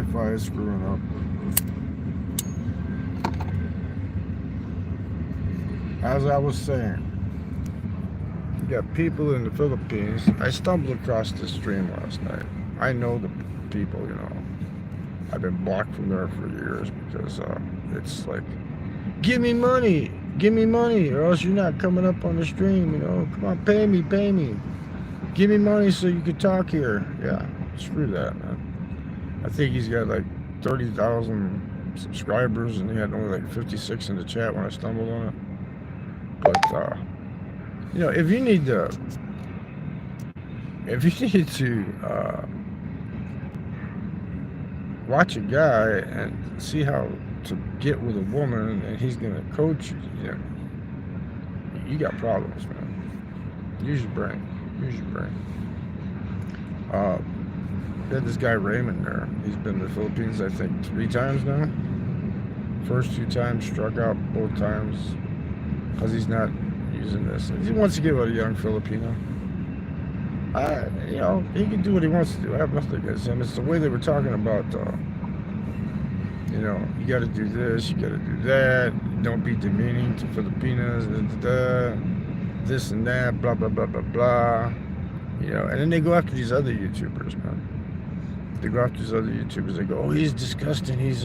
Wi-Fi is screwing up. As I was saying, you got people in the Philippines. I stumbled across this stream last night. I know the people, you know. I've been blocked from there for years because it's like, give me money, or else you're not coming up on the stream, you know. Come on, pay me. Give me money so you can talk here. Yeah, screw that, man. I think he's got like 30,000 subscribers, and he had only like 56 in the chat when I stumbled on it. But you know, if you need to watch a guy and see how to get with a woman, and he's gonna coach you, you know, you got problems, man. Use your brain. We had this guy Raymond there. He's been to the Philippines, I think, 3 times now. First 2 times, struck out both times because he's not using this. He wants to get with a young Filipino. You know, he can do what he wants to do. I have nothing against him. It's the way they were talking about, you know, you got to do this, you got to do that. Don't be demeaning to Filipinas, this and that, blah, blah, blah, blah, blah. You know, and then they go after these other YouTubers, man. They go after these other YouTubers. They go, oh, he's disgusting. He's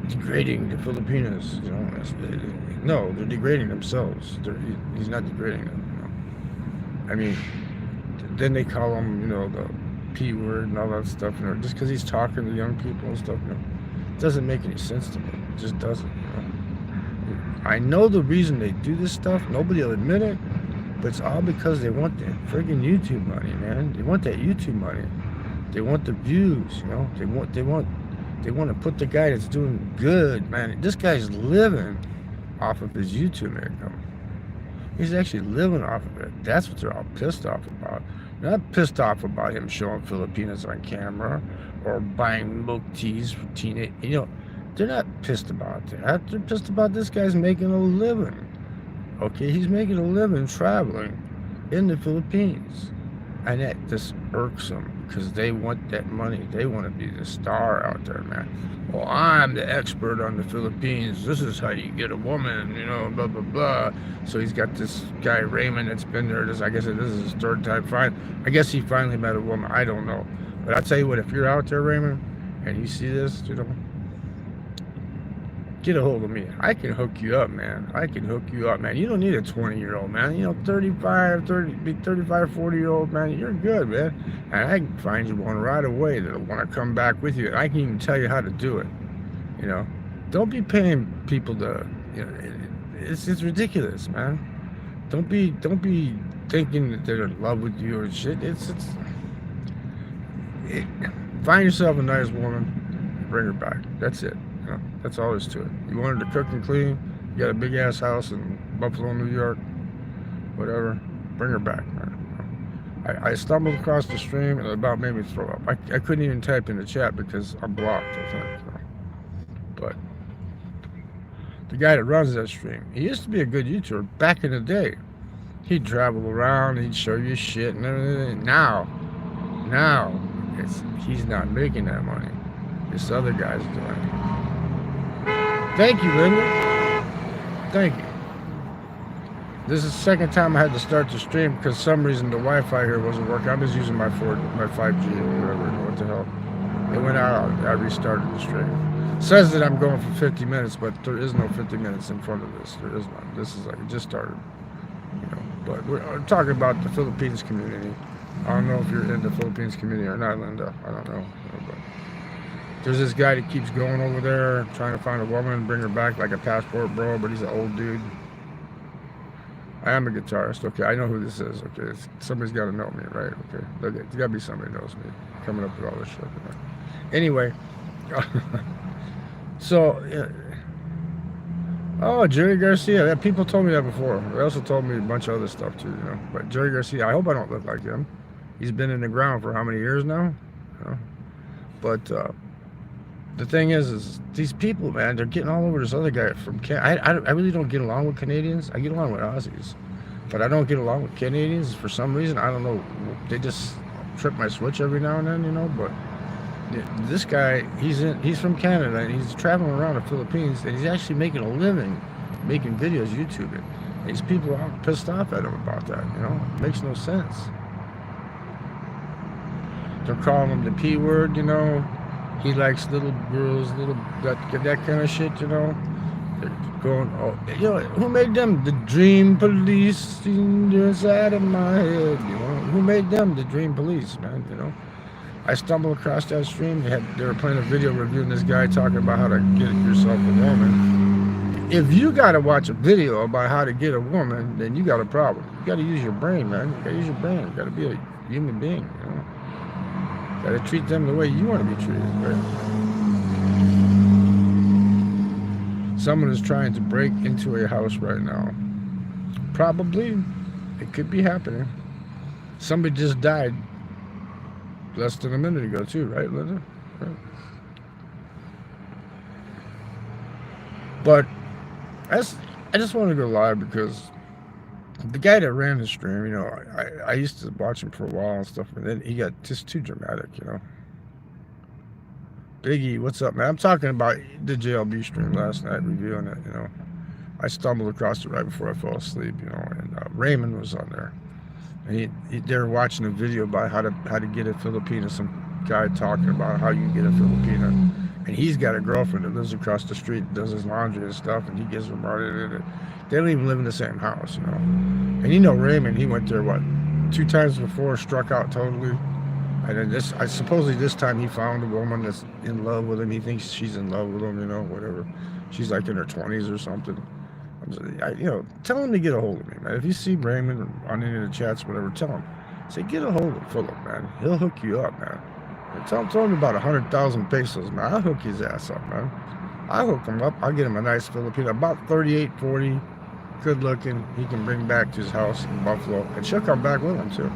degrading the Filipinos. You know, no, they're degrading themselves. He's not degrading them. You know? I mean, then they call him, you know, the P word and all that stuff. You know, just because he's talking to young people and stuff. You know, it doesn't make any sense to me. It just doesn't. You know? I know the reason they do this stuff. Nobody will admit it, but it's all because they want that friggin' YouTube money, man. They want that YouTube money. They want the views. You know, they want to put the guy that's doing good, man. This guy's living off of his YouTube income. He's actually living off of it. That's what they're all pissed off about. They're not pissed off about him showing Filipinas on camera or buying milk teas for teenage. You know, they're not pissed about that. They're pissed about this guy's making a living. Okay, he's making a living traveling in the Philippines. And that just irks them because they want that money. They want to be the star out there, man. Well, I'm the expert on the Philippines. This is how you get a woman, you know, blah, blah, blah. So he's got this guy, Raymond, that's been there. I guess this is his 3rd time. I guess he finally met a woman. I don't know. But I'll tell you what, if you're out there, Raymond, and you see this, you know, get a hold of me. I can hook you up, man. You don't need a 20-year-old, man. You know, 40-year-old, man. You're good, man. And I can find you one right away that'll want to come back with you. And I can even tell you how to do it. You know, don't be paying people to, you know, it's ridiculous, man. Don't be thinking that they're in love with you or shit. Find yourself a nice woman, bring her back. That's it. You know, that's all there is to it. You want her to cook and clean, you got a big ass house in Buffalo, New York, whatever, bring her back, man. I stumbled across the stream and it about made me throw up. I couldn't even type in the chat because I'm blocked, I think. You know. But the guy that runs that stream, he used to be a good YouTuber back in the day. He'd travel around, he'd show you shit and everything. Now, he's not making that money. This other guy's doing it. Thank you, Linda. Thank you. This is the 2nd time I had to start the stream because for some reason the Wi-Fi here wasn't working. I'm just using my 5G or whatever. What the hell? It went out. I restarted the stream. It says that I'm going for 50 minutes, but there is no 50 minutes in front of this. There is none. This is like it just started. You know, but we're talking about the Philippines community. I don't know if you're in the Philippines community or not, Linda. I don't know. But there's this guy that keeps going over there trying to find a woman and bring her back like a passport bro, but he's an old dude. I am a guitarist. Okay, I know who this is. Okay, somebody's got to know me, right? Okay, there's got to be somebody who knows me. Coming up with all this shit. Right? Anyway, so, oh, Jerry Garcia. Yeah, people told me that before. They also told me a bunch of other stuff too, you know. But Jerry Garcia, I hope I don't look like him. He's been in the ground for how many years now? You know? But the thing is these people, man, they're getting all over this other guy from Canada. I really don't get along with Canadians. I get along with Aussies. But I don't get along with Canadians for some reason. I don't know. They just trip my switch every now and then, you know. But this guy, he's from Canada, and he's traveling around the Philippines, and he's actually making a living making videos, YouTubing. These people are all pissed off at him about that, you know. It makes no sense. They're calling him the P word, you know. He likes little girls, that kind of shit, you know. They're going, oh, you know, who made them? The dream police inside of my head, you know. Who made them? The dream police, man, you know. I stumbled across that stream. They were playing a video reviewing this guy talking about how to get yourself a woman. If you got to watch a video about how to get a woman, then you got a problem. You got to use your brain, man. You got to use your brain. You got to be a human being, you know. Got to treat them the way you want to be treated, right? Someone is trying to break into a house right now. Probably. It could be happening. Somebody just died less than a minute ago, too, right, Linda? Right. But I just want to go live because the guy that ran the stream, you know, I used to watch him for a while and stuff, and then he got just too dramatic, you know. Biggie, what's up, man? I'm talking about the JLB stream last night, reviewing it, you know. I stumbled across it right before I fell asleep, you know, and Raymond was on there. And they were watching a video about how to get a Filipina, some guy talking about how you get a Filipina. And he's got a girlfriend that lives across the street, does his laundry and stuff, and he gives them money. They don't even live in the same house, you know. And you know Raymond, he went there, what, 2 times before, struck out totally. And then supposedly this time he found a woman that's in love with him. He thinks she's in love with him, you know, whatever. She's like in her 20s or something. You know, tell him to get a hold of me, man. If you see Raymond on any of the chats, whatever, tell him. Say, get a hold of Philip, man. He'll hook you up, man. Tell him about 100,000 pesos, man. I'll hook his ass up, man. I'll hook him up. I'll get him a nice Filipino, about 38, 40, good looking. He can bring back to his house in Buffalo, and she'll come back with him, too.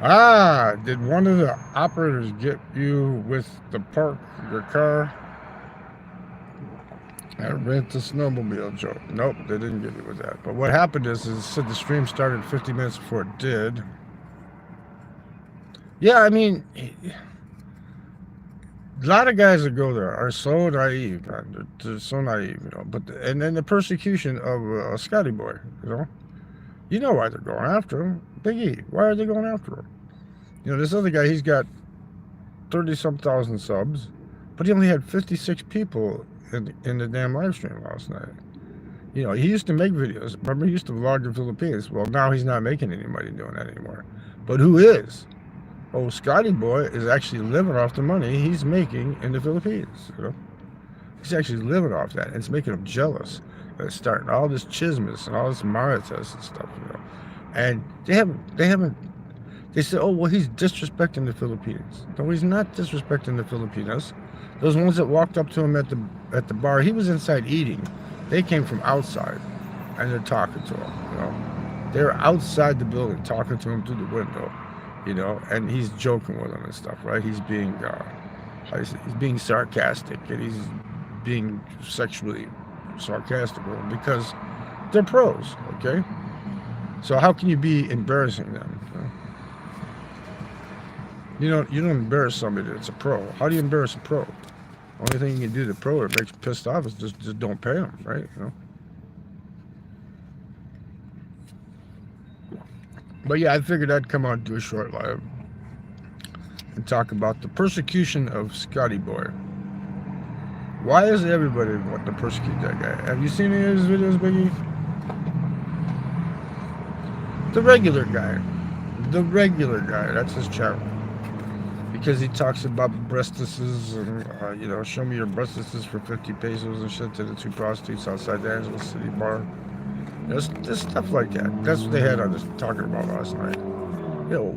Ah, did one of the operators get you with the park your car? I rent the snowmobile joke. Nope, they didn't get you with that. But what happened is it said the stream started 50 minutes before it did. Yeah, I mean, a lot of guys that go there are so naive, man. They're so naive, you know. But and then the persecution of Scotty Boy, you know why they're going after him. Big E, why are they going after him? You know, this other guy, he's got 30-some thousand subs, but he only had 56 people in the damn live stream last night. You know, he used to make videos. Remember, he used to vlog the Philippines. Well, now he's not making any money doing that anymore. But who is? Oh, Scotty Boy is actually living off the money he's making in the Philippines, you know. He's actually living off that, and it's making him jealous. It's starting all this chismes and all this maritas and stuff, you know. And they said, oh, well, he's disrespecting the Filipinos. No, he's not disrespecting the Filipinos. Those ones that walked up to him at the bar, he was inside eating. They came from outside, and they're talking to him, you know. They're outside the building talking to him through the window. You know, and he's joking with them and stuff, right? He's being sarcastic, and he's being sexually sarcastic with them because they're pros, okay? So how can you be embarrassing them? You know? You don't embarrass somebody that's a pro. How do you embarrass a pro? Only thing you can do to the pro that makes you pissed off is just don't pay them, right? You know. But yeah, I figured I'd come on and do a short live and talk about the persecution of Scotty Boy. Why is everybody wanting to persecute that guy? Have you seen any of his videos, Biggie? The regular guy, that's his channel. Because he talks about breastises and, you know, show me your breastises for 50 pesos and shit to the 2 prostitutes outside the Angeles City bar. There's stuff like that. That's what they had on this talking about last night. You know,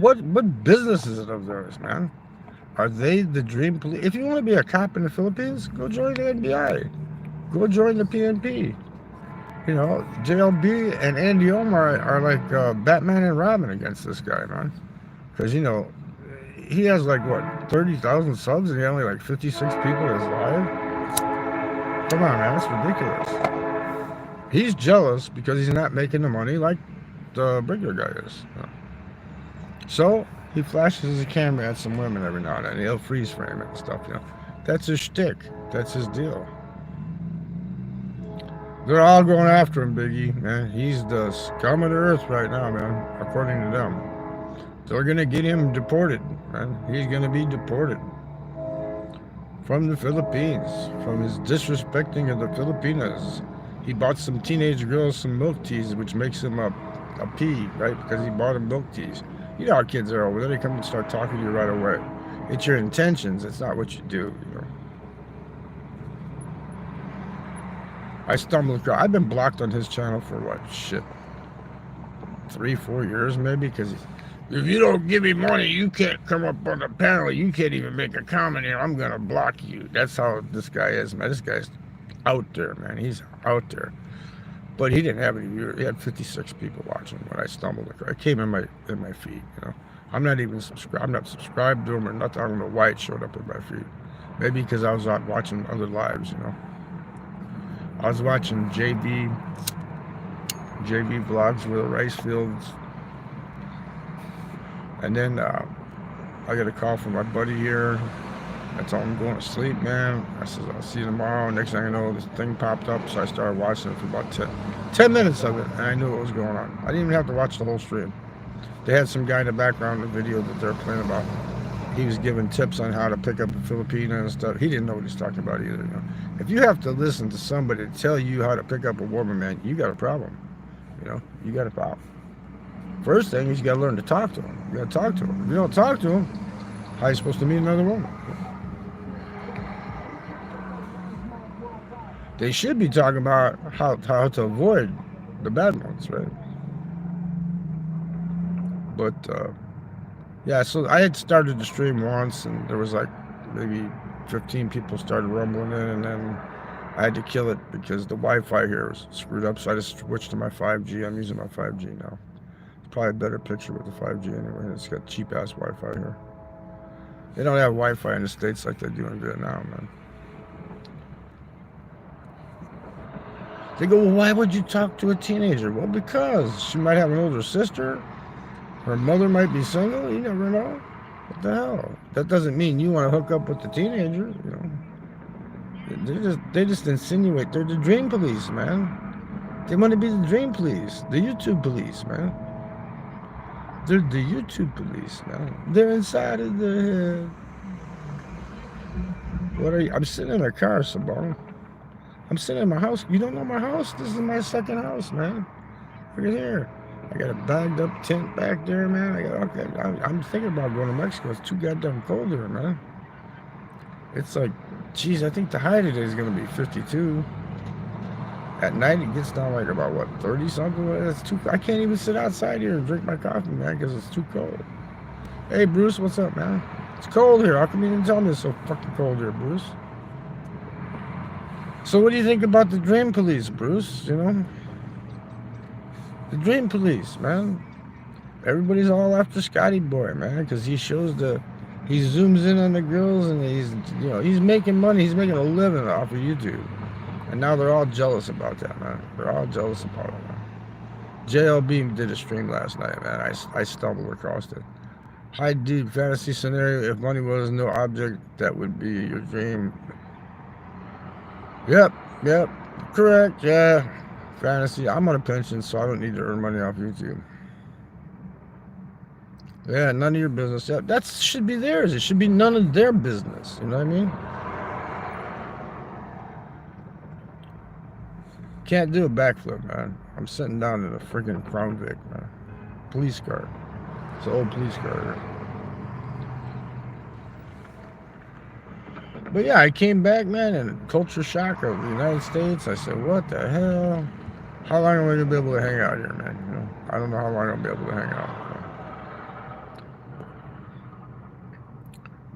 what business is it of theirs, man? Are they the dream police? If you want to be a cop in the Philippines, go join the NBI. Go join the PNP. You know, JLB and Andy Omar are like Batman and Robin against this guy, man. Because, you know, he has like, what, 30,000 subs and he only like 56 people in his live? Come on, man, that's ridiculous. He's jealous because he's not making the money like the regular guy is. So he flashes his camera at some women every now and then. He'll freeze frame it and stuff. That's his shtick. That's his deal. They're all going after him, Biggie, man. He's the scum of the earth right now, man, according to them. They're going to get him deported, man. He's going to be deported from the Philippines, from his disrespecting of the Filipinas. He bought some teenage girls some milk teas, which makes him a P, right? Because he bought them milk teas. You know how kids are over there. They come and start talking to you right away. It's your intentions. It's not what you do, I stumbled across. I've been blocked on his channel for what? Shit. 3-4 years maybe? Because if you don't give me money, you can't come up on the panel. You can't even make a comment here. I'm going to block you. That's how this guy is, man. This guy's out there, man. He's out there. But he didn't have any viewers. He had 56 people watching when I stumbled across. It came in my feed, I'm not even subscribed. I'm not subscribed to him or nothing. I don't know why it showed up in my feed. Maybe because I was out watching other lives, I was watching JB vlogs with the rice fields. And then I got a call from my buddy here. I told him I'm going to sleep, man. I said, I'll see you tomorrow. Next thing I know, this thing popped up. So I started watching it for about 10 minutes of it. And I knew what was going on. I didn't even have to watch the whole stream. They had some guy in the background in the video that they're playing about. He was giving tips on how to pick up a Filipina and stuff. He didn't know what he's talking about either. If you have to listen to somebody tell you how to pick up a woman, man, you got a problem. You got a problem. First thing is you got to learn to talk to him. You got to talk to him. If you don't talk to him, how are you supposed to meet another woman? They should be talking about how to avoid the bad ones, right? But yeah, so I had started the stream once, and there was like maybe 15 people started rumbling in, and then I had to kill it because the Wi-Fi here was screwed up. So I just switched to my 5G. I'm using my 5G now. It's probably a better picture with the 5G anyway. It's got cheap ass Wi-Fi here. They don't have Wi-Fi in the States like they do in Vietnam, man. They go, well, why would you talk to a teenager? Well, because she might have an older sister. Her mother might be single. You never know. What the hell? That doesn't mean you want to hook up with the teenager, They just insinuate. They're the dream police, man. They want to be the dream police. The YouTube police, man. They're the YouTube police, man. They're inside of the head. What are you? I'm sitting in a car, Sabon. I'm sitting in my house. You don't know my house? This is my second house, man. Look at here. I got a bagged up tent back there, man. I'm thinking about going to Mexico. It's too goddamn cold here, man. It's like, geez, I think the high today is going to be 52. At night, it gets down like about, what, 30 something? That's too. I can't even sit outside here and drink my coffee, man, because it's too cold. Hey, Bruce, what's up, man? It's cold here. How come you didn't tell me it's so fucking cold here, Bruce? So what do you think about the dream police, Bruce? The dream police, man. Everybody's all after Scotty Boy, man, because he zooms in on the girls, and he's making money. He's making a living off of YouTube. And now they're all jealous about that, man. They're all jealous about it, man. JLB did a stream last night, man. I stumbled across it. High deep fantasy scenario. If money was no object, that would be your dream. Yep, correct, yeah. Fantasy. I'm on a pension, so I don't need to earn money off YouTube. Yeah, none of your business. Yeah, that should be theirs. It should be none of their business. You know what I mean? Can't do a backflip, man. I'm sitting down in a freaking Crown Vic, man. Police car. It's an old police car here. But yeah, I came back, man, and culture shock of the United States. I said, what the hell? How long am I going to be able to hang out here, man? I don't know how long I'll be able to hang out.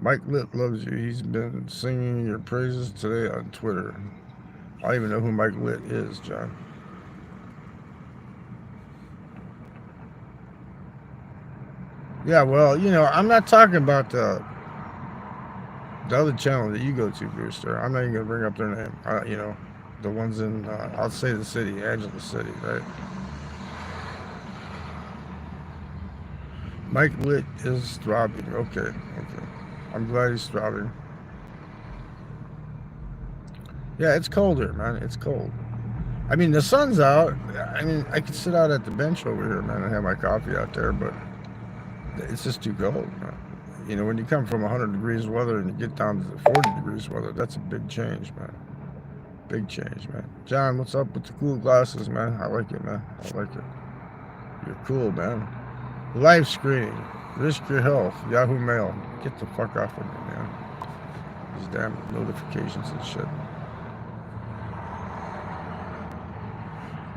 Mike Litt loves you. He's been singing your praises today on Twitter. I don't even know who Mike Litt is, John. Yeah, well, I'm not talking about the other channel that you go to, Brewster. I'm not even going to bring up their name. The ones in, I'll say the city, Angeles City, right? Mike Litt is throbbing. Okay. I'm glad he's throbbing. Yeah, it's cold here, man. It's cold. I mean, the sun's out. I mean, I could sit out at the bench over here, man, and have my coffee out there, but it's just too cold, man. You know, when you come from 100 degrees weather and you get down to 40 degrees weather, that's a big change, man. Big change, man. John, what's up with the cool glasses, man? I like it, man. I like it. You're cool, man. Live screening. Risk your health. Yahoo Mail. Get the fuck off of me, man. These damn notifications and shit.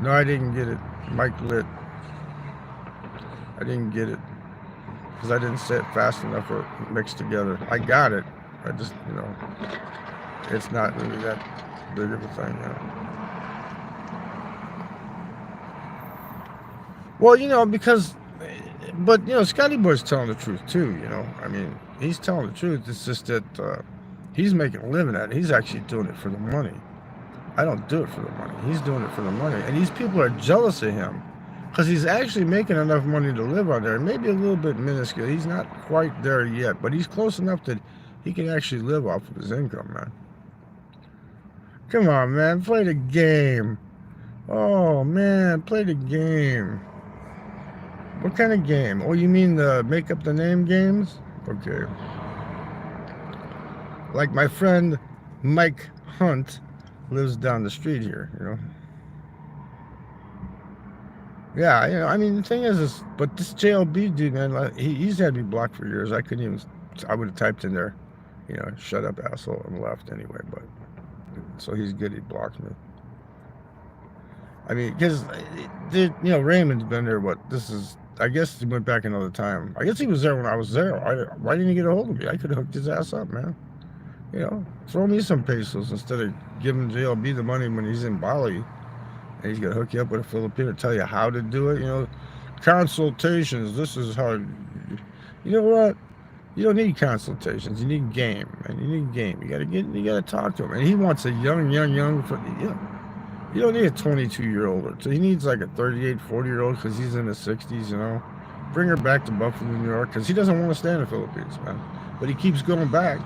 No, I didn't get it. Mike Litt. I didn't get it. Because I didn't say it fast enough or mixed together. I got it. I just, you know, it's not really that big of a thing, you know. Well, you know, because, but, you know, Scotty Boy's telling the truth, too, you know. I mean, he's telling the truth. It's just that he's making a living at it. He's actually doing it for the money. I don't do it for the money. He's doing it for the money. And these people are jealous of him because he's actually making enough money to live on there. Maybe a little bit minuscule. He's not quite there yet, but he's close enough that he can actually live off of his income, man. Come on, man. Play the game. Oh, man. Play the game. What kind of game? Oh, you mean the make up the name games? Okay. Like my friend Mike Hunt lives down the street here, you know. Yeah, you know, I mean, the thing is but this JLB dude, man, he's had me blocked for years. I couldn't even, I would have typed in there, you know, shut up, asshole, and left anyway, but, so he's good, he blocked me. I mean, because, you know, Raymond's been there, I guess he went back another time. I guess he was there when I was there. Why didn't he get a hold of me? I could have hooked his ass up, man. You know, throw me some pesos instead of giving JLB the money when he's in Bali. And he's going to hook you up with a Filipino, tell you how to do it. You know, consultations, this is how, you know what? You don't need consultations. You need game, man. You need game. You got to talk to him. And he wants a young, you know, you don't need a 22-year-old. So he needs like a 38, 40-year-old because he's in his 60s, you know. Bring her back to Buffalo, New York, because he doesn't want to stay in the Philippines, man. But he keeps going back.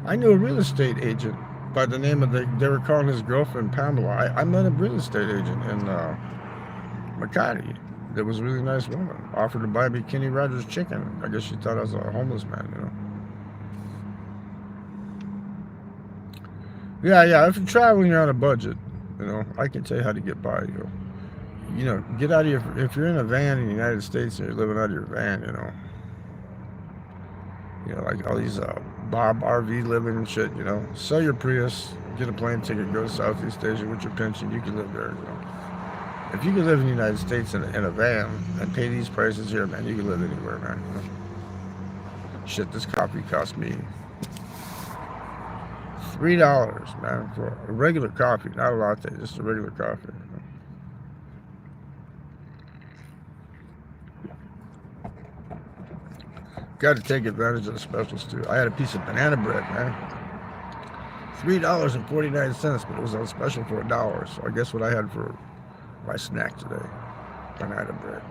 I knew a real estate agent by the name of they were calling his girlfriend Pamela. I met a real estate agent in Makati. That was a really nice woman. Offered to buy me Kenny Rogers chicken. I guess she thought I was a homeless man, you know. Yeah, if you're traveling, you're on a budget, you know, I can tell you how to get by, you know, get out of your, if you're in a van in the United States and you're living out of your van, you know, like all these Bob RV living and shit, you know, sell your Prius, get a plane ticket, go to Southeast Asia with your pension, you can live there, you know. If you can live in the United States in a van and pay these prices here, man, you can live anywhere, man, you know. Shit, this coffee cost me $3, man, for a regular coffee, not a latte, just a regular coffee. Got to take advantage of the specials too. I had a piece of banana bread, man. $3.49, but it was on special for $1. So I guess what I had for my snack today, banana bread.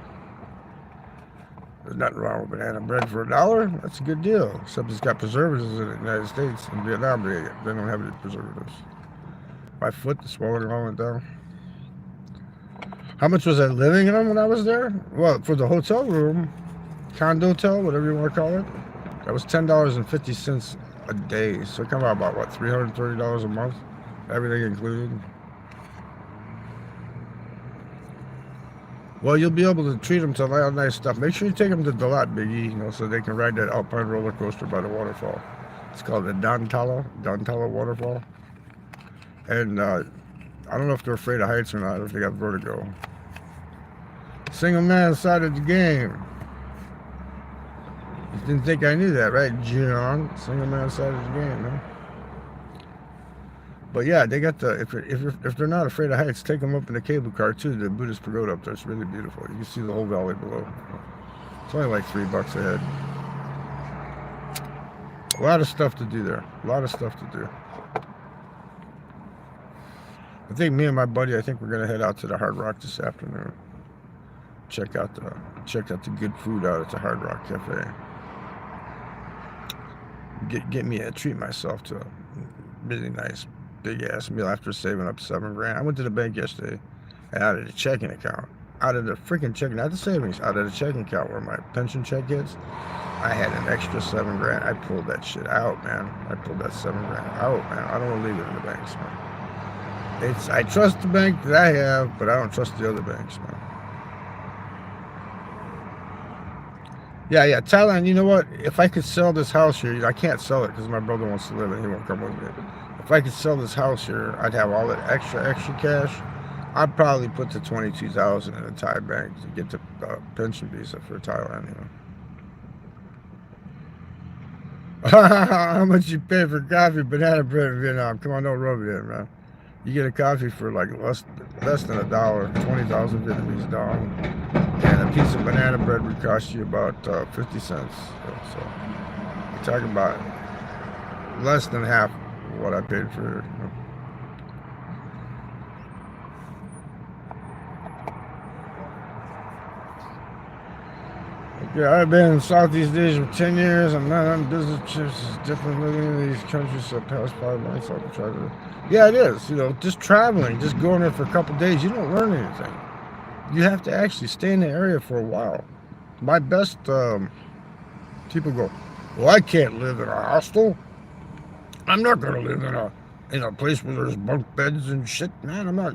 There's nothing wrong with banana bread for $1. That's a good deal. Except it's got preservatives in the United States. In Vietnam, they don't have any preservatives. My foot, the swelling all went down. How much was I living in when I was there? Well, for the hotel room, condotel, whatever you want to call it, that was $10.50 a day. So it come out about what, $330 a month, everything included. Well, you'll be able to treat them to a lot of nice stuff. Make sure you take them to Dalat, Biggie, you know, so they can ride that alpine roller coaster by the waterfall. It's called the Dantala waterfall. And I don't know if they're afraid of heights or not, if they got vertigo. Single man side of the game. You didn't think I knew that, right, John? Single man side of the game, huh? But yeah, they got the, if they're not afraid of heights, take them up in the cable car too, the Buddhist pagoda up there. It's really beautiful. You can see the whole valley below. It's only like $3 a head. A lot of stuff to do there. A lot of stuff to do. I think me and my buddy, I think we're gonna head out to the Hard Rock this afternoon. Check out the good food out at the Hard Rock Cafe. Treat myself to a really nice big ass meal after saving up $7 grand. I went to the bank yesterday and out of the checking account, out of the freaking checking, not the savings, out of the checking account where my pension check is, I had an extra $7 grand. I pulled that shit out, man. I pulled that $7 grand out, man. I don't want to leave it in the banks, man. I trust the bank that I have, but I don't trust the other banks, man. Yeah, Thailand, you know what? If I could sell this house here, I can't sell it because my brother wants to live it. He won't come with me. If I could sell this house here, I'd have all that extra cash. I'd probably put the $22,000 in a Thai bank to get the pension visa for Thailand, you know. How much you pay for coffee, banana bread in Vietnam? Come on, don't rub it in, man. You get a coffee for like less than $1, 20,000 Vietnamese dong, and a piece of banana bread would cost you about 50 cents. So you're talking about less than half what I paid for it. You know? Yeah, I've been in Southeast Asia for 10 years. I'm not on business trips. It's different living in these countries. So past 5 months, I'll try to. Yeah, it is. You know, just traveling, just going there for a couple of days, you don't learn anything. You have to actually stay in the area for a while. My best people go, well, I can't live in a hostel. I'm not going to live in a place where there's bunk beds and shit. Man, I'm not.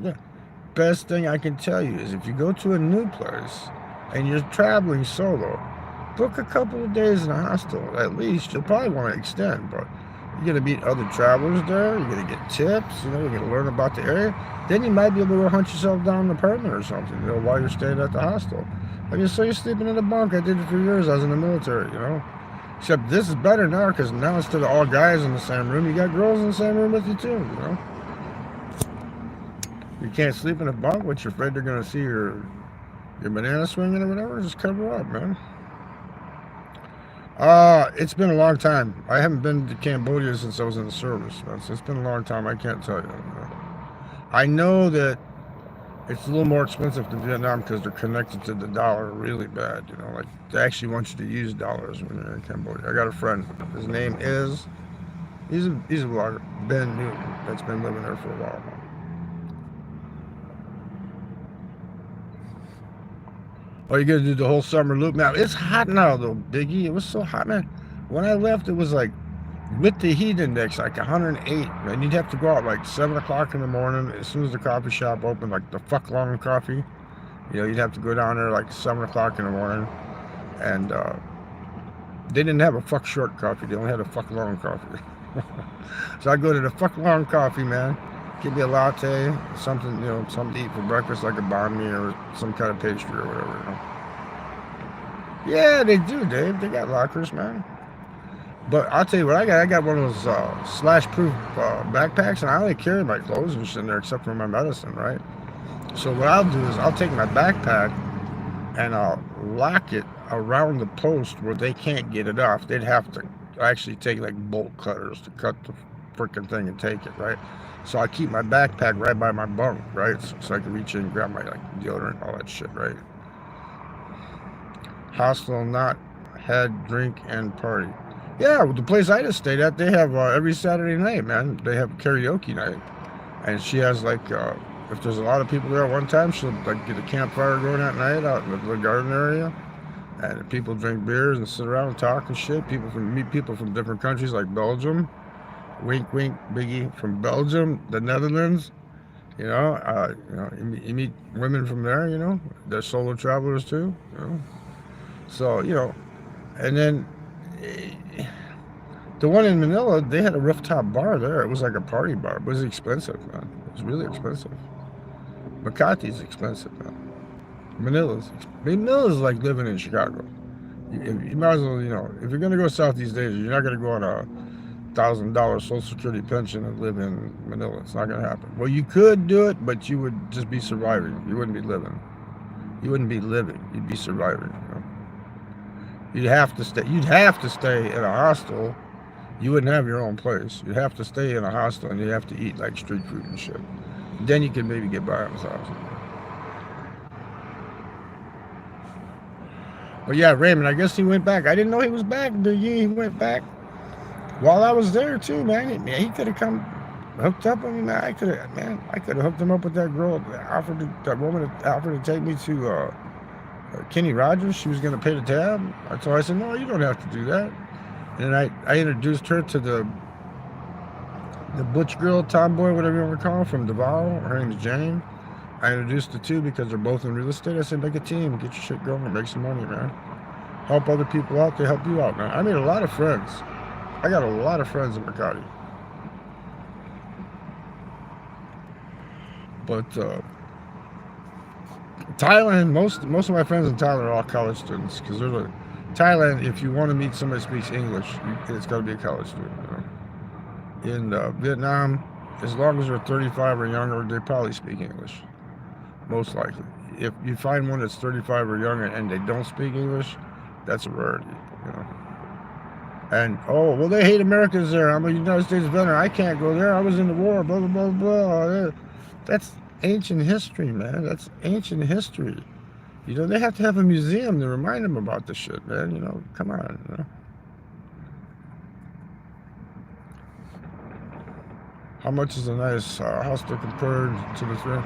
Best thing I can tell you is if you go to a new place and you're traveling solo, book a couple of days in a hostel at least. You'll probably want to extend, but you're going to meet other travelers there. You're going to get tips. You know, you're going to learn about the area. Then you might be able to hunt yourself down in the apartment or something, you know, while you're staying at the hostel. I mean, so you're sleeping in a bunk. I did it for years. I was in the military, you know. Except this is better now because now instead of all guys in the same room, you got girls in the same room with you too, you know. You can't sleep in a bunk, but you're afraid they're going to see your banana swinging or whatever. Just cover up, man. It's been a long time. I haven't been to Cambodia since I was in the service, man. So it's been a long time. I can't tell you. I know that it's a little more expensive than Vietnam because they're connected to the dollar really bad. You know, like they actually want you to use dollars when you're in Cambodia. I got a friend. His name is. He's a vlogger, Ben Newton, that's been living there for a while now. Oh, you gotta do the whole summer loop now. It's hot now though, Biggie. It was so hot, man. When I left, it was like with the heat index, like 108. And you'd have to go out like 7 o'clock in the morning as soon as the coffee shop opened, like the fuck long coffee. You know, you'd have to go down there like 7 o'clock in the morning, and they didn't have a fuck short coffee. They only had a fuck long coffee. So I go to the fuck long coffee, man. Give me a latte, something, you know, something to eat for breakfast, like a banh mi or some kind of pastry or whatever, you know. Yeah, they do, Dave. They got lockers, man. But I'll tell you what I got. I got one of those slash-proof backpacks, and I only carry my clothes and shit in there except for my medicine, right? So what I'll do is I'll take my backpack and I'll lock it around the post where they can't get it off. They'd have to actually take like bolt cutters to cut the freaking thing and take it, right? So I keep my backpack right by my bunk, right? So I can reach in and grab my like deodorant and all that shit, right? Hostel, not had drink and party. Yeah, the place I just stayed at, they have every Saturday night, man. They have karaoke night, and she has like, if there's a lot of people there at one time, she'll like get a campfire going at night out in the garden area, and people drink beers and sit around and talk and shit. Meet people from different countries like Belgium. Wink, wink, Biggie, from Belgium, the Netherlands. You know, you meet women from there. You know, they're solo travelers too. You know, so you know, and then the one in Manila, they had a rooftop bar there. It was like a party bar. It was expensive, man. It was really expensive. Makati's expensive, man. Manila's like living in Chicago. You might as well, you know, if you're gonna go Southeast Asia, you're not gonna go on a $1,000 Social Security pension and live in Manila. It's not gonna happen. Well, you could do it, but you would just be surviving. You wouldn't be living. You wouldn't be living. You'd be surviving. You know? You'd have to stay in a hostel. You wouldn't have your own place. You'd have to stay in a hostel and you have to eat like street food and shit. Then you can maybe get by on the house. But yeah, Raymond, I guess he went back. I didn't know he was back, Biggie. He went back while I was there too, man. He could have come hooked up with me, man. I could have hooked him up with that girl. That woman offered to take me to Kenny Rogers. She was gonna pay the tab. So I said, no, you don't have to do that. And I introduced her to the butch girl, tomboy, whatever you want to call her, from Davao. Her name is Jane. I introduced the two because they're both in real estate. I said, make a team, get your shit going, make some money, man. Help other people out, they help you out, man. I made a lot of friends. I got a lot of friends in Makati. But Thailand, most of my friends in Thailand are all college students, because they're like, Thailand, if you want to meet somebody who speaks English, it's got to be a college student. You know? In Vietnam, as long as they're 35 or younger, they probably speak English. Most likely. If you find one that's 35 or younger and they don't speak English, that's a rarity, you know. And, oh, well, they hate Americans there. I'm a United States veteran. I can't go there. I was in the war, blah, blah, blah, blah. That's ancient history, man. That's ancient history. You know, they have to have a museum to remind them about this shit, man. You know, come on, you know. How much is a nice hostel compared to the three?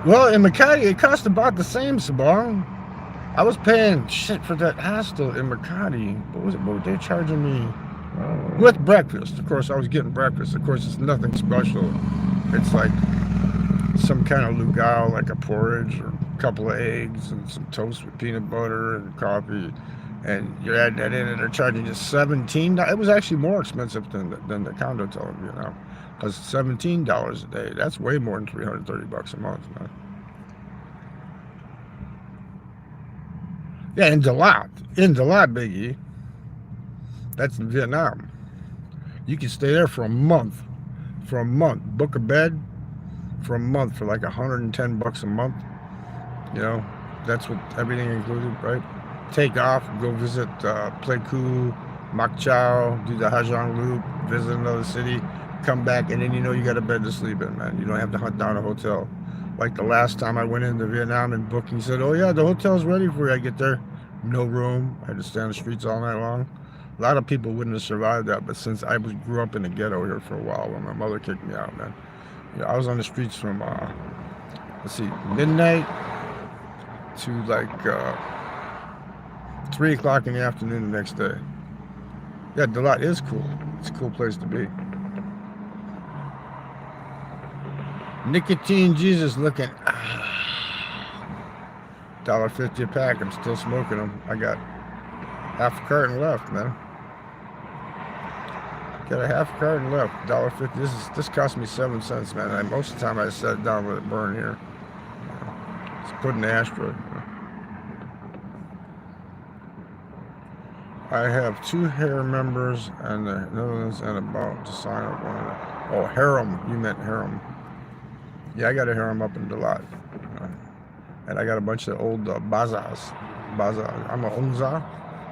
Well, in Makati, it cost about the same, Sabong. I was paying shit for that hostel in Makati. What were they charging me? With breakfast. Of course, I was getting breakfast. Of course, it's nothing special. It's like some kind of luau, like a porridge or a couple of eggs and some toast with peanut butter and coffee. And you add that in and they're charging you $17. It was actually more expensive than the condo told me, you know. Because $17 a day, that's way more than $330 a month, man. Yeah, in Dalat, Biggie. That's in Vietnam. You can stay there for a month. Book a bed for a month for like $110 a month. You know, that's with everything included, right? Take off, go visit Pleiku, Mak Chau, do the Hajong Loop, visit another city, come back, and then you know you got a bed to sleep in, man. You don't have to hunt down a hotel. Like the last time I went into Vietnam and booked, and said, oh yeah, the hotel's ready for you. I get there, no room. I had to stay on the streets all night long. A lot of people wouldn't have survived that, but since I grew up in the ghetto here for a while, when my mother kicked me out, man. You know, I was on the streets from, let's see, midnight to like 3 o'clock in the afternoon the next day. Yeah, Dalat is cool. It's a cool place to be. Nicotine Jesus looking. $1.50 a pack. I'm still smoking them. I got half a carton left, man. Got a half a carton left. $1.50. This cost me 7 cents, man. Most of the time I set it down, let it burn here. Just put in the ashtray. I have 2 hair members and the Netherlands and about to sign up one of them. Oh, harem. You meant harem. Yeah, I got a harem up in Dalat. And I got a bunch of old bazas. I'm a unza.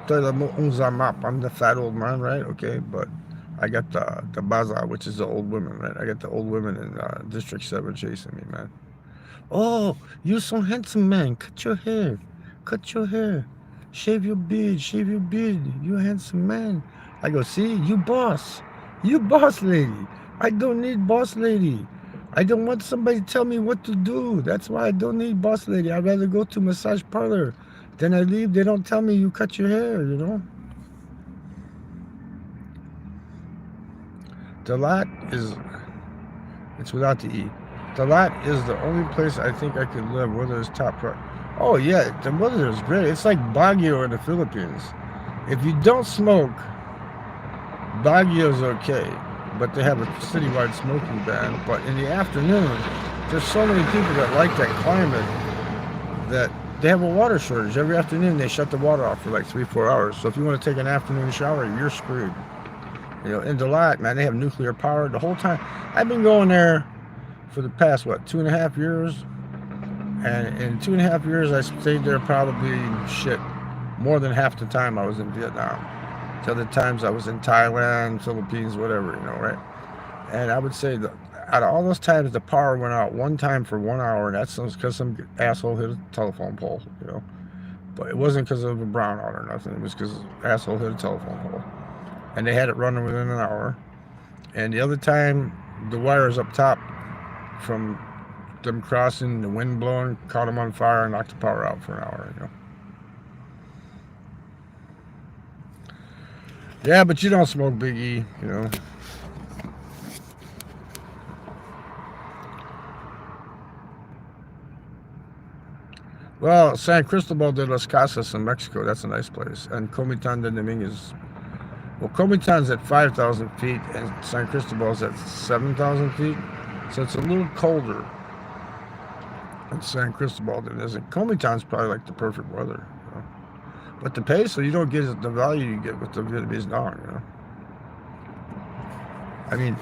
Unza map. I'm the fat old man, right? Okay, but I got the baza, which is the old women, right? I got the old women in District 7 chasing me, man. Oh, you're so handsome, man. Cut your hair. Cut your hair. Shave your beard. Shave your beard. You a handsome man. I go, see, you boss. You boss lady. I don't need boss lady. I don't want somebody to tell me what to do. That's why I don't need boss lady. I'd rather go to a massage parlor. Then I leave, they don't tell me you cut your hair, you know? Dalat is, it's without the E. Dalat is the only place I think I could live where there's top price. Oh yeah, the weather is great. It's like Baguio in the Philippines. If you don't smoke, Baguio's okay. But they have a citywide smoking ban. But in the afternoon, there's so many people that like that climate that they have a water shortage. Every afternoon, they shut the water off for like 3-4 hours. So if you want to take an afternoon shower, you're screwed. You know, in Dalat, man, they have nuclear power the whole time. I've been going there for the past, 2.5 years? And in 2.5 years, I stayed there probably, more than half the time I was in Vietnam. The other times I was in Thailand, Philippines, whatever, right? And I would say that out of all those times, the power went out one time for 1 hour, and that's because some asshole hit a telephone pole. But it wasn't because of a brownout or nothing. It was because asshole hit a telephone pole, and they had it running within an hour. And the other time, the wires up top from them crossing, the wind blowing, caught them on fire and knocked the power out for an hour. Yeah, but you don't smoke Big E. Well, San Cristobal de las Casas in Mexico, that's a nice place. And Comitan de Dominguez. Well, Comitan's at 5,000 feet and San Cristobal's at 7,000 feet. So it's a little colder in San Cristobal than it is. And Comitan's probably like the perfect weather. But the peso, you don't get the value you get with the Vietnamese dong. I mean,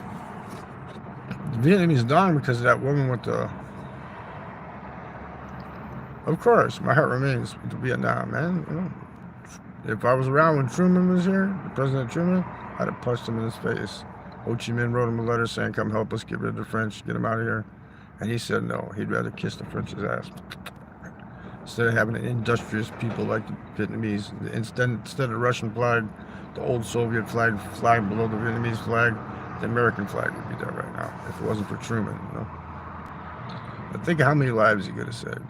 the Vietnamese dong, because of that woman with the... Of course, my heart remains with Vietnam, man. If I was around when Truman was here, President Truman, I'd have punched him in his face. Ho Chi Minh wrote him a letter saying, come help us get rid of the French, get them out of here. And he said no, he'd rather kiss the French's ass. Instead of having industrious people like the Vietnamese. Instead of Russian flag, the old Soviet flag below the Vietnamese flag, the American flag would be there right now, if it wasn't for Truman. But think of how many lives he could have saved.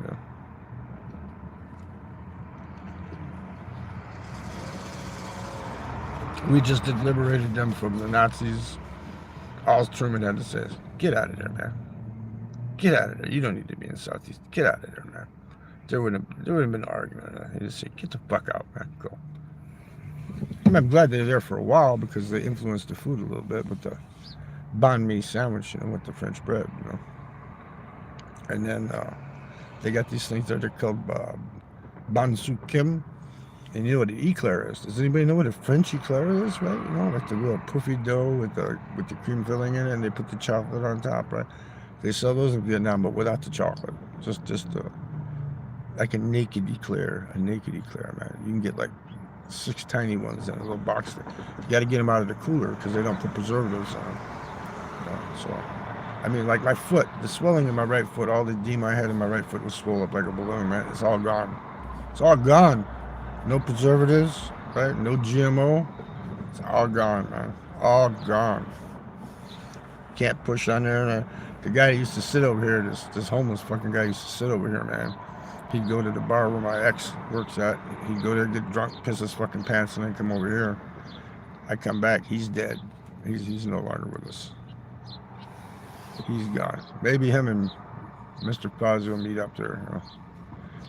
We just liberated them from the Nazis. All Truman had to say is, get out of there, man. Get out of there. You don't need to be in Southeast. Get out of there, man. There wouldn't have been an argument. He'd just say, get the fuck out, man. Go. I'm glad they're there for a while because they influenced the food a little bit with the banh mi sandwich, with the French bread, And then they got these things that are called ban su kim. And you know what an eclair is? Does anybody know what a French eclair is, right? Like the real puffy dough with the cream filling in it, and they put the chocolate on top, right? They sell those in Vietnam, but without the chocolate. Just like a naked eclair, man. You can get like 6 tiny ones in a little box. You got to get them out of the cooler because they don't put preservatives on them. So, I mean, like my foot, the swelling in my right foot, all the edema I had in my right foot was swollen up like a balloon, man. It's all gone. It's all gone. No preservatives, right? No GMO. It's all gone, man. All gone. Can't push on there. The guy used to sit over here, this homeless fucking guy used to sit over here, man. He'd go to the bar where my ex works at. He'd go there, get drunk, piss his fucking pants, and then come over here. I come back, he's dead. He's no longer with us. He's gone. Maybe him and Mr. Pazzo will meet up there,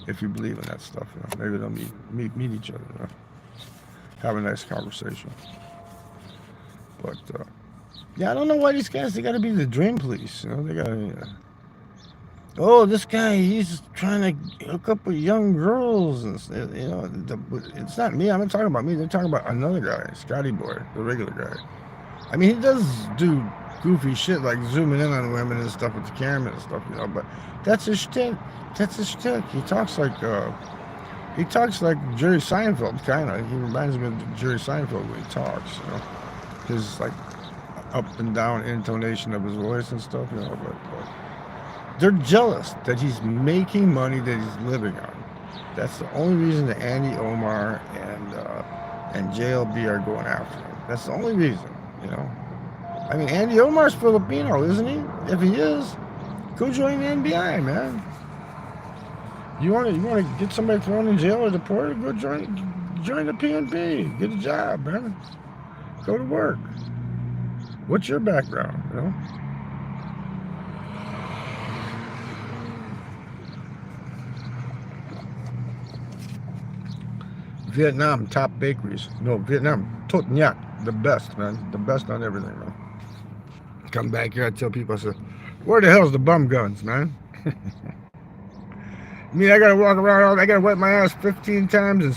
if you believe in that stuff. Maybe they'll meet each other. Have a nice conversation. But yeah, I don't know why these guys, they got to be the dream police. They got to. Oh, this guy, he's trying to hook up with young girls, and it's not me. I'm not talking about me. They're talking about another guy, Scotty Boy, the regular guy. I mean, he does do goofy shit like zooming in on women and stuff with the camera and stuff, but that's his shtick. That's his shtick. He talks like Jerry Seinfeld, kind of. He reminds me of Jerry Seinfeld when he talks, his like up and down intonation of his voice and stuff, but they're jealous that he's making money that he's living on. That's the only reason that Andy Omar and JLB are going after him. That's the only reason, I mean, Andy Omar's Filipino, isn't he? If he is, go join the NBI, man. You want to get somebody thrown in jail or deported? Go join the PNP. Get a job, man. Go to work. What's your background? Vietnam top bakeries. No, Vietnam Tot Nhat, the best, man. The best on everything, man. Come back here, I tell people, I said, where the hell's the bum guns, man? I mean, I gotta walk around, I gotta wipe my ass 15 times and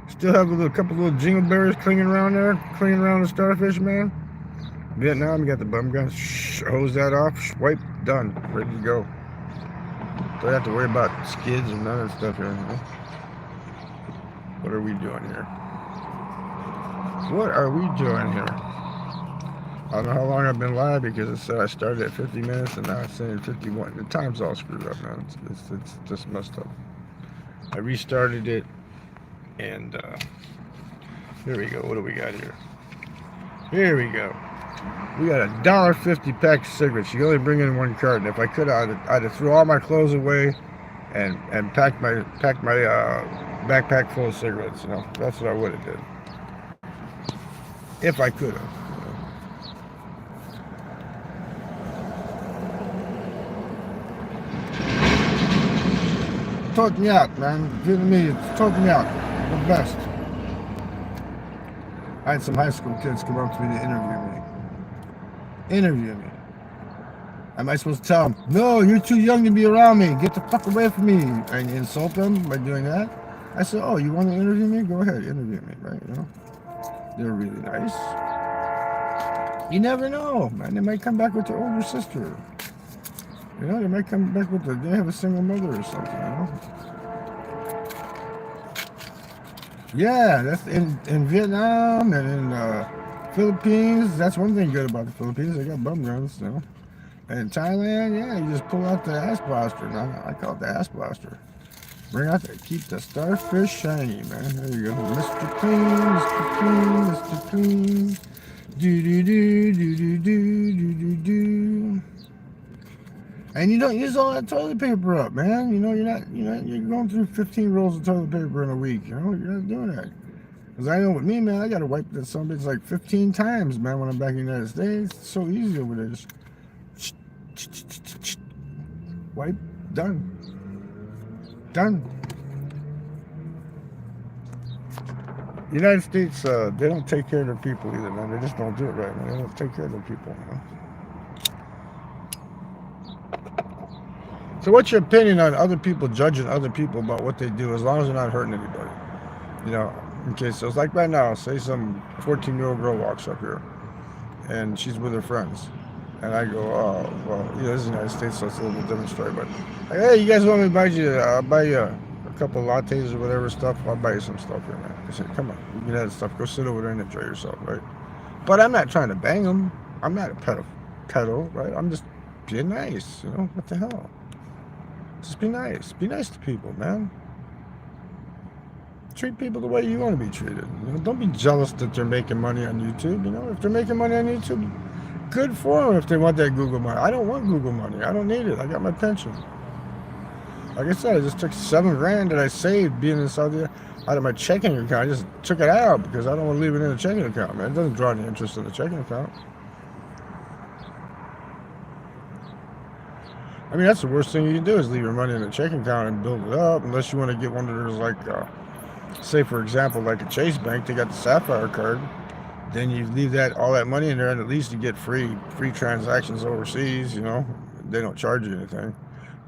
still have a couple little jingleberries clinging around the starfish, man. Vietnam, you got the bum guns. Hose that off, wipe, done, ready to go. Don't have to worry about skids and none of that stuff here. What are we doing here? What are we doing here? I don't know how long I've been live because it said I started at 50 minutes and now it's saying 51. The time's all screwed up, man. It's just messed up. I restarted it, and here we go. What do we got here? Here we go. We got $1.50 pack of cigarettes. You only bring in one carton. If I could, I'd have threw all my clothes away and packed my backpack full of cigarettes. You know, that's what I would have did if I could have. Talk me out, man. Give me, talk me out. The best. I had some high school kids come up to me to interview me. Am I supposed to tell them, no, you're too young to be around me. Get the fuck away from me. And insult them by doing that? I said, oh, you want to interview me? Go ahead, interview me, right? You know, they're really nice. You never know, man. They might come back with their older sister. You know, they might come back with they have a single mother or something, you know? Yeah, that's in Vietnam and in Philippines. That's one thing good about the Philippines. They got bum guns, you know? And in Thailand, yeah, you just pull out the ass blaster. I call it the ass blaster. Bring out the, keep the starfish shiny, man. There you go. Mr. Clean, Mr. Clean, Mr. Clean. Do. And you don't use all that toilet paper up, man. You know, you're going through 15 rolls of toilet paper in a week. You know, you're not doing that. Because I know with me, man, I got to wipe that some bitch like 15 times, man, when I'm back in the United States. It's so easy over there. Just wipe, done. The United States, they don't take care of their people either, man. They just don't do it right, man. They don't take care of their people, man. So what's your opinion on other people judging other people about what they do as long as they're not hurting anybody? You know, okay, so it's like right now, say some 14-year-old girl walks up here and she's with her friends. And I go, oh, well, you know, this is the United States, so it's a little bit different story. But, hey, you guys want me to buy you, I'll buy you a couple of lattes or whatever stuff. I'll buy you some stuff here, man. I said, come on, you can have that stuff. Go sit over there and enjoy yourself, right? But I'm not trying to bang them. I'm not a pedo, right? I'm just being nice, you know? What the hell? Just be nice. Be nice to people, man. Treat people the way you want to be treated. You know, don't be jealous that they're making money on YouTube. You know, if they're making money on YouTube, good for them if they want that Google money. I don't want Google money. I don't need it. I got my pension. Like I said, I just took $7,000 that I saved being in Saudi out of my checking account. I just took it out because I don't want to leave it in a checking account, man. It doesn't draw any interest in the checking account. I mean, that's the worst thing you can do is leave your money in a checking account and build it up, unless you want to get one of those, like, say, for example, like a Chase Bank, they got the Sapphire card. Then you leave all that money in there, and at least you get free transactions overseas, you know. They don't charge you anything.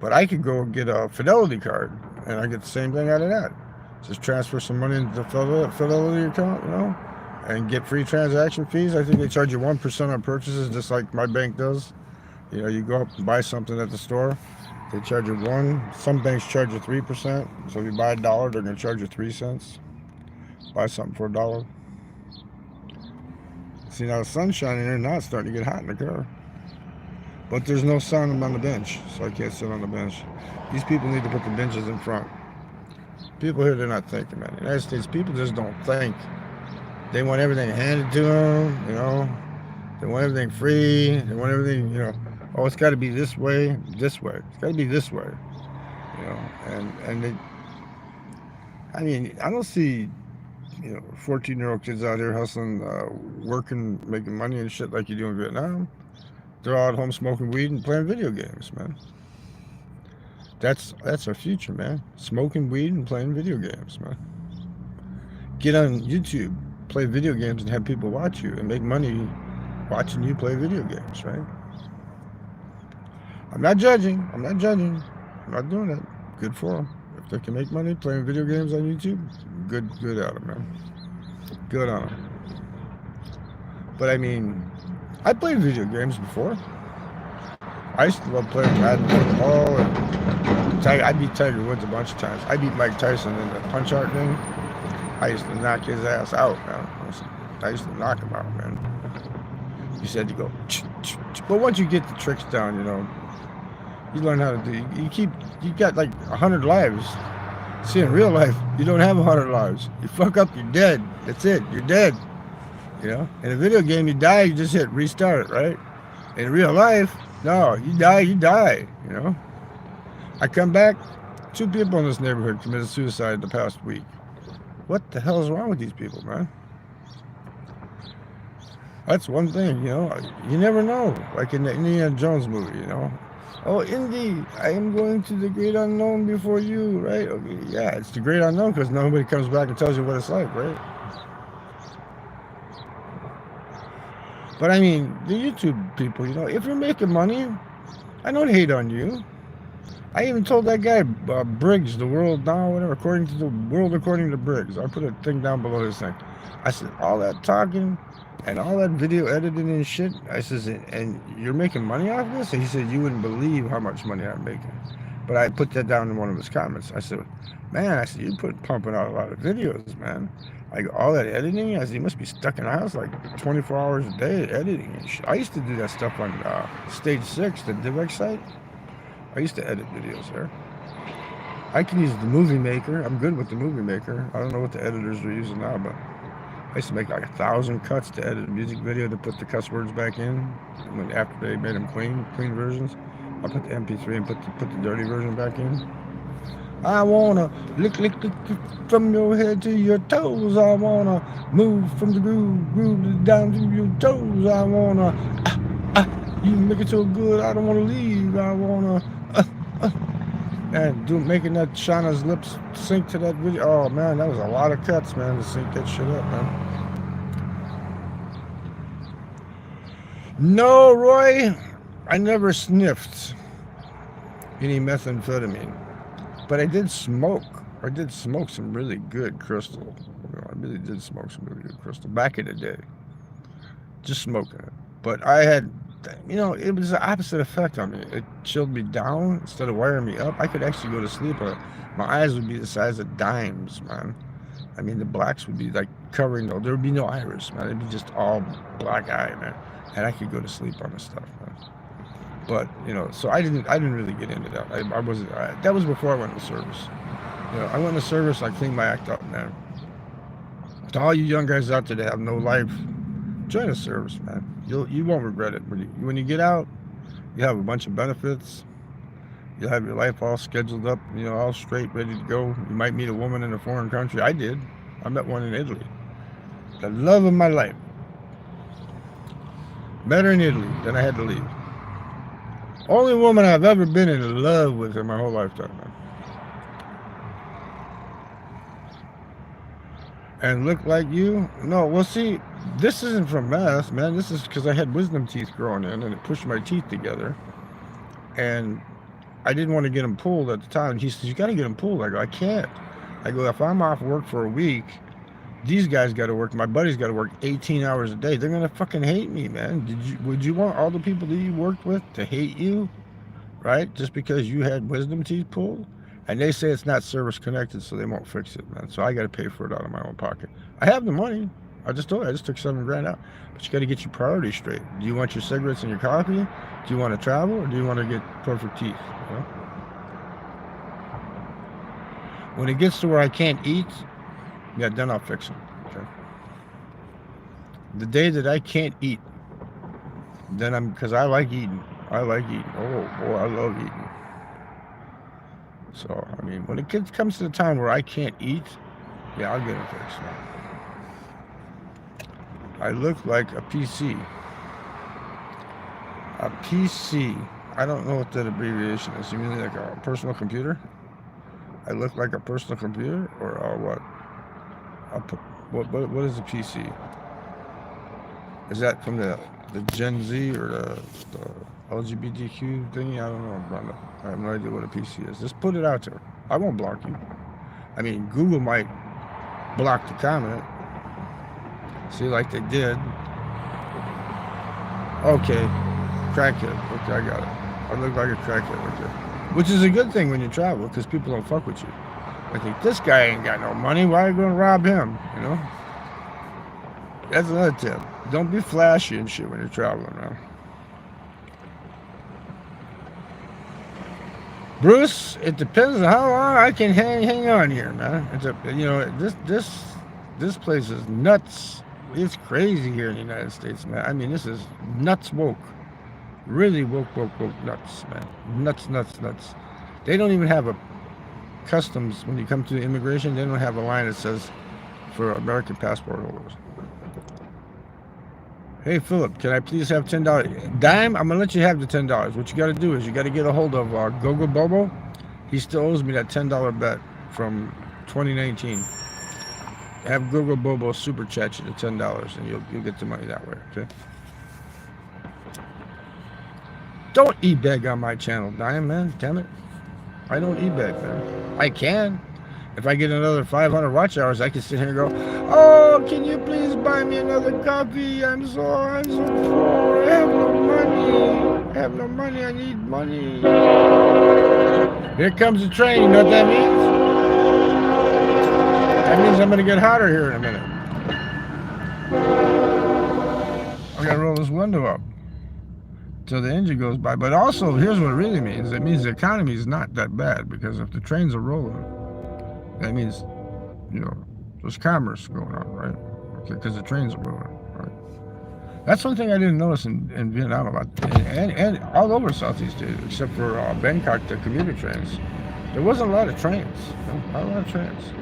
But I could go and get a Fidelity card, and I get the same thing out of that. Just transfer some money into the Fidelity account, you know, and get free transaction fees. I think they charge you 1% on purchases, just like my bank does. You know, you go up and buy something at the store, they charge you 1%. Some banks charge you 3%. So if you buy $1, they're going to charge you 3 cents. Buy something for $1. See, now the sun's shining here, now it's starting to get hot in the car. But there's no sun on the bench, so I can't sit on the bench. These people need to put the benches in front. People here, they're not thinking, man. In the United States, people just don't think. They want everything handed to them, you know. They want everything free. They want everything, you know. Oh, it's got to be this way, this way. It's got to be this way, you know. And they, I mean, I don't see, you know, 14-year-old kids out here hustling, working, making money and shit like you do in Vietnam. They're all at home smoking weed and playing video games, man. That's our future, man. Smoking weed and playing video games, man. Get on YouTube, play video games, and have people watch you and make money watching you play video games, right? I'm not judging. I'm not doing that. Good for them. If they can make money playing video games on YouTube, good at them, man. Good on them. But I mean, I played video games before. I used to love playing Madden football. I beat Tiger Woods a bunch of times. I beat Mike Tyson in the punch-out thing. I used to knock his ass out, man. I used to knock him out, man. You said to go, but once you get the tricks down, you know, you learn how to do. You got like 100 lives. See, in real life, you don't have 100 lives. You fuck up, you're dead. That's it. You're dead. You know, in a video game, you die, you just hit restart, right? In real life, no, you die, you die. You know, I come back. 2 people in this neighborhood committed suicide the past week. What the hell is wrong with these people, man? That's one thing, you know. You never know. Like in the Indiana Jones movie, you know. Oh, Indy, I am going to the great unknown before you, right? Okay, yeah, it's the great unknown because nobody comes back and tells you what it's like, right? But I mean, the YouTube people, you know, if you're making money, I don't hate on you. I even told that guy, Briggs, the world now, whatever, according to the world, according to Briggs. I put a thing down below his thing. I said, all that talking and all that video editing and shit, I says, and you're making money off this? And he said, you wouldn't believe how much money I'm making. But I put that down in one of his comments. I said, man, I said, you're pumping out a lot of videos, man. Like all that editing, I said, you must be stuck in the house like 24 hours a day editing and shit. I used to do that stuff on Stage 6, the DivX site. I used to edit videos there. I can use the Movie Maker. I'm good with the Movie Maker. I don't know what the editors are using now, but I used to make like 1,000 cuts to edit a music video to put the cuss words back in. When after they made them clean versions, I put the MP3 and put the dirty version back in. I wanna lick from your head to your toes. I wanna move from the groove down to your toes. I wanna you make it so good. I don't wanna leave. I wanna and making that Shauna's lips sync to that video. Oh man, that was a lot of cuts, man, to sync that shit up, man. No, Roy, I never sniffed any methamphetamine, but I did smoke. I did smoke some really good crystal. I really did smoke some really good crystal back in the day. Just smoking it. But I had, you know, it was the opposite effect on me. It chilled me down instead of wiring me up. I could actually go to sleep. My eyes would be the size of dimes, man. I mean, the blacks would be like covering, there would be no iris, man. It'd be just all black eye, man. And I could go to sleep on this stuff, man. But, you know, so I didn't really get into that. I wasn't, that was before I went to service. You know, I went to service, I cleaned my act up, man. To all you young guys out there that have no life, join the service, man. You won't regret it. When you get out, you have a bunch of benefits. You'll have your life all scheduled up, you know, all straight, ready to go. You might meet a woman in a foreign country. I did. I met one in Italy. The love of my life. Met her in Italy, then I had to leave. Only woman I've ever been in love with in my whole lifetime, man. And look like you? No, well, see, this isn't from meth, man. This is because I had wisdom teeth growing in and it pushed my teeth together. And I didn't want to get them pulled at the time. And he says, you got to get them pulled. I go, I can't. I go, if I'm off work for a week, these guys got to work. My buddies got to work 18 hours a day. They're going to fucking hate me, man. Would you want all the people that you worked with to hate you? Right? Just because you had wisdom teeth pulled? And they say it's not service connected, so they won't fix it, man. So I got to pay for it out of my own pocket. I have the money. I just told you, I just took $7 grand out. But you got to get your priorities straight. Do you want your cigarettes and your coffee? Do you want to travel, or do you want to get perfect teeth? You know? When it gets to where I can't eat, yeah, then I'll fix it. Okay. The day that I can't eat, then because I like eating. I like eating. Oh boy, I love eating. So, I mean, when it comes to the time where I can't eat, yeah, I'll get it fixed. I look like a PC. A PC. I don't know what that abbreviation is. You mean like a personal computer? I look like a personal computer? Or what? What is a PC? Is that from the Gen Z or the LGBTQ thingy? I don't know, Brenda. I have no idea what a PC is. Just put it out there. I won't block you. I mean, Google might block the comment. See, like they did. Okay, crackhead. Okay, I got it. I look like a crackhead. Okay, which is a good thing when you travel, because people don't fuck with you. I think this guy ain't got no money. Why are you going to rob him? You know. That's another tip. Don't be flashy and shit when you're traveling, man. Bruce, it depends on how long I can hang on here, man. It's a, this place is nuts. It's crazy here in the United States, man. I mean, this is nuts woke. Really woke nuts, man. Nuts. They don't even have a customs when you come to immigration. They don't have a line that says for American passport holders. Hey Philip, can I please have $10? Dime, I'm gonna let you have the $10. What you gotta do is you gotta get a hold of Gogo Bobo. He still owes me that $10 bet from 2019. Have Gogo Bobo super chat you the $10 and you'll get the money that way, okay? Don't e-beg on my channel, Dime, man. Damn it. I don't e-beg, man. I can. If I get another 500 watch hours, I can sit here and go, oh, can you please buy me another coffee? I'm so poor. I have no money. I need money. Here comes the train. You know what that means? That means I'm going to get hotter here in a minute. I got to roll this window up till the engine goes by. But also, here's what it really means. It means the economy is not that bad, because if the trains are rolling, that means, there's commerce going on, right? Okay, because the trains are rolling, right? That's one thing I didn't notice in Vietnam about, and all over Southeast Asia, except for Bangkok, the commuter trains. There wasn't a lot of trains. Not a lot of trains.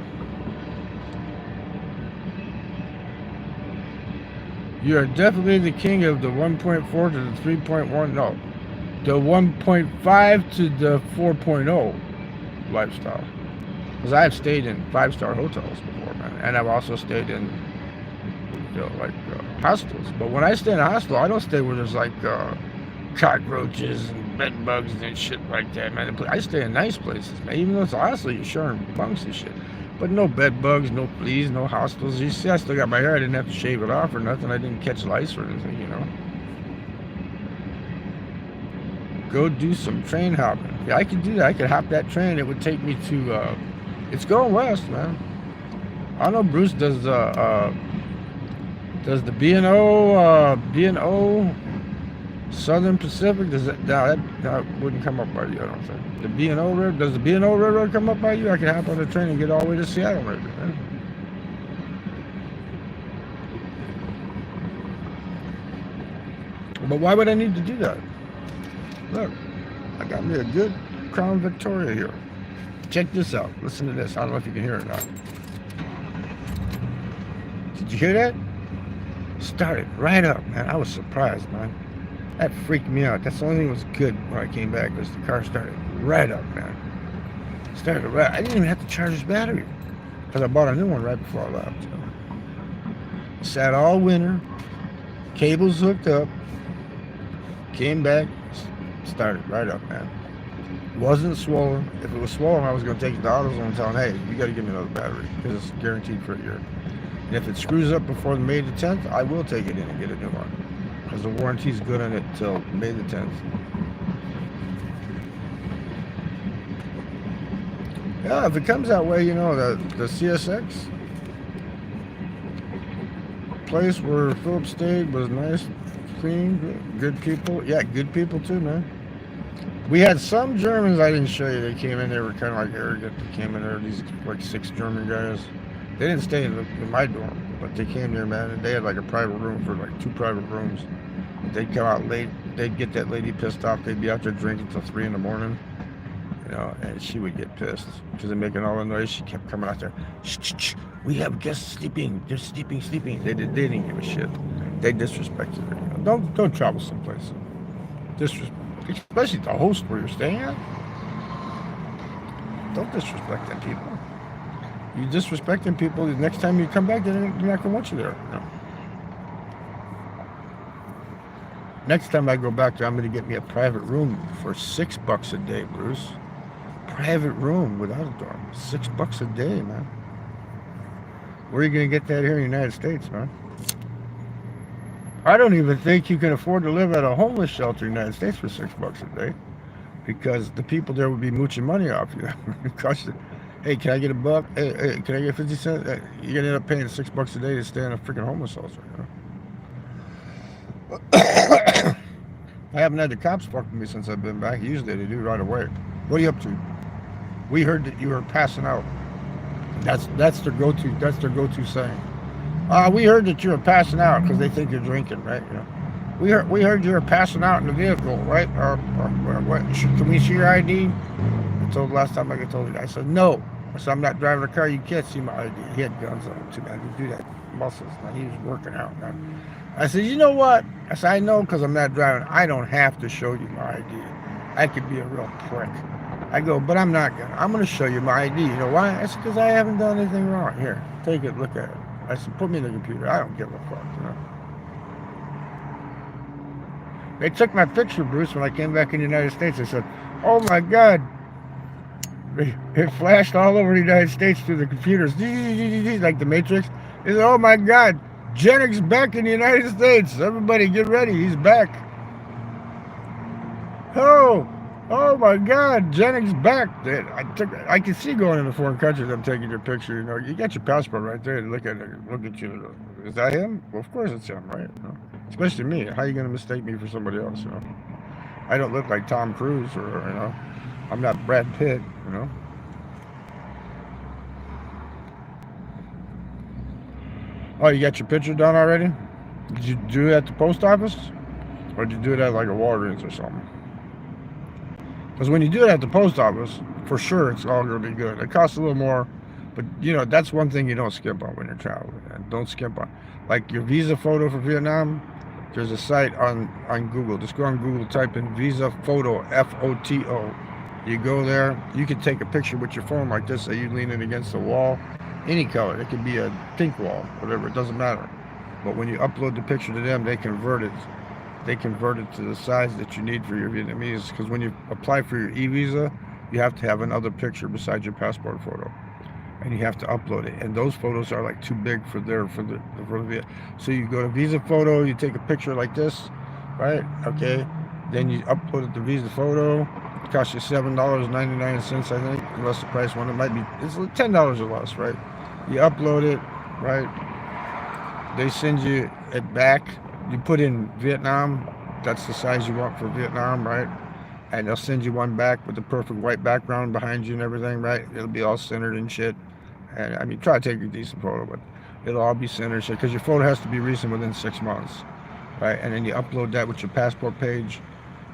You are definitely the king of the 1.4 to the 3.1. No, the 1.5 to the 4.0 lifestyle. Because I've stayed in 5-star hotels before, man, and I've also stayed in, hostels. But when I stay in a hostel, I don't stay where there's like cockroaches and bed bugs and shit like that, man. I stay in nice places, man. Even though it's a hostel, you're sharing bunks and shit. But no bed bugs, no fleas, no hostels. You see, I still got my hair. I didn't have to shave it off or nothing. I didn't catch lice or anything, Go do some train hopping. Yeah, I could do that. I could hop that train. It would take me to, it's going west, man. I know Bruce does the B&O Southern Pacific. Does that wouldn't come up by you, I don't think. The B&O River, does the B&O River come up by you? I can hop on the train and get all the way to Seattle, maybe, man. But why would I need to do that? Look, I got me a good Crown Victoria here. Check this out. Listen to this. I don't know if you can hear it or not. Did you hear that? Started right up, man. I was surprised, man. That freaked me out. That's the only thing that was good when I came back, was the car started right up, man. Started right. I didn't even have to charge his battery, because I bought a new one right before I left. Sat all winter, cables hooked up, came back, started right up, man. Wasn't swollen. If it was swollen, I was going to take it to AutoZone and tell them, hey, you got to give me another battery, because it's guaranteed for a year. And if it screws up before May the 10th, I will take it in and get a new one, because the warranty's good on it till May the 10th. Yeah, if it comes that way, the CSX place where Philip stayed was nice, clean, good people. Yeah, good people too, man. We had some Germans I didn't show you. They came in, they were kind of like arrogant. They came in there, these like 6 German guys. They didn't stay in my dorm, but they came there, man, and they had like a private room for like 2 private rooms. They'd come out late, they'd get that lady pissed off, they'd be out there drinking till 3 in the morning, and she would get pissed because they're making all the noise. She kept coming out there, shh, we have guests sleeping, they're sleeping. They didn't give a shit. They disrespected her. Don't travel someplace. Especially the host where you're staying at. Don't disrespect them people. You disrespecting people, the next time you come back, they're not going to want you there. Next time I go back there, I'm going to get me a private room for $6 a day, Bruce. Private room without a dorm. $6 a day, man. Where are you going to get that here in the United States, man? I don't even think you can afford to live at a homeless shelter in the United States for $6 a day, because the people there would be mooching money off you. Hey, can I get a buck? Hey, can I get 50 cents? You're gonna end up paying $6 a day to stay in a freaking homeless shelter. I haven't had the cops fuck with me since I've been back. Usually they do right away. What are you up to? We heard that you were passing out. That's their go-to. That's their go-to saying. We heard that you were passing out because they think you're drinking, right? We heard you were passing out in the vehicle, right? Or what? Can we see your ID? I told last time I told you. I said no. I said I'm not driving a car. You can't see my ID. He had guns on him too. Man, he do that muscles. Man, he was working out. Man. I said, you know what? I said I know because I'm not driving. I don't have to show you my ID. I could be a real prick. I go, but I'm not gonna. I'm gonna show you my ID. You know why? I said because I haven't done anything wrong. Here, take it. Look at it. I said, put me in the computer. I don't give a fuck. They took my picture, Bruce, when I came back in the United States. They said, oh my God. It flashed all over the United States through the computers, like the Matrix. They said, oh my God, Jennick's back in the United States. Everybody get ready, he's back. Oh my God, Jennick's back. I can see going into foreign countries, I'm taking your picture. You got your passport right there. Look at you. Is that him? Well, of course it's him, right? Especially me. How are you going to mistake me for somebody else? I don't look like Tom Cruise or I'm not Brad Pitt. Oh, you got your picture done already? Did you do it at the post office, or did you do it at like a Walgreens or something? Because when you do it at the post office, for sure it's all going to be good. It costs a little more, but that's one thing you don't skimp on when you're traveling. And don't skimp on, like your visa photo for Vietnam. There's a site on Google. Just go on Google, type in visa photo, Photo. You go there. You can take a picture with your phone like this. Say you lean it against the wall, any color. It could be a pink wall, whatever. It doesn't matter. But when you upload the picture to them, they convert it. They convert it to the size that you need for your Vietnamese. Because when you apply for your e-visa, you have to have another picture besides your passport photo, and you have to upload it. And those photos are like too big for the Viet. So you go to visa photo, you take a picture like this, right? Okay. Then you upload it to visa photo. It costs you $7.99, I think, unless the price one. It's $10 or less, right? You upload it, right? They send you it back. You put in Vietnam, that's the size you want for Vietnam, right? And they'll send you one back with the perfect white background behind you and everything, right? It'll be all centered and shit. And try to take a decent photo, but it'll all be centered shit, because your photo has to be recent within 6 months, right? And then you upload that with your passport page,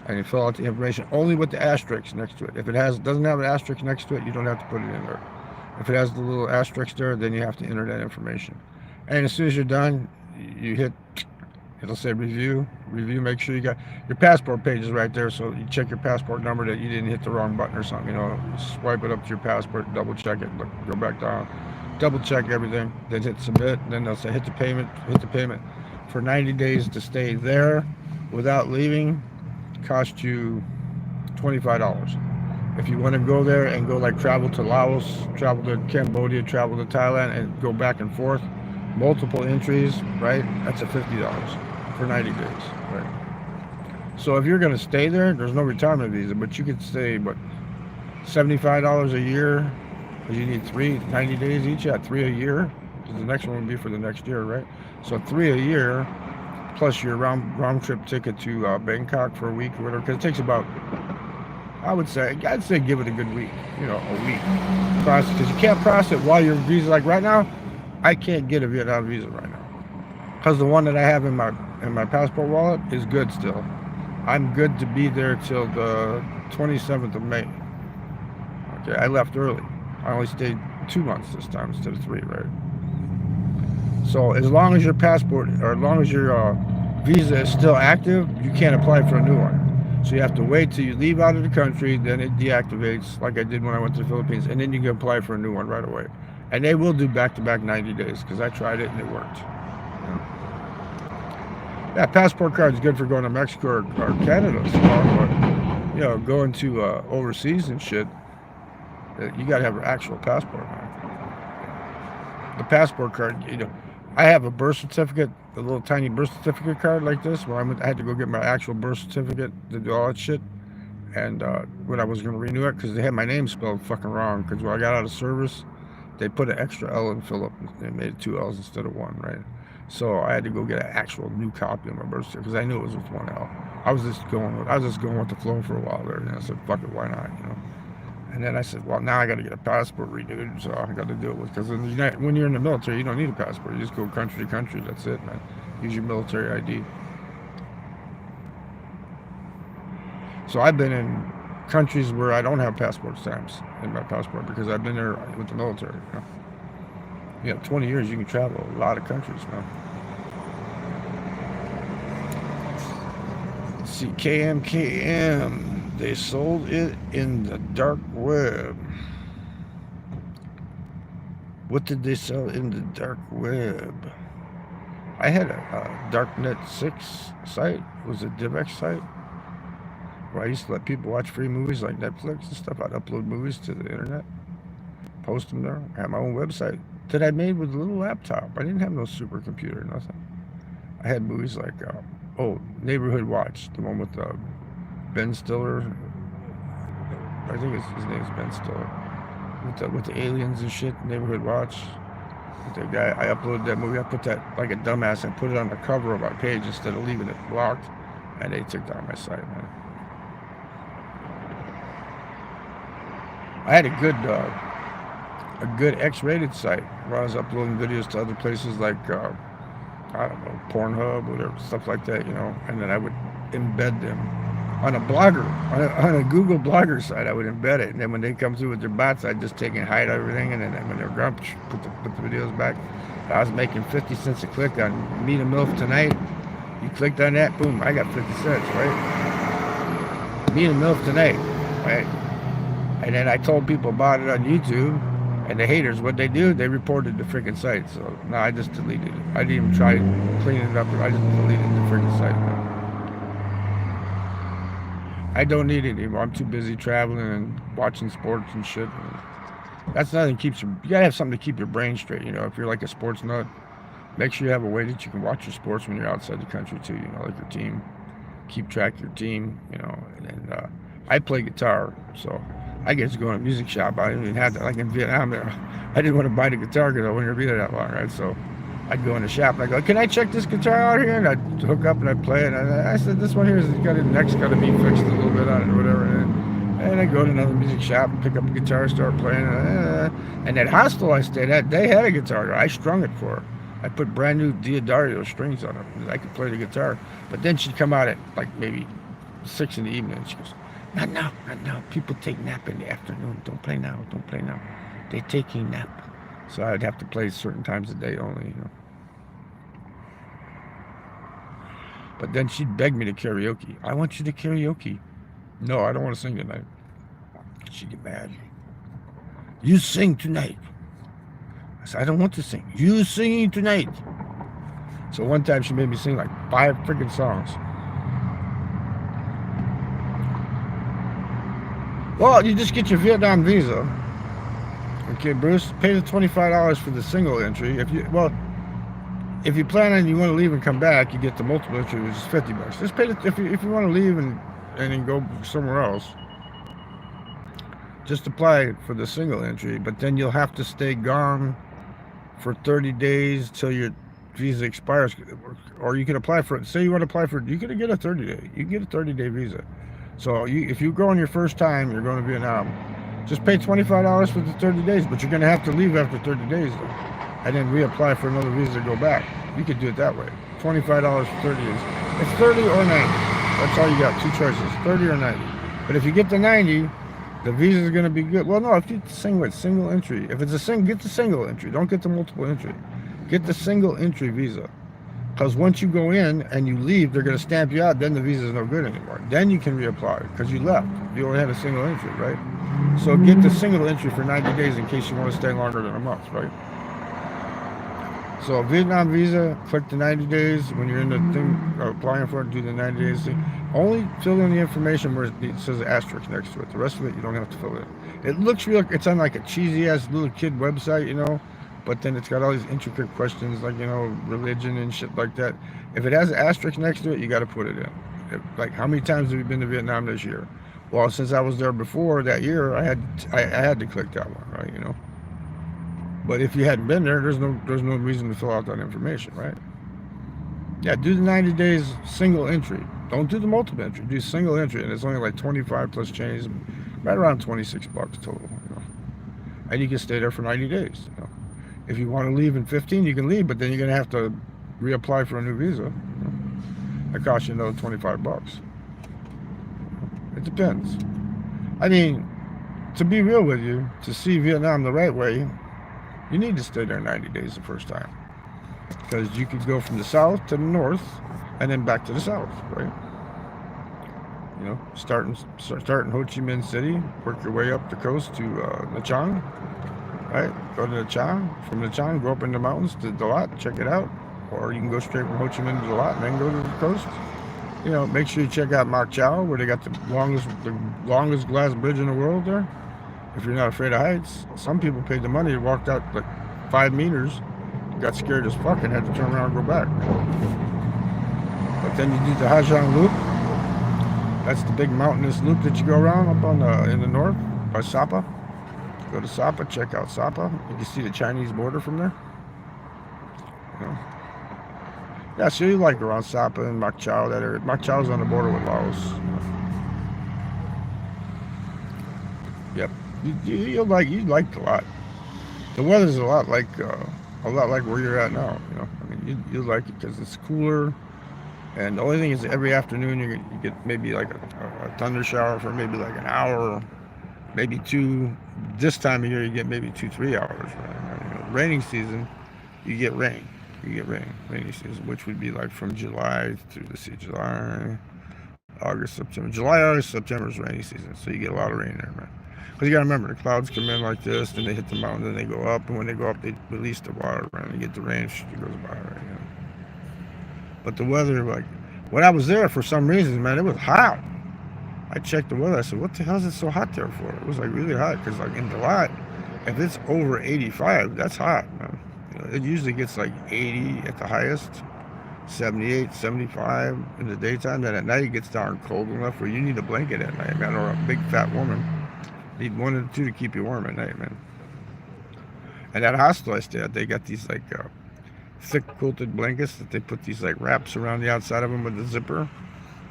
and you fill out the information only with the asterisk next to it. If it doesn't have an asterisk next to it, you don't have to put it in there. If it has the little asterisk there, then you have to enter that information. And as soon as you're done, you hit, it'll say review, make sure you got your passport page is right there, so you check your passport number that you didn't hit the wrong button or something. Swipe it up to your passport, double check it, go back down, double check everything, then hit submit, and then they'll say hit the payment for 90 days to stay there without leaving. Cost you $25. If you want to go there and go like travel to Laos, travel to Cambodia, travel to Thailand, and go back and forth, multiple entries, right? That's a $50 for 90 days, right? So if you're going to stay there, there's no retirement visa, but you could stay, $75 a year, because you need 90 days each. Yeah, 3 a year, because the next one would be for the next year, right? So 3 a year, plus your round trip ticket to Bangkok for a week or whatever, because it takes about, I'd say give it a good week, a week. Process, because you can't process it while your visa, like right now, I can't get a Vietnam visa right now, because the one that I have in my passport wallet is good still. I'm good to be there till the 27th of May. Okay, I left early. I only stayed 2 months this time instead of 3, right? So as long as your passport, or as long as your visa is still active, you can't apply for a new one. So you have to wait till you leave out of the country, then it deactivates, like I did when I went to the Philippines, and then you can apply for a new one right away. And they will do back-to-back 90 days, because I tried it and it worked. Yeah, passport card is good for going to Mexico or Canada, but going to overseas and shit, you got to have an actual passport, man. The passport card, I have a birth certificate, a little tiny birth certificate card like this, where I had to go get my actual birth certificate to do all that shit. And when I was going to renew it, because they had my name spelled fucking wrong, because when I got out of service, they put an extra L in Philip. They made it 2 L's instead of 1, right? So I had to go get an actual new copy of my birth certificate, because I knew it was with 1 L. I was just going with the flow for a while there, and I said, fuck it, why not, you know? And then I said, well, now I got to get a passport renewed, so I got to do it because when you're in the military, you don't need a passport. You just go country to country. That's it, man. Use your military ID. So I've been in countries where I don't have passport stamps in my passport because I've been there with the military. You know? You have 20 years, you can travel a lot of countries, man. Let's see, KMKM. They sold it in the dark web. What did they sell in the dark web? I had a Darknet 6 site. It was a DivX site where I used to let people watch free movies like Netflix and stuff. I'd upload movies to the internet, post them there. I had my own website that I made with a little laptop. I didn't have no supercomputer, nothing. I had movies like, Neighborhood Watch, the one with Ben Stiller. I think his name is Ben Stiller. With the aliens and shit, Neighborhood Watch. With the guy, I uploaded that movie. I put that like a dumbass. I put it on the cover of my page instead of leaving it blocked, and they took down my site, man. I had a good X-rated site where I was uploading videos to other places like I don't know, Pornhub, whatever, stuff like that, you know. And then I would embed them on a blogger, on a Google blogger site. I would embed it, and then when they come through with their bots, I'd just take and hide everything, and then when they're gone, put the videos back. I was making 50 cents a click on Meet a MILF Tonight. You clicked on that, boom, I got 50 cents, right? Meet a MILF Tonight, right? And then I told people about it on YouTube, and the haters, what they do, they reported the freaking site. So no, I just deleted it. I didn't even try cleaning it up. I just deleted the freaking site, man. I don't need it anymore. I'm too busy traveling and watching sports and shit. That's nothing keeps you gotta have something to keep your brain straight, you know. If you're like a sports nut, make sure you have a way that you can watch your sports when you're outside the country too, you know, like your team. Keep track of your team, you know. And I play guitar, so I get to go in a music shop. I didn't even have that. Like in Vietnam, I didn't want to buy the guitar because I wasn't going to be there that long, right? So I'd go in the shop and I'd go, can I check this guitar out here? And I'd hook up and I'd play it. And I said, this one here has got a neck's got to be fixed a little bit on it or whatever. And I'd go to another music shop and pick up a guitar, start playing. And that hostel I stayed at, they had a guitar. I strung it for her. I put brand new Diodario strings on it. I could play the guitar. But then she'd come out at like maybe 6 in the evening. She goes, not now. People take nap in the afternoon. Don't play now. They're taking nap. So I'd have to play certain times of day only, you know. But then she'd beg me to karaoke. I want you to karaoke. No, I don't want to sing tonight. She'd get mad. You sing tonight. I said, I don't want to sing. You singing tonight. So one time she made me sing like 5 freaking songs. Well, you just get your Vietnam visa. Okay, Bruce, pay the $25 for the single entry. If you plan on you want to leave and come back, you get the multiple entry, which is $50. Just pay if you want to leave and then go somewhere else. Just apply for the single entry, but then you'll have to stay gone for 30 days till your visa expires, or you can apply for it. Say you want to apply for it, you can get a 30-day. You can get a 30-day visa. So if you go on your first time, you're going to Vietnam, just pay $25 for the 30 days, but you're going to have to leave after 30 days, though, and then reapply for another visa to go back. You could do it that way. $25 for 30 days. It's 30 or 90. That's all you got, 2 choices, 30 or 90. But if you get the 90, the visa is going to be good. Well, no, if you single entry. If it's get the single entry. Don't get the multiple entry. Get the single entry visa. Because once you go in and you leave, they're going to stamp you out. Then the visa is no good anymore. Then you can reapply because you left. You only had a single entry, right? So get the single entry for 90 days in case you want to stay longer than a month, right? So Vietnam visa, click the 90 days. When you're in the thing, applying for it, do the 90 days thing. Only fill in the information where it says asterisk next to it. The rest of it, you don't have to fill in. It looks real, it's on like a cheesy ass little kid website, you know, but then it's got all these intricate questions like, you know, religion and shit like that. If it has an asterisk next to it, you got to put it in. Like, how many times have you been to Vietnam this year? Well, since I was there before that year, I had to click that one, right? But if you hadn't been there, there's no reason to fill out that information, right? Yeah, do the 90 days single entry. Don't do the multiple entry. Do single entry, and it's only like 25 plus change, right around 26 bucks total. And you can stay there for 90 days. If you want to leave in 15, you can leave, but then you're gonna have to reapply for a new visa. That costs you another 25 bucks. It depends. I mean, to be real with you, to see Vietnam the right way, you need to stay there 90 days the first time. Because you could go from the south to the north and then back to the south, right? Start in Ho Chi Minh City, work your way up the coast to Nha Trang, right? Go to Nha Trang. From Nha Trang, go up in the mountains to Dalat, check it out. Or you can go straight from Ho Chi Minh to Dalat and then go to the coast. Make sure you check out Mak Chau, where they got the longest glass bridge in the world there. If you're not afraid of heights, some people paid the money and walked out like 5 meters, got scared as fuck and had to turn around and go back. But then you do the Hajang Loop. That's the big mountainous loop that you go around up in the north by Sapa. Go to Sapa, check out Sapa. You can see the Chinese border from there. Yeah, so you like around Sapa and Mak Chau, that area. Mak Chau's on the border with Laos. Yep, you liked a lot. The weather's a lot like where you're at now. You like it because it's cooler. And the only thing is, every afternoon you get maybe like a thunder shower for maybe like an hour, maybe 2. This time of year you get maybe 2-3 hours. Right? Raining season, you get rain. Rainy season, which would be like from July through July, August, September. July, August, September is rainy season, so you get a lot of rain there, man. Because you gotta remember, the clouds come in like this, then they hit the mountain, then they go up, and when they go up, they release the water, and you get the rain, it goes by, right? But the weather, like, when I was there, for some reason, man, it was hot. I checked the weather. I said, what the hell is it so hot there for? It was like really hot, because like in July, if it's over 85, that's hot, man. It usually gets like 80 at the highest, 78, 75 in the daytime. Then at night it gets darn cold enough where you need a blanket at night, man, or a big fat woman. You need 1 or 2 to keep you warm at night, man. And that hostel I stayed at, they got these like thick quilted blankets that they put these like wraps around the outside of them with the zipper.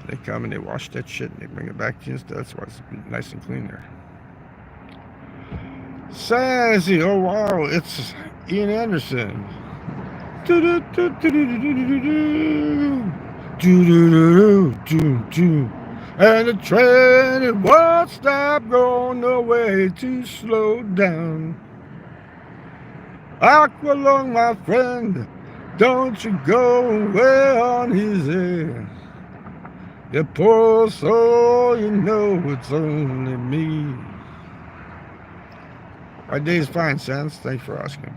They come and they wash that shit and they bring it back to you. That's why it's nice and clean there. Sassy, oh wow, it's Ian Anderson. And the train, it won't stop going no way to slow down. Aqualung, my friend, don't you go away on his head. You poor soul, you know it's only me. My day's fine, Sans. Thanks for asking.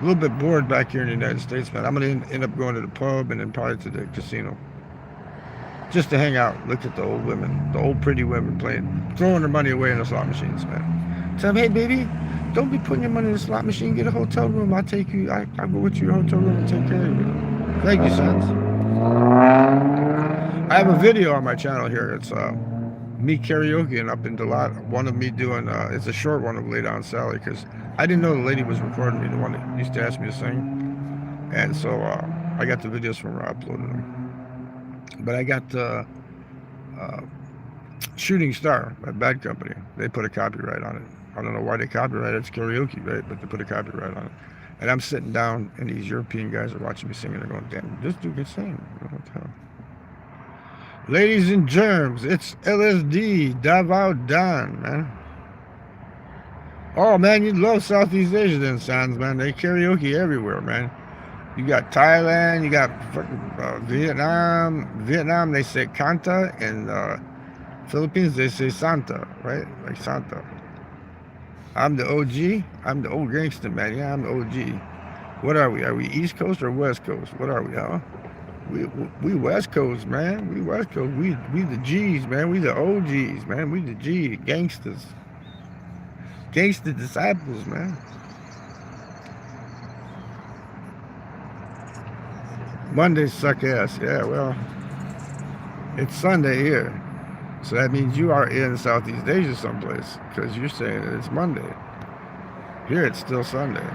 A little bit bored back here in the United States, man. I'm going to end up going to the pub and then probably to the casino. Just to hang out, look at the old women, the old pretty women throwing their money away in the slot machines, man. Tell them, hey, baby, don't be putting your money in the slot machine. Get a hotel room. I'll take you. I'll go with you to your hotel room and take care of you. Thank you, Sans. I have a video on my channel here. It's me karaokeing up in Dalat. One of me doing, it's a short one of Lay Down Sally, because I didn't know the lady was recording me, the one that used to ask me to sing. And so I got the videos from her, I uploaded them. But I got Shooting Star by Bad Company. They put a copyright on it. I don't know why they copyrighted it. It's karaoke, right? But they put a copyright on it. And I'm sitting down, and these European guys are watching me singing. They're going, damn, this dude can sing. What the hell? Ladies and germs, it's LSD, Davao Dan, man. Oh, man, you love Southeast Asia then, Sans, man. They karaoke everywhere, man. You got Thailand, you got fucking Vietnam. Vietnam, they say Kanta, and Philippines, they say Santa, right? Like Santa. I'm the OG. I'm the old gangster, man. Yeah, I'm the OG. What are we? Are we East Coast or West Coast? What are we, huh? We West Coast, man. We West Coast. We the G's, man. We the OGs, man. We the G gangsters. Gangster disciples, man. Mondays suck ass. Yeah, well, it's Sunday here. So that means you are in Southeast Asia someplace, because you're saying that it's Monday. Here it's still Sunday.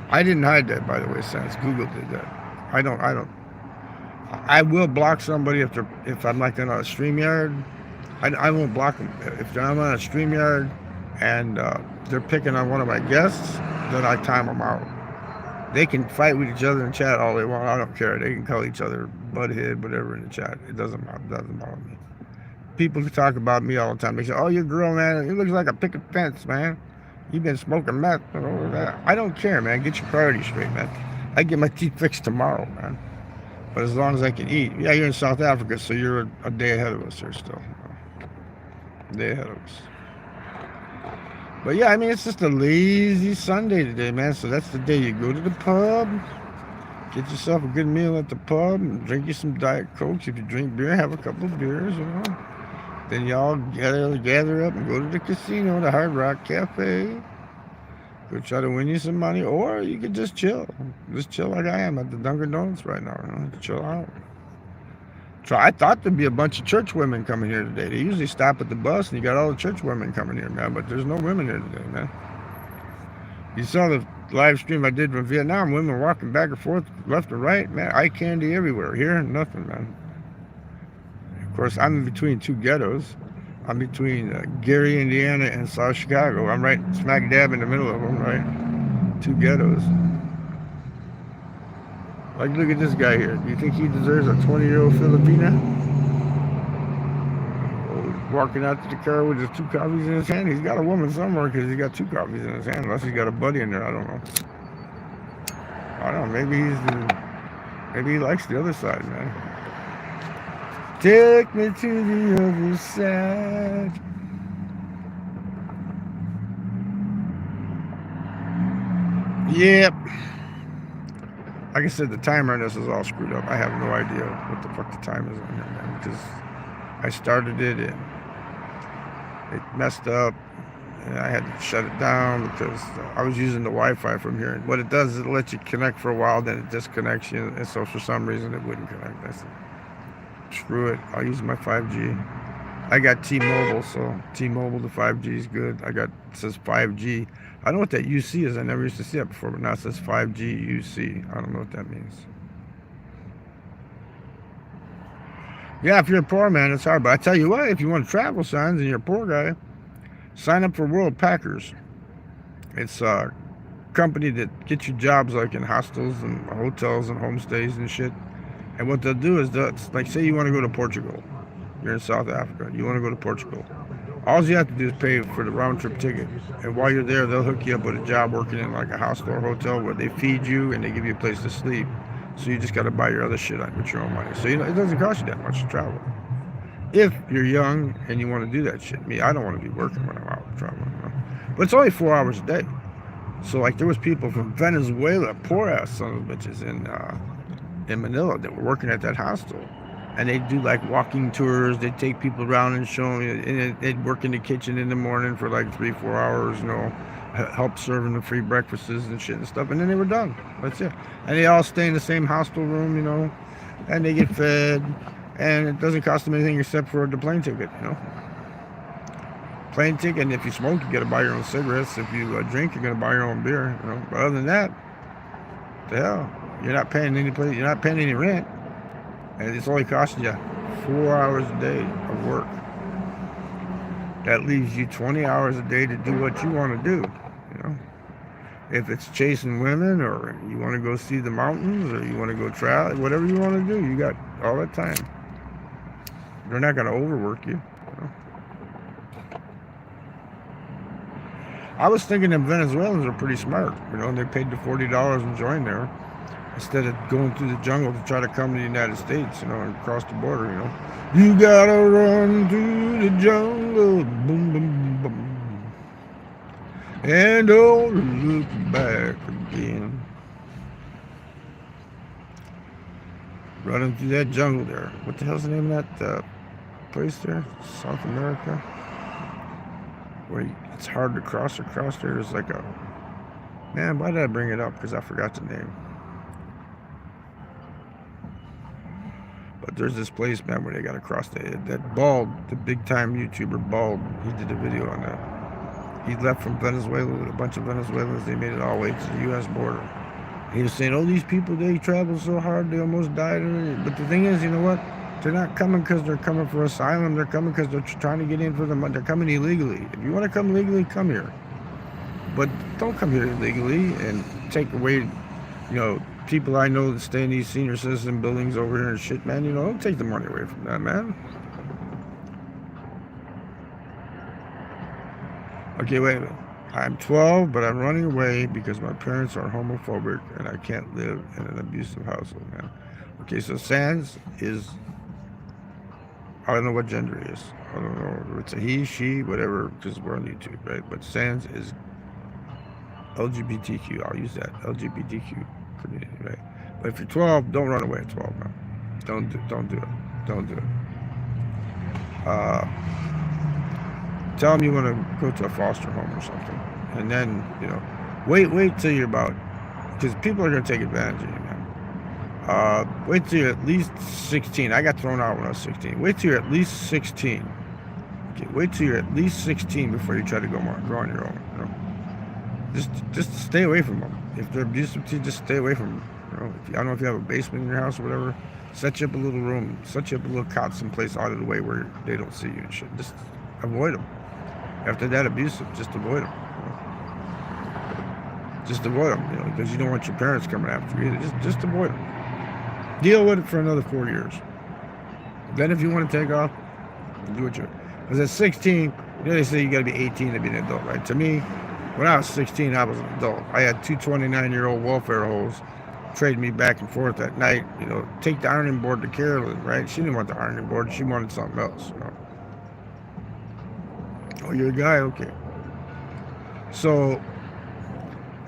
I didn't hide that, by the way, since Google did that. I will block somebody if I'm like on a StreamYard. I won't block them. If I'm on a StreamYard and they're picking on one of my guests, then I time them out. They can fight with each other in chat all they want. I don't care. They can call each other butthead, whatever in the chat. It doesn't bother me. People can talk about me all the time. They say, "Oh, your girl, man, it looks like a picket fence, man. You've been smoking meth." I don't care, man. Get your priorities straight, man. I get my teeth fixed tomorrow, man. But as long as I can eat. Yeah, you're in South Africa, so you're a day ahead of us here still. A day ahead of us. But yeah, I mean, it's just a lazy Sunday today, man. So that's the day you go to the pub, get yourself a good meal at the pub, and drink you some Diet Cokes. If you drink beer, have a couple of beers, you know. Then y'all gather up and go to the casino, the Hard Rock Cafe. Go try to win you some money, or you could just chill. Just chill like I am at the Dunkin' Donuts right now. You know, chill out. I thought there'd be a bunch of church women coming here today. They usually stop at the bus, and you got all the church women coming here, man. But there's no women here today, man. You saw the live stream I did from Vietnam. Women walking back and forth, left and right, man. Eye candy everywhere. Here, nothing, man. Of course, I'm in between two ghettos. I'm between Gary, Indiana, and South Chicago. I'm right smack dab in the middle of them, right? Two ghettos. Like, look at this guy here. Do you think he deserves a 20-year-old Filipina? Walking out to the car with his 2 coffees in his hand. He's got a woman somewhere because he's got 2 coffees in his hand. Unless he's got a buddy in there, I don't know. I don't know. Maybe he likes the other side, man. Take me to the other side. Yep. Like I said, the timer on this is all screwed up. I have no idea what the fuck the time is on here, man. Because I started it and it messed up. And I had to shut it down because I was using the Wi-Fi from here. And what it does is it lets you connect for a while, then it disconnects you. And so for some reason it wouldn't connect. I said, screw it. I'll use my 5G. I got T-Mobile, so T-Mobile to 5G is good. It says 5G. I don't know what that UC is. I never used to see that before, but now it says 5G UC. I don't know what that means. Yeah, if you're a poor man, it's hard. But I tell you what, if you want travel signs and you're a poor guy, sign up for World Packers. It's a company that gets you jobs like in hostels and hotels and homestays and shit. And what they'll do is, like, say you want to go to Portugal. You're in South Africa. You want to go to Portugal. All you have to do is pay for the round trip ticket. And while you're there, they'll hook you up with a job working in like a hostel or hotel where they feed you and they give you a place to sleep. So you just got to buy your other shit with your own money. So it doesn't cost you that much to travel. If you're young and you want to do that shit. Me, I don't want to be working when I'm out traveling. You know? But it's only 4 hours a day. So like there was people from Venezuela, poor ass sons of bitches in Manila that were working at that hostel. And they'd do like walking tours. They'd take people around and show them. And they'd work in the kitchen in the morning for like 3-4 hours, you know, help serving them free breakfasts and shit and stuff. And then they were done. That's it. And they all stay in the same hostel room, you know, and they get fed. And it doesn't cost them anything except for the plane ticket, you know. Plane ticket, and if you smoke, you got to buy your own cigarettes. If you drink, you're going to buy your own beer, you know. But other than that, the hell, you're not paying any place. You're not paying any rent. And it's only costing you 4 hours a day of work. That leaves you 20 hours a day to do what you want to do, you know. If it's chasing women, or you want to go see the mountains, or you want to go travel, whatever you want to do, you got all that time. They're not going to overwork you, you know. I was thinking the Venezuelans are pretty smart, you know, and they paid the $40 and joined there. Instead of going through the jungle to try to come to the United States, you know, and cross the border, you know. You gotta run through the jungle, boom, boom, boom. And don't look back again. Running through that jungle there. What the hell's the name of that place there? South America? Where it's hard to cross across there. There's like a... Man, why did I bring it up? Because I forgot the name. But there's this place, man, where they got to cross that Bald, the big-time YouTuber Bald, he did a video on that. He left from Venezuela with a bunch of Venezuelans. They made it all the way to the U.S. border. He was saying, oh, these people, they travel so hard, they almost died. But the thing is, you know what? They're not coming because they're coming for asylum. They're coming because they're trying to get in for the money. They're coming illegally. If you want to come legally, come here. But don't come here illegally and take away, you know, people I know that stay in these senior citizen buildings over here and shit, man. You know, don't take the money away from that, man. Okay, wait a minute. I'm 12, but I'm running away because my parents are homophobic and I can't live in an abusive household, man. Okay, so Sans is, I don't know what gender he is. I don't know if it's a he, she, whatever, because we're on YouTube, right? But Sans is LGBTQ. I'll use that, LGBTQ community, right? But if you're 12, don't run away at 12, man. Don't do it. Don't do it. Tell them you want to go to a foster home or something. And then, you know, wait till you're about, because people are going to take advantage of you, man. Wait till you're at least 16. I got thrown out when I was 16. Wait till you're at least 16. Okay, wait till you're at least 16 before you try to go on your own, you know. Just stay away from them. If they're abusive to you, just stay away from them. You know, I don't know if you have a basement in your house or whatever. Set you up a little room. Set you up a little cot someplace out of the way where they don't see you and shit. Just avoid them. After that abusive, just avoid them. You know? Just avoid them, you know, because you don't want your parents coming after you either. Just avoid them. Deal with it for another 4 years. Then if you want to take off, do what you. Because at 16, you know, they say you got to be 18 to be an adult, right? To me, when I was 16, I was an adult. I had two 29-year-old welfare hoes trade me back and forth at night. You know, take the ironing board to Carolyn, right? She didn't want the ironing board. She wanted something else, you know. Oh, you're a guy? Okay. So,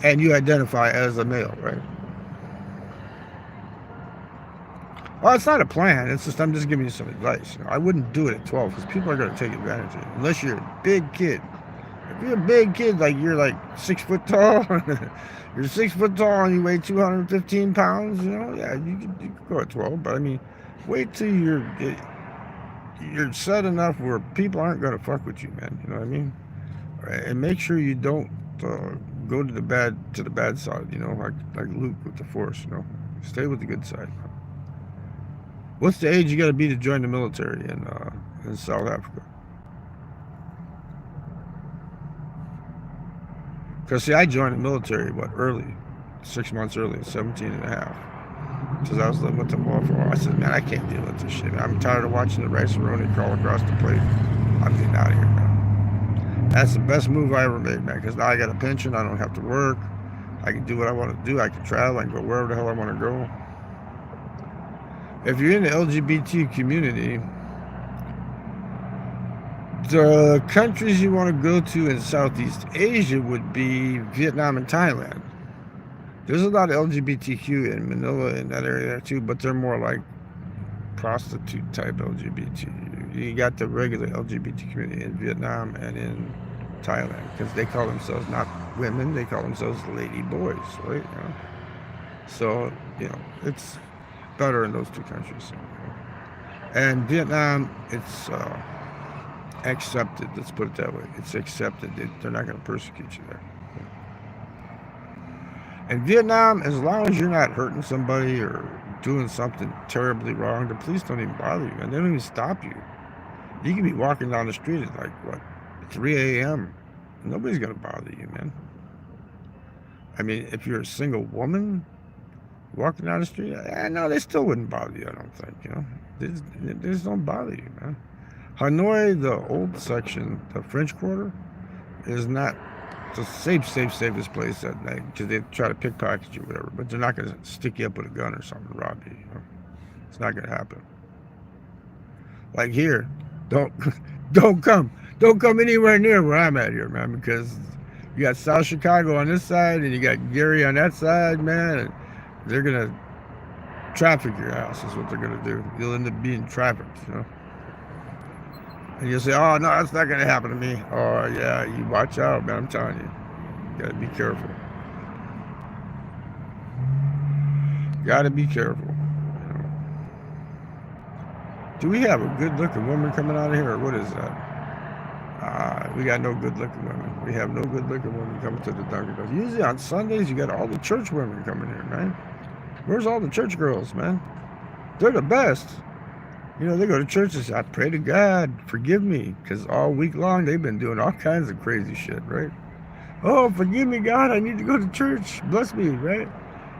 and you identify as a male, right? Well, it's not a plan. It's just, I'm just giving you some advice. You know, I wouldn't do it at 12 because people are going to take advantage of you. Unless you're a big kid. If you're a big kid, like you're like 6 foot tall, you're 6 foot tall and you weigh 215 pounds, you know, yeah, you could go at 12. But I mean, wait till you're set enough where people aren't going to fuck with you, man. You know what I mean? And make sure you don't go to the bad side, you know, like Luke with the Force, you know. Stay with the good side. What's the age you got to be to join the military in South Africa? Because, see, I joined the military, early, 6 months early, 17 and a half. Because I was living with them all for a while. I said, man, I can't deal with this shit. I'm tired of watching the rice-a-roni crawl across the plate. I'm getting out of here, man. That's the best move I ever made, man, because now I got a pension. I don't have to work. I can do what I want to do. I can travel. I can go wherever the hell I want to go. If you're in the LGBT community, the countries you want to go to in Southeast Asia would be Vietnam and Thailand. There's a lot of LGBTQ in Manila in that area there too, but they're more like prostitute type LGBT. You got the regular LGBT community in Vietnam and in Thailand because they call themselves not women, they call themselves lady boys, right? You know? So, you know, it's better in those two countries. And Vietnam, it's accepted, let's put it that way. It's accepted. They're not going to persecute you there. In Vietnam, as long as you're not hurting somebody or doing something terribly wrong, the police don't even bother you, man. They don't even stop you. You can be walking down the street at like, 3 a.m. Nobody's going to bother you, man. I mean, if you're a single woman walking down the street, no, they still wouldn't bother you, I don't think, you know. They just don't bother you, man. Hanoi, the old section, the French Quarter, is not the safest place at night because they try to pickpocket you or whatever, but they're not going to stick you up with a gun or something and rob you, you know? It's not going to happen. Like here, don't come anywhere near where I'm at here, man, because you got South Chicago on this side and you got Gary on that side, man, and they're going to traffic your house is what they're going to do. You'll end up being trafficked, you know? And you'll say, oh, no, that's not going to happen to me. Oh, yeah, you watch out, man, I'm telling you. You got to be careful. Got to be careful. You know? Do we have a good-looking woman coming out of here, or what is that? We got no good-looking women. We have no good-looking women coming to the Dunkin' Donuts. Usually on Sundays, you got all the church women coming here, man. Where's all the church girls, man? They're the best. You know, they go to church and say, I pray to God, forgive me. Because all week long, they've been doing all kinds of crazy shit, right? Oh, forgive me, God, I need to go to church. Bless me, right?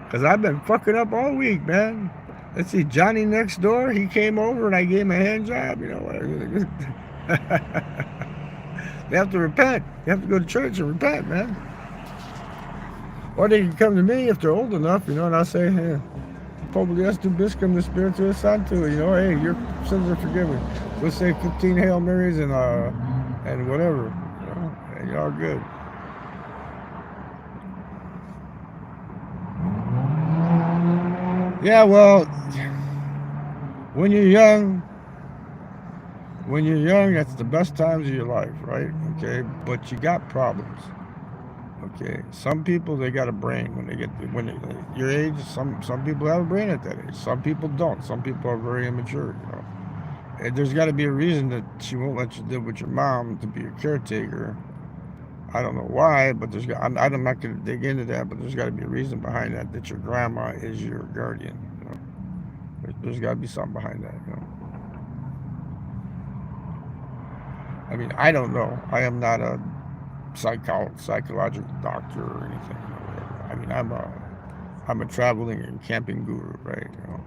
Because I've been fucking up all week, man. Let's see, Johnny next door, he came over and I gave him a hand job. You know what? They have to repent. You have to go to church and repent, man. Or they can come to me if they're old enough, you know, and I'll say, hey, Publius tu biscum the Spiritus Sancto, you know, hey, your sins are forgiven. We'll say 15 Hail Marys and whatever, you know, and you're all good. Yeah, well, when you're young, that's the best times of your life, right? Okay, but you got problems. Okay, some people, they got a brain when they your age. Some people have a brain at that age. Some people don't. Some people are very immature. You know, and there's got to be a reason that she won't let you live with your mom to be a caretaker. I don't know why, but I'm not going to dig into that. But there's got to be a reason behind that. That your grandma is your guardian. You know, there's got to be something behind that. You know. I mean, I don't know. I am not a psychological doctor or anything. You know, whatever. I mean, I'm a traveling and camping guru, right? You know.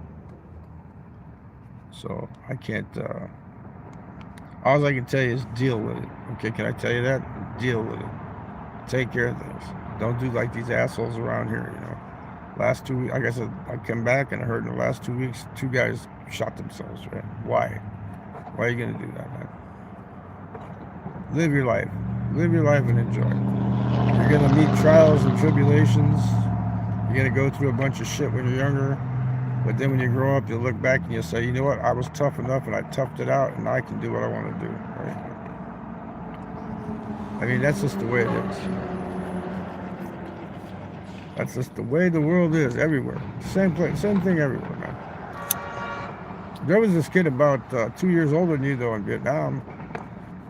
So I can't. All I can tell you is deal with it. Okay, can I tell you that? Deal with it. Take care of things. Don't do like these assholes around here. You know. Last 2 weeks, like I said, I come back and I heard in the last 2 weeks, 2 guys shot themselves. Right? Why? Why are you gonna do that, man? Live your life. Live your life and enjoy it. You're going to meet trials and tribulations. You're going to go through a bunch of shit when you're younger. But then when you grow up, you'll look back and you'll say, you know what? I was tough enough and I toughed it out and now I can do what I want to do. Right? I mean, that's just the way it is. That's just the way the world is everywhere. Same place, same thing everywhere, man. There was this kid about 2 years older than you, though, in Vietnam.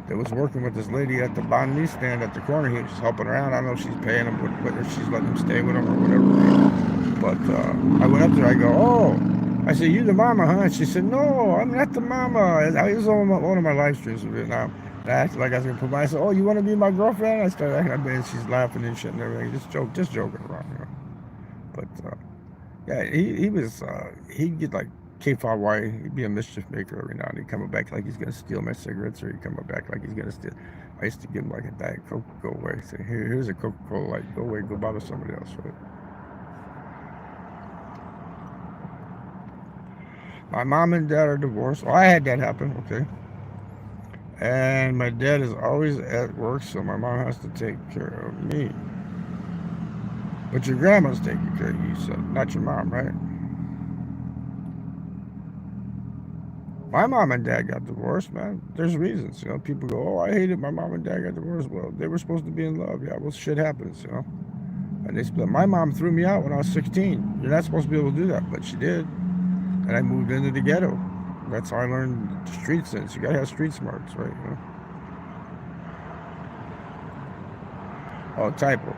That was working with this lady at the banh mi stand at the corner. He was just helping around. I don't know if she's paying him, whether she's letting him stay with him or whatever. But I went up there. I go, oh. I said, you the mama, huh? And she said, no, I'm not the mama. I was on one of my live streams in Vietnam. And I acted like I was going to put my, I said, oh, you want to be my girlfriend? I started acting like, man, she's laughing and shit and everything. Just joking around, you know. But, yeah, he was, he'd get like, K5Y, he'd be a mischief maker every now and then. He'd come back like he's going to steal my cigarettes, or he'd come back like he's going to steal. I used to give him like a Diet Coke, go away. Say, here's a Coca-Cola Light, go away, go bother somebody else, right? My mom and dad are divorced. Well, I had that happen, okay? And my dad is always at work, so my mom has to take care of me. But your grandma's taking care of you, so not your mom, right? My mom and dad got divorced, man. There's reasons, you know. People go, oh, I hated my mom and dad got divorced. Well, they were supposed to be in love. Yeah, well, shit happens, you know. And they split. My mom threw me out when I was 16. You're not supposed to be able to do that, but she did. And I moved into the ghetto. That's how I learned street sense. You gotta have street smarts, right? You know? Oh, typo.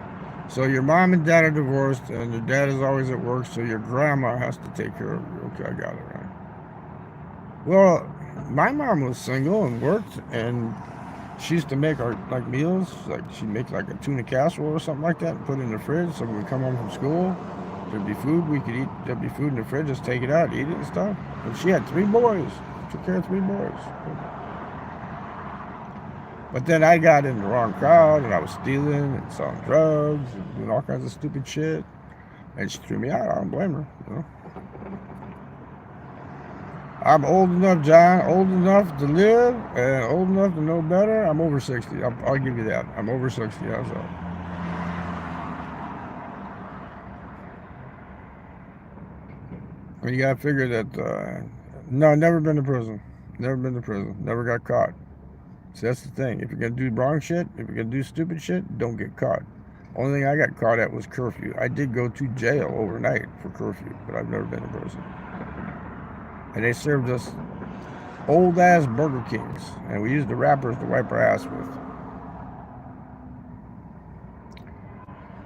So your mom and dad are divorced, and your dad is always at work, so your grandma has to take care of you. Okay, I got it, right? Well, my mom was single and worked, and she used to make our like meals. Like she'd make like a tuna casserole or something like that, and put it in the fridge. So when we come home from school, there'd be food we could eat. There'd be food in the fridge. Just take it out, eat it and stuff. And she had 3 boys. Took care of 3 boys. But then I got in the wrong crowd, and I was stealing and selling drugs and doing all kinds of stupid shit. And she threw me out. I don't blame her, you know. I'm old enough, John, old enough to live and old enough to know better. I'm over 60. I'll give you that. I'm over 60. How's that? You gotta figure that, no, never been to prison. Never been to prison. Never got caught. So that's the thing. If you're gonna do wrong shit, if you're gonna do stupid shit, don't get caught. Only thing I got caught at was curfew. I did go to jail overnight for curfew, but I've never been to prison. And they served us Old ass Burger Kings, and we used the wrappers to wipe our ass with.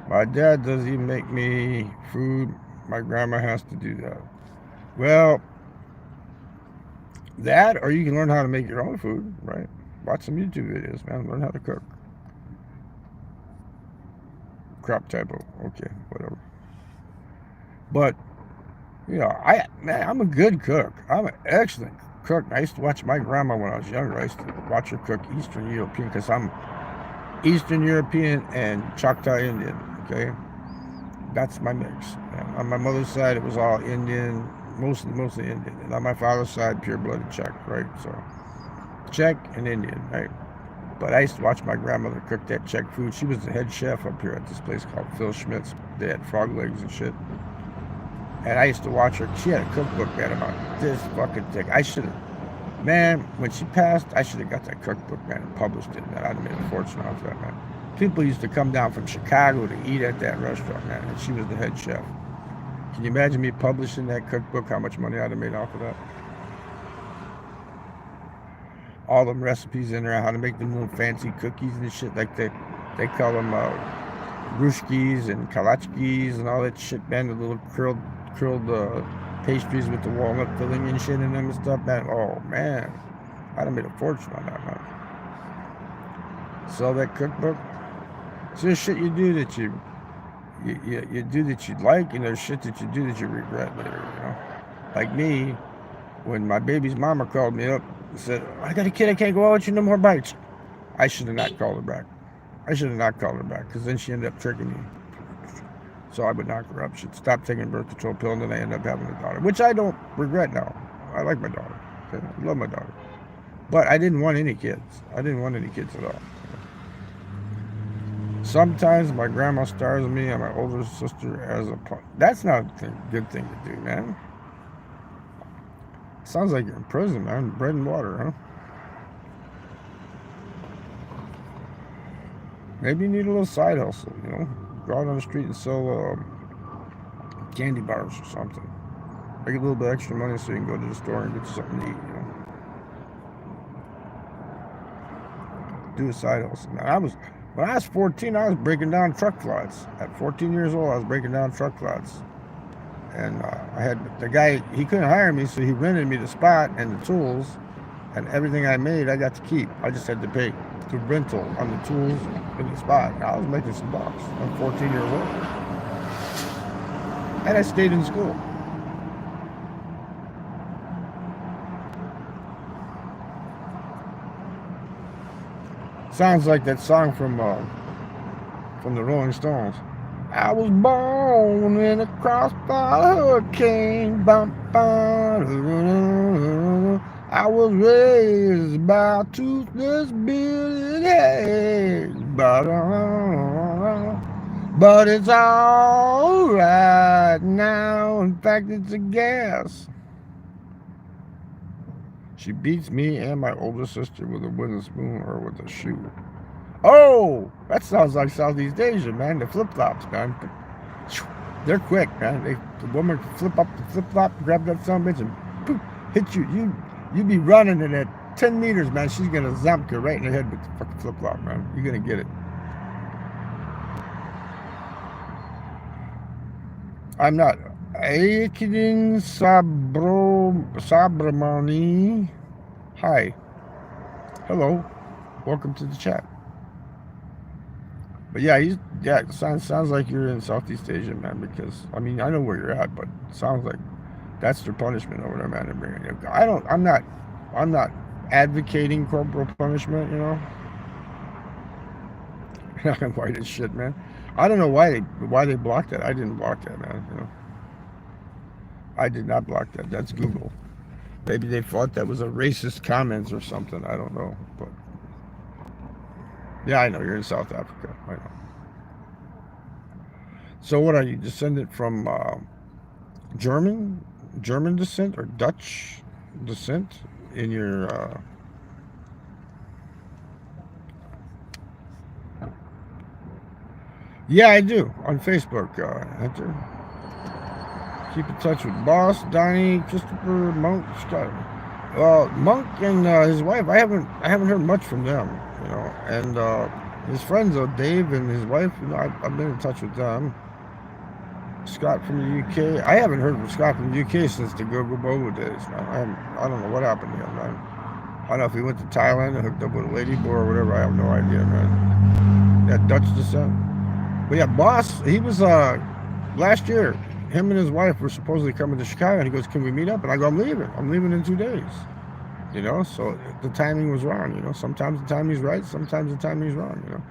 My dad doesn't even make me food. My grandma has to do that. Well, that, or you can learn how to make your own food, right? Watch some YouTube videos, man. Learn how to cook. Crop typo. Okay, whatever. But, you know, I'm a good cook. I'm an excellent cook. I used to watch my grandma when I was younger. I used to watch her cook Eastern European, because I'm Eastern European and Choctaw Indian, okay? That's my mix. And on my mother's side, it was all Indian, mostly Indian. And on my father's side, pure-blooded Czech, right? So, Czech and Indian, right? But I used to watch my grandmother cook that Czech food. She was the head chef up here at this place called Phil Schmidt's. They had frog legs and shit. And I used to watch her. She had a cookbook, man, about this fucking thick. I should have, man, when she passed, I should have got that cookbook, man, and published it, man. I'd have made a fortune off that, man. People used to come down from Chicago to eat at that restaurant, man, and she was the head chef. Can you imagine me publishing that cookbook, how much money I'd have made off of that? All them recipes in there, how to make them little fancy cookies and shit, like they call them grushkis and kalachkis and all that shit, man, the little curled pastries with the walnut filling and shit in them and stuff, man. Oh, man, I'd have made a fortune on that, man. Sell that cookbook. So there's shit you do that you do that you like, and there's shit that you do that you regret later, you know? Like me, when my baby's mama called me up and said, I got a kid, I can't go out with you, no more bites. I should have not called her back. Because then she ended up tricking me. So I would knock her up. She'd stop taking birth control pill, and then I ended up having a daughter, which I don't regret now. I like my daughter. Okay? I love my daughter. But I didn't want any kids. I didn't want any kids at all. Sometimes my grandma stars me and my older sister as a punk. That's not a good thing to do, man. Sounds like you're in prison, man. Bread and water, huh? Maybe you need a little side hustle, you know? Go out on the street and sell candy bars or something. Make a little bit extra money so you can go to the store and get you something to eat, you know? Do a side hustle. Now, when I was 14, I was breaking down truck flats. At 14 years old, I was breaking down truck flats. And I had the guy, he couldn't hire me, so he rented me the spot and the tools, and everything I made, I got to keep. I just had to pay the rental on the tools in the spot. And I was making some bucks. I'm 14 years old. And I stayed in school. Sounds like that song from the Rolling Stones. I was born in a crossfire hurricane. I was raised by a toothless bearded head. But it's all right now. In fact, it's a gas. She beats me and my older sister with a wooden spoon or with a shoe. Oh, that sounds like Southeast Asia, man. The flip-flops, man. They're quick, man. The woman flip up the flip-flop, grab that son of a bitch, and poof, hit you. You be running in at 10 meters, man. She's going to zomp you right in the head with the fucking flip-flop, man. You're going to get it. I'm not. Aikidin Sabramani. Hi. Hello. Welcome to the chat. But yeah, it sounds like you're in Southeast Asia, man, because, I mean, I know where you're at, but it sounds like that's their punishment over there, man. I'm not advocating corporal punishment, you know. I'm white as shit, man. I don't know why they blocked that. I didn't block that, man, you know. I did not block that. That's Google. Maybe they thought that was a racist comment or something. I don't know, but yeah, I know you're in South Africa. I know. So what are you, descendant from German descent or Dutch descent in your? Yeah, I do on Facebook. Enter. Keep in touch with Boss, Donnie, Christopher, Monk, Scotty. Well, Monk and his wife, I haven't heard much from them, you know. And his friends, though, Dave and his wife, you know, I've been in touch with them. Scott from the UK, I haven't heard from Scott from the UK since the Go Go Bobo days, man. I don't know what happened to him, man. I don't know if he went to Thailand and hooked up with a lady boy or whatever. I have no idea, man. That Dutch descent. But yeah, Boss, he was last year. Him and his wife were supposedly coming to Chicago, and he goes, "Can we meet up?" And I go, "I'm leaving. I'm leaving in 2 days." You know, so the timing was wrong. You know, sometimes the timing's right, sometimes the timing's wrong. You know,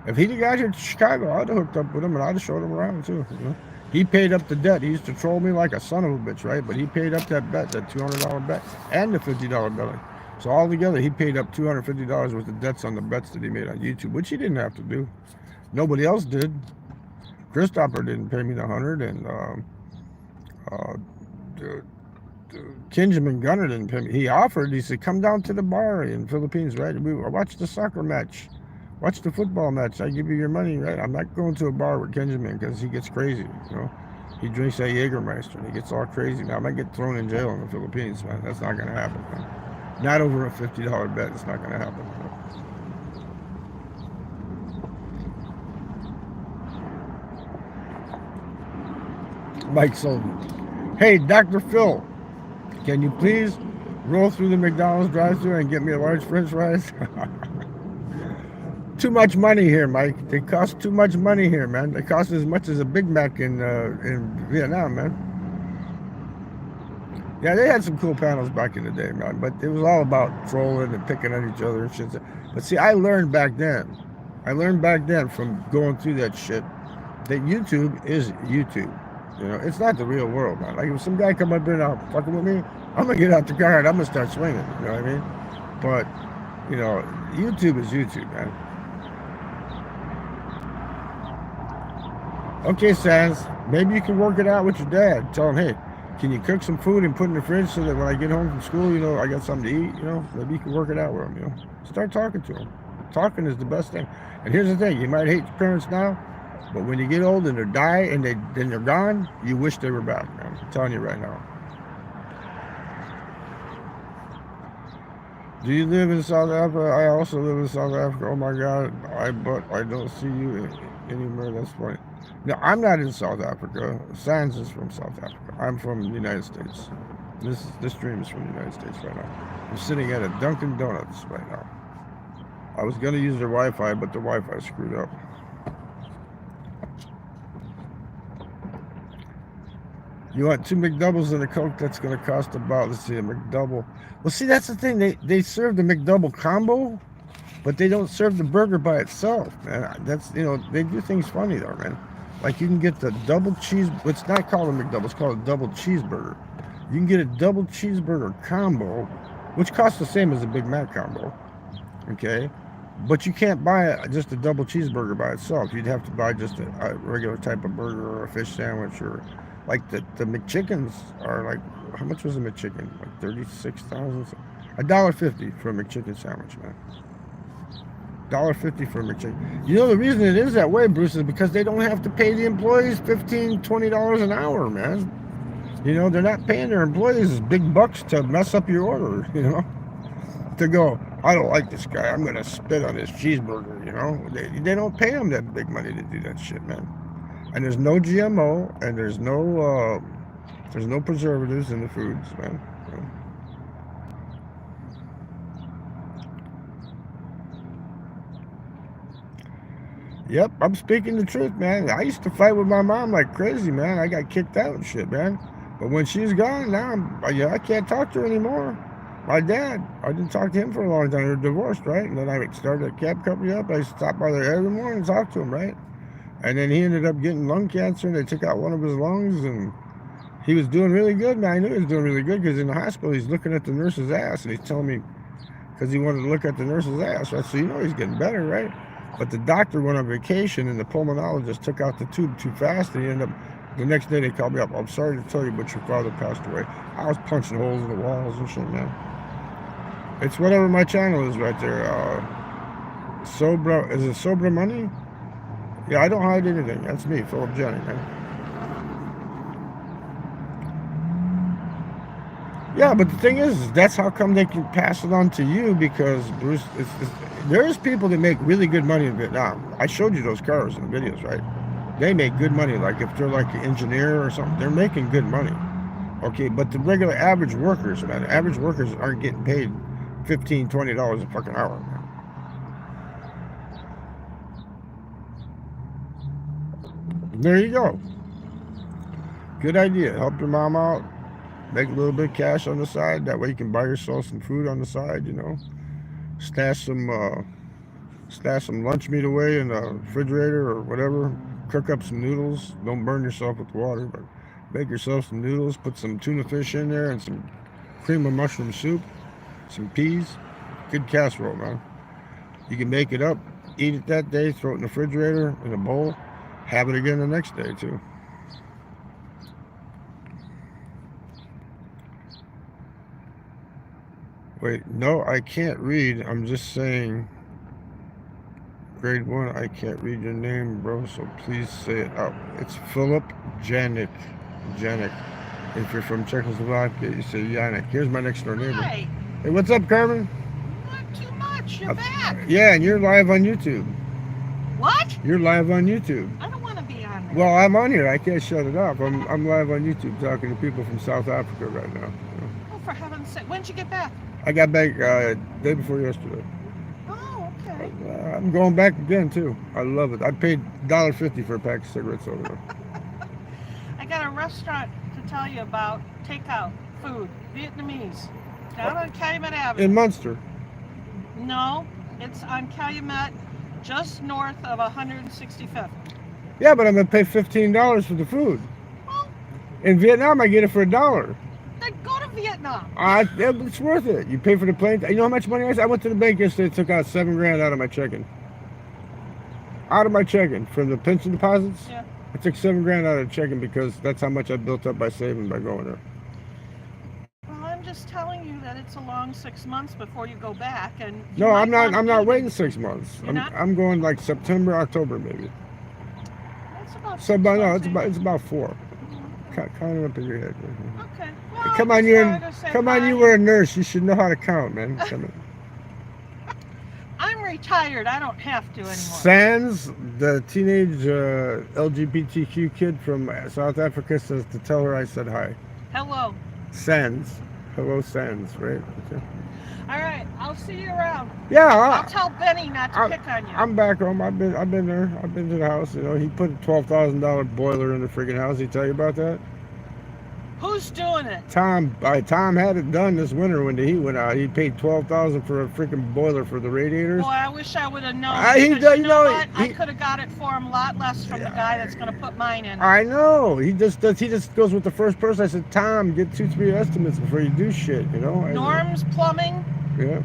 if he'd have got here to Chicago, I'd have hooked up with him and I'd have showed him around too. You know, he paid up the debt. He used to troll me like a son of a bitch, right? But he paid up that bet, that $200 bet, and the $50 bet. So altogether, he paid up $250 worth of debts on the bets that he made on YouTube, which he didn't have to do. Nobody else did. Christopher didn't pay me the 100, and uh, Kinjamin Gunner didn't pay me. He offered. He said, "Come down to the bar in Philippines, right? We watch the soccer match, watch the football match. I give you your money, right? I'm not going to a bar with Kinjamin because he gets crazy. You know, he drinks that Jägermeister and he gets all crazy. Now I might get thrown in jail in the Philippines, man. That's not gonna happen, man. Not over a $50 bet. It's not gonna happen." Mike Sullivan. Hey, Dr. Phil, can you please roll through the McDonald's drive-thru and get me a large French fries? Too much money here, Mike. They cost too much money here, man. They cost as much as a Big Mac in Vietnam, man. Yeah, they had some cool panels back in the day, man. But it was all about trolling and picking on each other and shit. But see, I learned back then from going through that shit that YouTube is YouTube. You know, it's not the real world, man. Like if some guy come up here now fucking with me, I'm gonna get out the car and I'm gonna start swinging. You know what I mean? But you know, YouTube is YouTube, man. Okay, Sans, maybe you can work it out with your dad. Tell him, hey, can you cook some food and put in the fridge so that when I get home from school, you know, I got something to eat. You know, maybe you can work it out with him. You know, start talking to him. Talking is the best thing. And here's the thing: you might hate your parents now, but when you get old and they die and then they're gone, you wish they were back, man. I'm telling you right now. Do you live in South Africa? I also live in South Africa. Oh my God, but I don't see you anymore. That's funny. No, I'm not in South Africa. Sans is from South Africa. I'm from the United States. This stream is from the United States right now. I'm sitting at a Dunkin' Donuts right now. I was gonna use their Wi-Fi, but the Wi-Fi screwed up. You want 2 McDoubles and a Coke? That's going to cost about, let's see, a McDouble. Well, see, that's the thing. They serve the McDouble combo, but they don't serve the burger by itself, man. That's, you know, they do things funny, though, man. Like, you can get the double cheese. It's not called a McDouble. It's called a double cheeseburger. You can get a double cheeseburger combo, which costs the same as a Big Mac combo, okay? But you can't buy just a double cheeseburger by itself. You'd have to buy just a regular type of burger or a fish sandwich or... Like the McChickens are like, how much was a McChicken? Like 36,000. $1.50 for a McChicken sandwich, man. $1.50 for a McChicken. You know the reason it is that way, Bruce, is because they don't have to pay the employees $15, $20 an hour, man. You know, they're not paying their employees big bucks to mess up your order. You know, to go, I don't like this guy. I'm gonna spit on his cheeseburger. You know, they don't pay them that big money to do that shit, man. And there's no GMO, and there's no preservatives in the foods, man. Yep, I'm speaking the truth, man. I used to fight with my mom like crazy, man. I got kicked out and shit, man. But when she's gone, now I can't talk to her anymore. My dad, I didn't talk to him for a long time. They're divorced, right? And then I started a cab company up. I stopped by there every morning and talked to him, right? And then he ended up getting lung cancer, and they took out one of his lungs, and he was doing really good, man. I knew he was doing really good because in the hospital, he's looking at the nurse's ass, and he's telling me, because he wanted to look at the nurse's ass, right? So you know he's getting better, right? But the doctor went on vacation, and the pulmonologist took out the tube too fast, and he ended up, the next day they called me up. I'm sorry to tell you, but your father passed away. I was punching holes in the walls and shit, man. It's whatever my channel is right there. Sobra, is it Sobra Money? Yeah, I don't hide anything. That's me, Philip Jenny, man. Yeah, but the thing is that's how come they can pass it on to you, because Bruce, there's people that make really good money in Vietnam. I showed you those cars in the videos, right? They make good money. Like if they're like an engineer or something, they're making good money. Okay, but the regular average workers, man, average workers aren't getting paid $15, $20 a fucking hour, man. There you go. Good idea. Help your mom out. Make a little bit of cash on the side. That way you can buy yourself some food on the side, you know. Stash some lunch meat away in the refrigerator or whatever. Cook up some noodles. Don't burn yourself with water, but make yourself some noodles. Put some tuna fish in there and some cream of mushroom soup. Some peas. Good casserole, man. You can make it up, eat it that day, throw it in the refrigerator in a bowl, have it again the next day too. Wait, no, I can't read. I'm just saying, grade 1, I can't read your name, bro, so please say it out. It's Philip Janik. Janik. If you're from Czechoslovakia, you say Janik. Here's my next door neighbor. Hi. Hey, what's up, Carmen? Not too much. You're back. Yeah, and you're live on YouTube. What? You're live on YouTube. I don't want to be on there. Well, I'm on here. I can't shut it off. I'm live on YouTube talking to people from South Africa right now. Oh, for heaven's sake. When'd you get back? I got back day before yesterday. Oh, okay. I'm going back again too. I love it. I paid $1.50 for a pack of cigarettes over there. I got a restaurant to tell you about. Takeout food, Vietnamese, down on Calumet Avenue. In Munster. No, it's on Calumet, just north of 165th. Yeah, but I'm gonna pay $15 for the food. Well, In Vietnam, I get it for $1. then go to Vietnam. It's worth it. You pay for the plane. You know how much money I went to the bank yesterday. Took out $7 grand out of my checking. Out of my checking from the pension deposits. Yeah. I took $7 grand out of the checking because that's how much I built up by saving by going there. Well, I'm just telling you that it's a long 6 months before you go back, and you No, might I'm not. wanna I'm not eat waiting it. 6 months. You're not? I'm going like September, October, maybe. That's about So, 6 but no, months, it's about 4. Count it up in your head. Okay. Well, Come I on, just you. wanted to say Come on, hi. you were a nurse. You should know how to count, man. Come on. I'm retired. I don't have to anymore. Sans, the teenage LGBTQ kid from South Africa, says to tell her I said hi. Hello. Sans. Hello, Sans, right? Okay. All right. I'll see you around. Yeah, I'll tell Benny not to pick on you. I'm back home. I've been there. I've been to the house. You know, he put a $12,000 boiler in the freaking house. He tell you about that? Who's doing it? Tom had it done this winter when the heat went out. He paid $12,000 for a freaking boiler for the radiators. Boy, I wish I would have known. He because does- you know no, what? I he- could have got it for him a lot less from the guy that's going to put mine in. I know. He just goes with the first person. I said, Tom, get 2-3 estimates before you do shit. You know. Norm's Plumbing Yeah.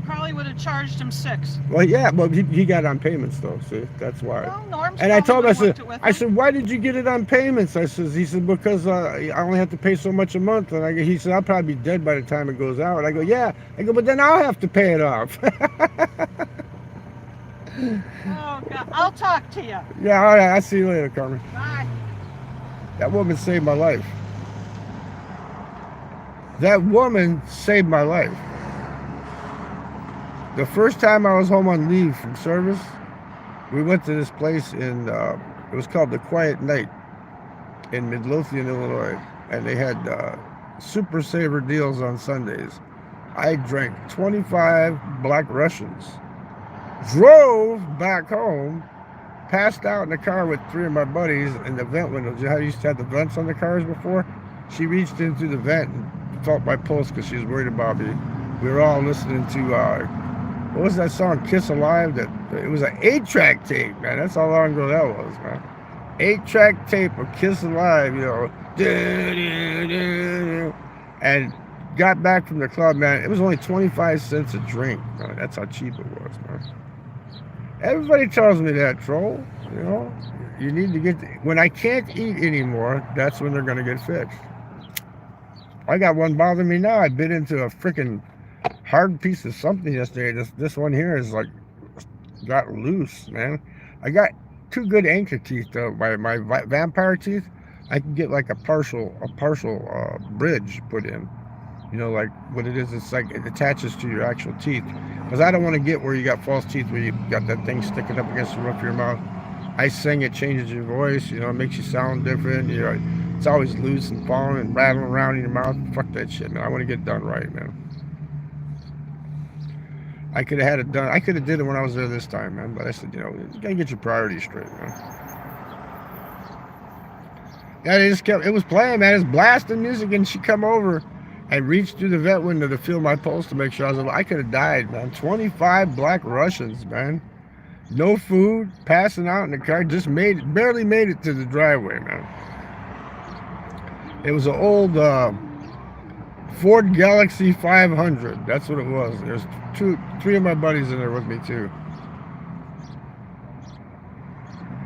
probably would have charged him $6. Well, yeah, but he got it on payments though. See, that's why. Well, Norm's And I told him, I said, why did you get it on payments? He said, because I only have to pay so much a month. And he said, I'll probably be dead by the time it goes out. I go, yeah. I go, but then I'll have to pay it off. Oh, God. I'll talk to you. Yeah, all right. I'll see you later, Carmen. Bye. That woman saved my life. That woman saved my life. The first time I was home on leave from service, we went to this place in, it was called the Quiet Night in Midlothian, Illinois. And they had super saver deals on Sundays. I drank 25 Black Russians, drove back home, passed out in the car with 3 of my buddies in the vent windows. You know how you used to have the vents on the cars before? She reached in through the vent and felt my pulse because she was worried about me. We were all listening to, what was that song, Kiss Alive? It was an 8-track tape, man. That's how long ago that was, man. 8-track tape of Kiss Alive, you know. And got back from the club, man. It was only 25 cents a drink, man. That's how cheap it was, man. Everybody tells me that, troll. You know, you need to get when I can't eat anymore. That's when they're gonna get fixed. I got one bothering me now. I bit into a freaking hard piece of something yesterday. This one here is like got loose, man. I got 2 good anchor teeth though. My vampire teeth, I can get like a partial bridge put in. You know, like what it is, it's like it attaches to your actual teeth. Because I don't want to get where you got false teeth, where you got that thing sticking up against the roof of your mouth. I sing, it changes your voice, you know, it makes you sound different. You know, it's always loose and falling and rattling around in your mouth. Fuck that shit, man. I want to get it done right, man. I could have had it done. I could have did it when I was there this time, man. But I said, you know, you gotta get your priorities straight, man. Yeah, they just kept, it was playing, man. It's blasting music, and she come over and reached through the vet window to feel my pulse to make sure I was alive. I could have died, man. 25 black Russians, man. No food, passing out in the car. Just barely made it to the driveway, man. It was an old Ford Galaxy 500. That's what it was. There's three of my buddies in there with me too.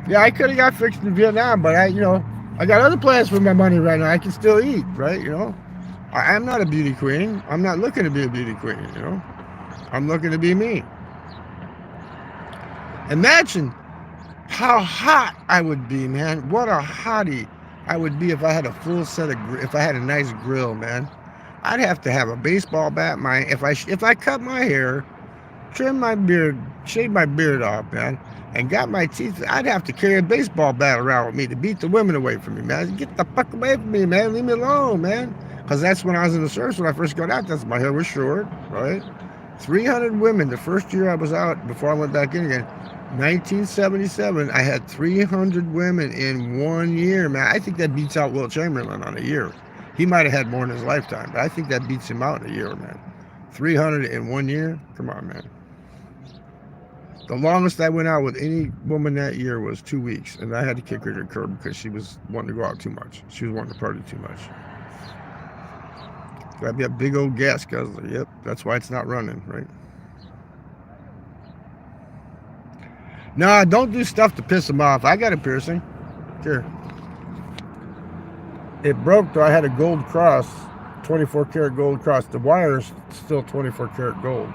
Yeah, I could have got fixed in Vietnam, but I got other plans for my money right now. I can still eat, right? You know, I'm not a beauty queen. I'm not looking to be a beauty queen. You know, I'm looking to be me. Imagine how hot I would be, man. What a hottie I would be if I had a full set of, if I had a nice grill, man. I'd have to have a baseball bat. If I cut my hair, trim my beard, shave my beard off, man, and got my teeth, I'd have to carry a baseball bat around with me to beat the women away from me, man. Get the fuck away from me, man. Leave me alone, man. Because that's when I was in the service, when I first got out. That's my hair was short, right? 300 women the first year I was out before I went back in again. 1977, I had 300 women in 1 year, man. I think that beats out Wilt Chamberlain on a year. He might have had more in his lifetime, but I think that beats him out in a year, man. 300 in 1 year? Come on, man. The longest I went out with any woman that year was 2 weeks, and I had to kick her to the curb because she was wanting to go out too much. She was wanting to party too much. Gotta be a big old gas guzzler. Yep, that's why it's not running, right? No, don't do stuff to piss them off. I got a piercing. Here. It broke, though. I had a gold cross, 24 karat gold cross. The wire is still 24 karat gold.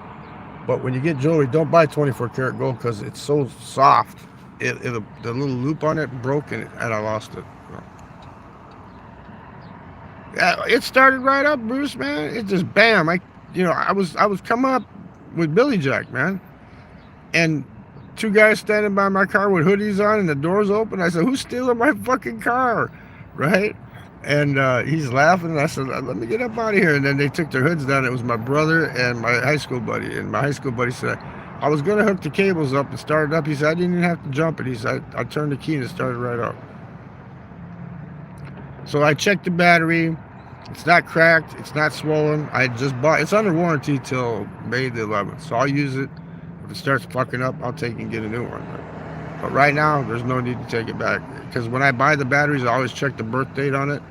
But when you get jewelry, don't buy 24 karat gold because it's so soft. The little loop on it broke and I lost it. Yeah, it started right up, Bruce, man. It just bam. I was coming up with Billy Jack, man, and two guys standing by my car with hoodies on and the doors open. I said, "Who's stealing my fucking car?" Right? And he's laughing, and I said, "Let me get up out of here." And then they took their hoods down. It was my brother and my high school buddy. And my high school buddy said, "I was going to hook the cables up and start it up." He said, "I didn't even have to jump it." He said, "I turned the key and it started right up." So I checked the battery. It's not cracked. It's not swollen. I just bought. It's under warranty till May the 11th. So I'll use it. If it starts fucking up, I'll take it and get a new one. But right now, there's no need to take it back. Because when I buy the batteries, I always check the birth date on it.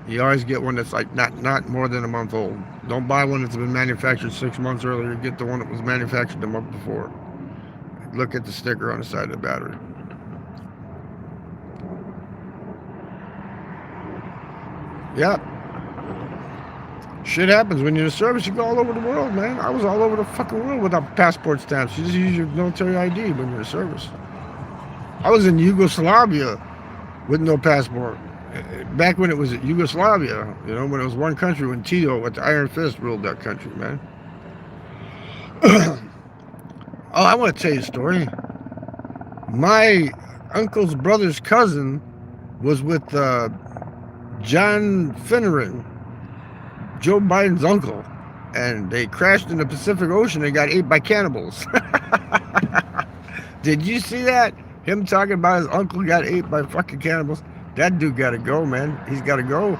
You always get one that's like not more than a month old. Don't buy one that's been manufactured 6 months earlier. Get the one that was manufactured the month before. Look at the sticker on the side of the battery. Yep. Shit happens when you're in service. You go all over the world, man. I was all over the fucking world without passport stamps. You just use your military ID when you're in service. I was in Yugoslavia with no passport. Back when it was Yugoslavia, you know, when it was one country, when Tito with the Iron Fist ruled that country, man. Oh, I want to tell you a story. My uncle's brother's cousin was with John Finneran, Joe Biden's uncle, and they crashed in the Pacific Ocean and got ate by cannibals. Did you see that? Him talking about his uncle got ate by fucking cannibals. That dude gotta go, man. He's gotta go.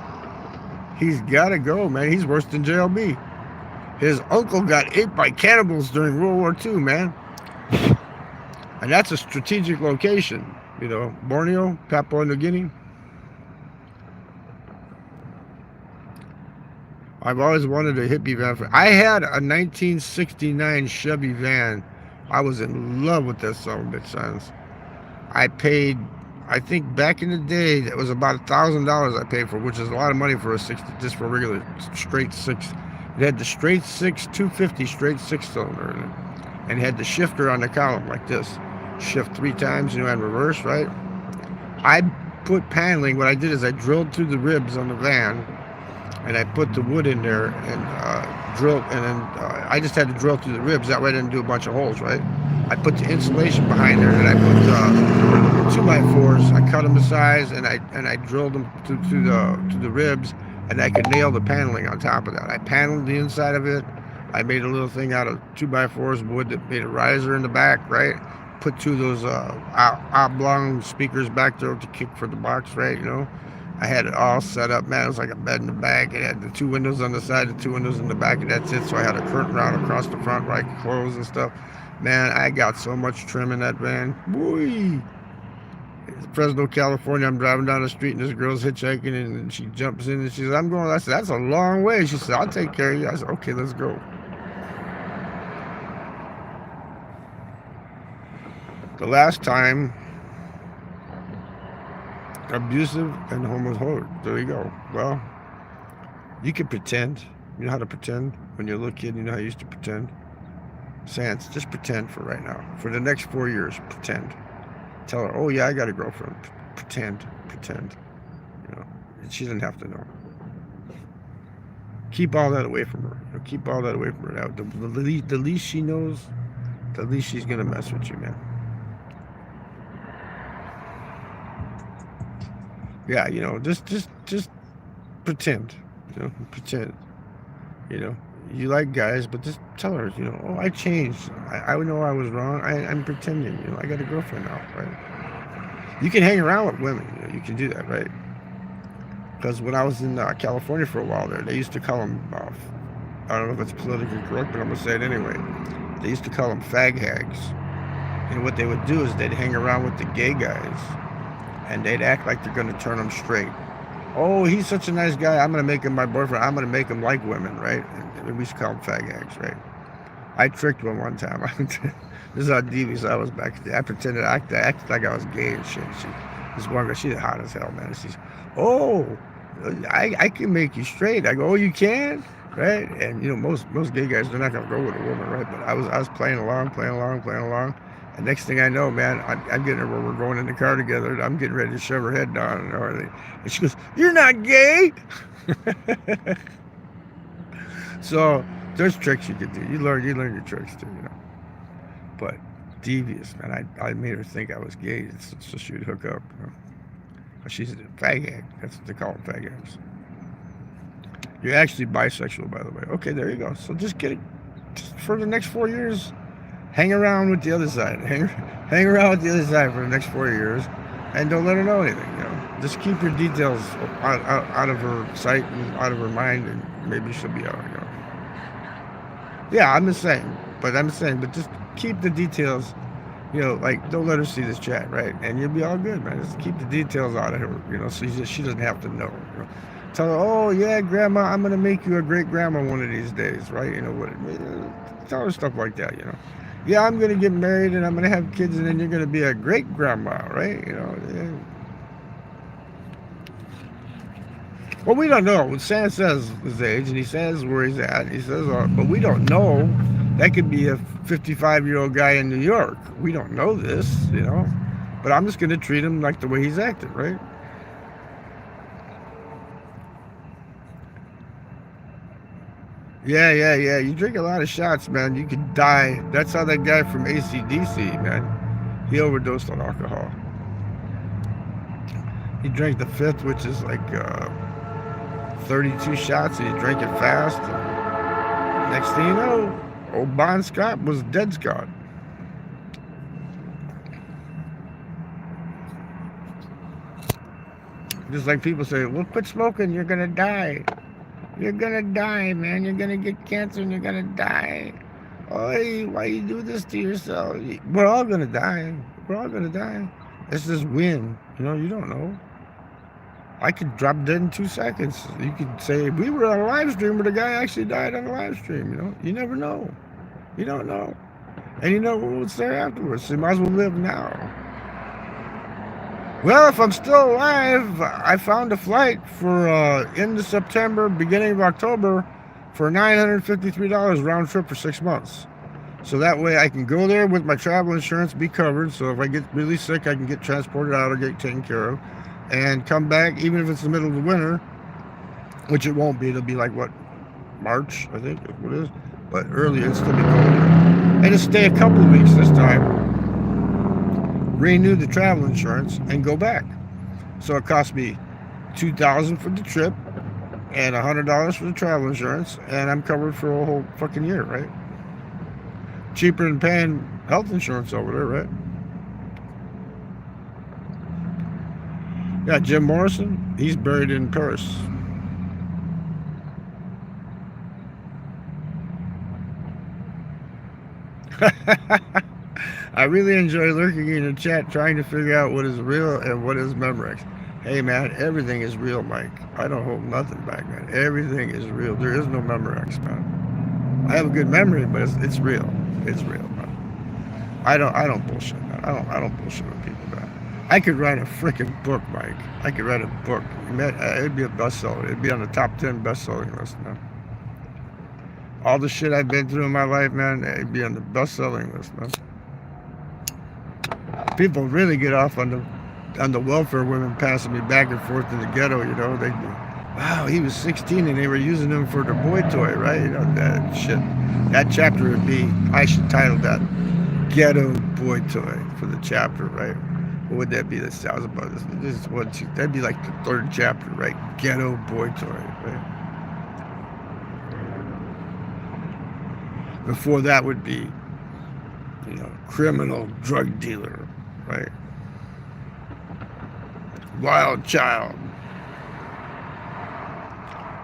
He's gotta go, man. He's worse than JLB. His uncle got ate by cannibals during World War II, man. And that's a strategic location. You know, Borneo, Papua New Guinea. I've always wanted a hippie van. I had a 1969 Chevy van. I was in love with that son of a bitch, sons. I paid, I think back in the day, that was about $1,000 I paid for, which is a lot of money for a 60, just for a regular straight six. It had the straight six, 250 straight six cylinder in it, and it had the shifter on the column like this. Shift 3 times, you know, and reverse, right? I put paneling. What I did is I drilled through the ribs on the van, and I put the wood in there and drilled, and then I just had to drill through the ribs. That way I didn't do a bunch of holes, right? I put the insulation behind there, and I put 2x4s. I cut them to size, and I drilled them to the ribs, and I could nail the paneling on top of that. I paneled the inside of it. I made a little thing out of 2x4s wood that made a riser in the back, right? Put 2 of those oblong speakers back there to kick for the box, right? You know, I had it all set up, man. It was like a bed in the back. It had the 2 windows on the side, the 2 windows in the back, and that's it. So I had a curtain rod across the front where I could close and stuff. Man, I got so much trim in that van. Whee! Fresno, California. I'm driving down the street, and this girl's hitchhiking, and she jumps in, and she says, "I'm going." I said, "That's a long way." She said, "I'll take care of you." I said, "Okay, let's go." The last time, abusive and homophobic. There you go. Well, you can pretend. You know how to pretend? When you're a little kid, you know how you used to pretend? Sans, just pretend for right now. For the next 4 years, pretend. Tell her, "Oh yeah, I got a girlfriend." Pretend. You know, she doesn't have to know. Keep all that away from her. You know, keep all that away from her. Now, the least she knows, the least she's gonna mess with you, man. Yeah, you know, just pretend. You know, pretend. You know, you like guys, but just tell her, you know, "Oh, I changed. I know I was wrong. I'm pretending. You know, I got a girlfriend now, right?" You can hang around with women. You know, you can do that, right? Because when I was in California for a while there, they used to call them, I don't know if it's politically correct, but I'm going to say it anyway. They used to call them fag hags. And what they would do is they'd hang around with the gay guys, and they'd act like they're going to turn them straight. "Oh, he's such a nice guy. I'm going to make him my boyfriend. I'm going to make him like women," right? And we used to call them fag hags, right? I tricked one time. This is how devious I was back then. I pretended, I acted like I was gay and shit. This one girl, she's hot as hell, man. She's, "Oh, I can make you straight." I go, "Oh, you can?" Right? And you know, most gay guys, they're not gonna go with a woman, right? But I was playing along. And next thing I know, man, I'm getting her where we're going in the car together. I'm getting ready to shove her head down, and she goes, "You're not gay." So there's tricks you can do. You learn your tricks too, you know. But devious, man. I made her think I was gay so she would hook up. You know? She's a fag hag. That's what they call them, fag hags. You're actually bisexual, by the way. Okay, there you go. So just for the next 4 years, hang around with the other side. Hang around with the other side for the next 4 years, and don't let her know anything. You know, just keep your details out of her sight and out of her mind, and maybe she'll be out. You know. Yeah, I'm saying, but just keep the details. You know, like, don't let her see this chat, right? And you'll be all good, man. Just keep the details out of her, you know, so she doesn't have to know. You know? Tell her, "Oh, yeah, Grandma, I'm going to make you a great grandma one of these days," right? You know, tell her stuff like that, you know. "Yeah, I'm going to get married, and I'm going to have kids, and then you're going to be a great grandma," right? You know, yeah. Well, we don't know. When Santa says his age, and he says where he's at, he says, but we don't know. That could be a 55-year-old guy in New York. We don't know this, you know. But I'm just going to treat him like the way he's acting, right? Yeah. You drink a lot of shots, man. You could die. That's how that guy from AC/DC, man. He overdosed on alcohol. He drank the 5th, which is like 32 shots, and he drank it fast. And next thing you know, old Bon Scott was dead Scott. Just like people say, "Well, quit smoking, you're gonna die. You're gonna die, man. You're gonna get cancer and you're gonna die. Oh, why you do this to yourself?" We're all gonna die. We're all gonna die. It's just when, you know, you don't know. I could drop dead in 2 seconds. You could say, "We were on a live stream where the guy actually died on a live stream," you know? You never know. You don't know. And you know what's there afterwards, so you might as well live now. Well, if I'm still alive, I found a flight for end of September, beginning of October for $953 round trip for 6 months. So that way I can go there with my travel insurance, be covered. So if I get really sick, I can get transported out or get taken care of. And come back, even if it's the middle of the winter, which it won't be. It'll be like, what, March, I think, what it is. But early, it'll still be colder. And just stay a couple of weeks this time, renew the travel insurance, and go back. So it cost me $2,000 for the trip and $100 for the travel insurance, and I'm covered for a whole fucking year, right? Cheaper than paying health insurance over there, right? Yeah, Jim Morrison, he's buried in Paris. I really enjoy lurking in the chat trying to figure out what is real and what is Memorex. Hey man, everything is real, Mike. I don't hold nothing back, man. Everything is real. There is no Memorex, man. I have a good memory, but it's real. It's real, man. I don't bullshit, man. I don't bullshit with people, man. I could write a freaking book, Mike. I could write a book. It'd be a bestseller. It'd be on the top 10 best-selling list, man. All the shit I've been through in my life, man, it'd be on the best-selling list, man. People really get off on the welfare women passing me back and forth in the ghetto, you know. They'd be, wow, he was 16 and they were using him for their boy toy, right? You know, that shit. That chapter would be, I should title that Ghetto Boy Toy for the chapter, right? What would that be? That sounds about this. That'd be like the third chapter, right? Ghetto Boy Toy, right? Before that would be, you know, criminal drug dealer, right? Wild child.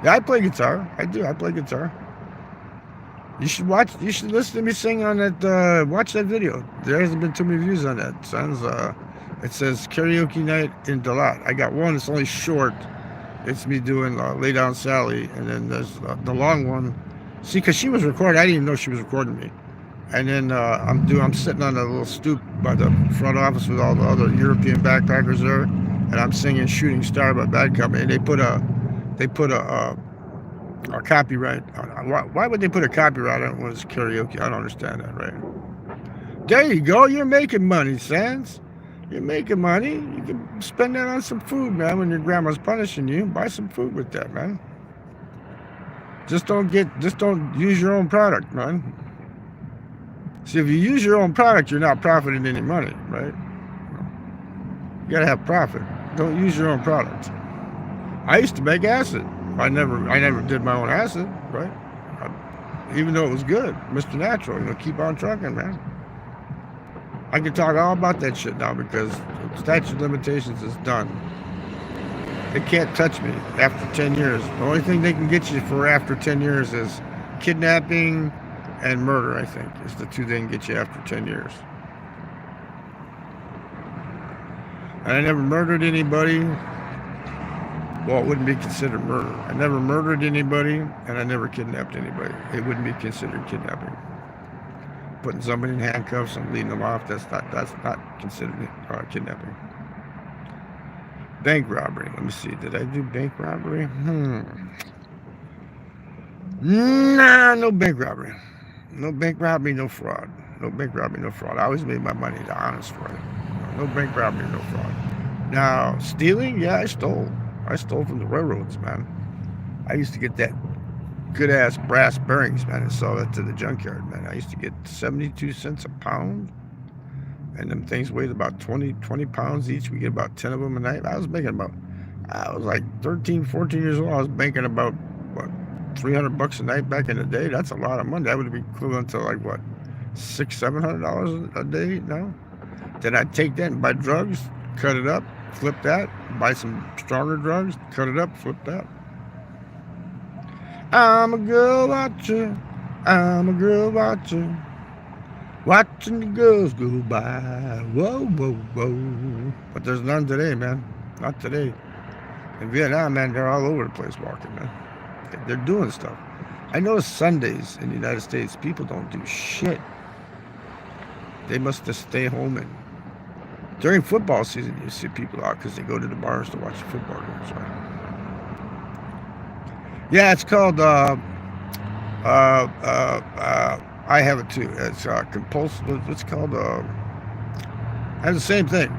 Yeah, I play guitar. I do. I play guitar. You should listen to me sing on that. Watch that video. There hasn't been too many views on that. It says karaoke night in Dalat. I got one. It's only short. It's me doing Lay Down Sally, and then there's the long one. See, because she was recording. I didn't even know she was recording me. And then I'm sitting on a little stoop by the front office with all the other European backpackers there, and I'm singing "Shooting Star" by Bad Company. And they put a copyright on it. Why would they put a copyright on it when it's karaoke? I don't understand that, right? There you go. You're making money, Sans. You're making money. You can spend that on some food, man. When your grandma's punishing you, buy some food with that, man. Just don't use your own product, man. See, if you use your own product, you're not profiting any money, right? You gotta have profit. Don't use your own product. I used to make acid. I never did my own acid, right? Even though it was good, Mr. Natural, you know, keep on trucking, man. I can talk all about that shit now because statute of limitations is done. They can't touch me after 10 years. The only thing they can get you for after 10 years is kidnapping and murder, I think, is the two they can get you after 10 years. And I never murdered anybody. Well, it wouldn't be considered murder. I never murdered anybody, and I never kidnapped anybody. It wouldn't be considered kidnapping. Putting somebody in handcuffs and leading them off, that's not considered kidnapping. Bank robbery. Let me see. Did I do bank robbery? Nah, no bank robbery. No bank robbery, no fraud. No bank robbery, no fraud. I always made my money the honest way. No bank robbery, no fraud. Now, stealing? Yeah, I stole. I stole from the railroads, man. I used to get that good-ass brass bearings, man, and sell that to the junkyard, man. I used to get 72 cents a pound, and them things weighed about 20 pounds each. We get about 10 of them a night. I was like 13, 14 years old. I was making about, what, $300 a night back in the day. That's a lot of money. That would be equivalent to like, what, $600-700 a day now? Then I'd take that and buy drugs, cut it up, flip that, buy some stronger drugs, cut it up, flip that. I'm a girl watcher. I'm a girl watcher. Watching the girls go by. Whoa, whoa, whoa. But there's none today, man. Not today. In Vietnam, man, they're all over the place walking, man. They're doing stuff. I know Sundays in the United States, people don't do shit. They must just stay home, and during football season, you see people out because they go to the bars to watch the football games, right? Yeah, it's called, I have it too. It's compulsive, it's called, I have the same thing.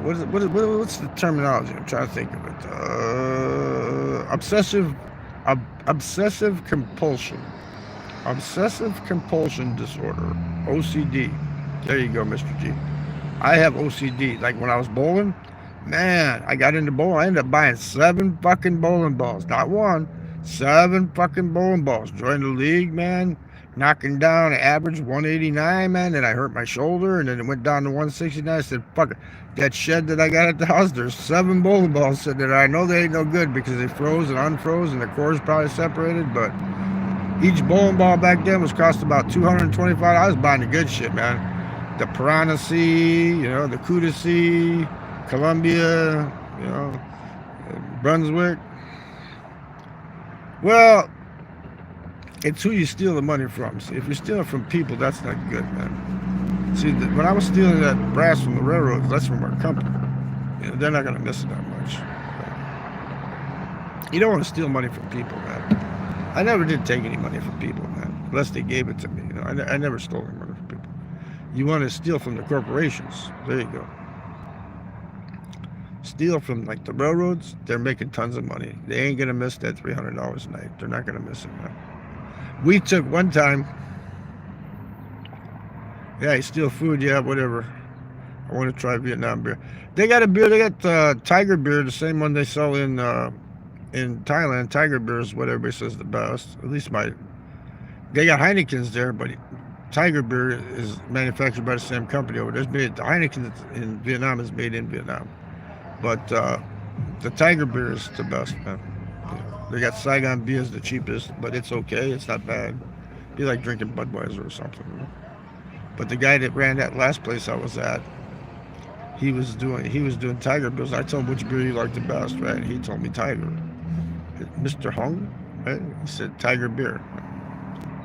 what's the terminology? I'm trying to think of it. Obsessive compulsion. Obsessive compulsion disorder. OCD. There you go, Mr. G. I have OCD. Like when I was bowling, man, I got into bowling. I ended up buying 7 fucking bowling balls. Not one, 7 fucking bowling balls. Joined the league, man. Knocking down an average 189, man. Then I hurt my shoulder, and then it went down to 169. I said, fuck it. That shed that I got at the house, there's 7 bowling balls sitting there. I know they ain't no good because they froze and unfroze, and the cores probably separated, but each bowling ball back then was cost about $225. I was buying the good shit, man. The Piranha Sea, you know, the Cuda Sea, Columbia, you know, Brunswick. Well, it's who you steal the money from. See, if you're stealing from people, that's not good, man. See, when I was stealing that brass from the railroads, that's from our company. You know, they're not going to miss it that much. You don't want to steal money from people, man. I never did take any money from people, man, unless they gave it to me. You know, I never stole any money from people. You want to steal from the corporations. There you go. Steal from, like, the railroads, they're making tons of money. They ain't going to miss that $300 a night. They're not going to miss it, man. We took one time, yeah, you steal food, yeah, whatever. I want to try Vietnam beer. They got a beer, they got Tiger beer, the same one they sell in Thailand. Tiger beer is what everybody says is the best. At least they got Heineken's there, but Tiger beer is manufactured by the same company over there. The Heineken in Vietnam is made in Vietnam. But the Tiger beer is the best, man. They got Saigon beer is the cheapest, but it's okay. It's not bad. Be like drinking Budweiser or something. You know? But the guy that ran that last place I was at, he was doing Tiger beers. I told him which beer he liked the best, right? And he told me Tiger. Mr. Hung, right? He said Tiger beer.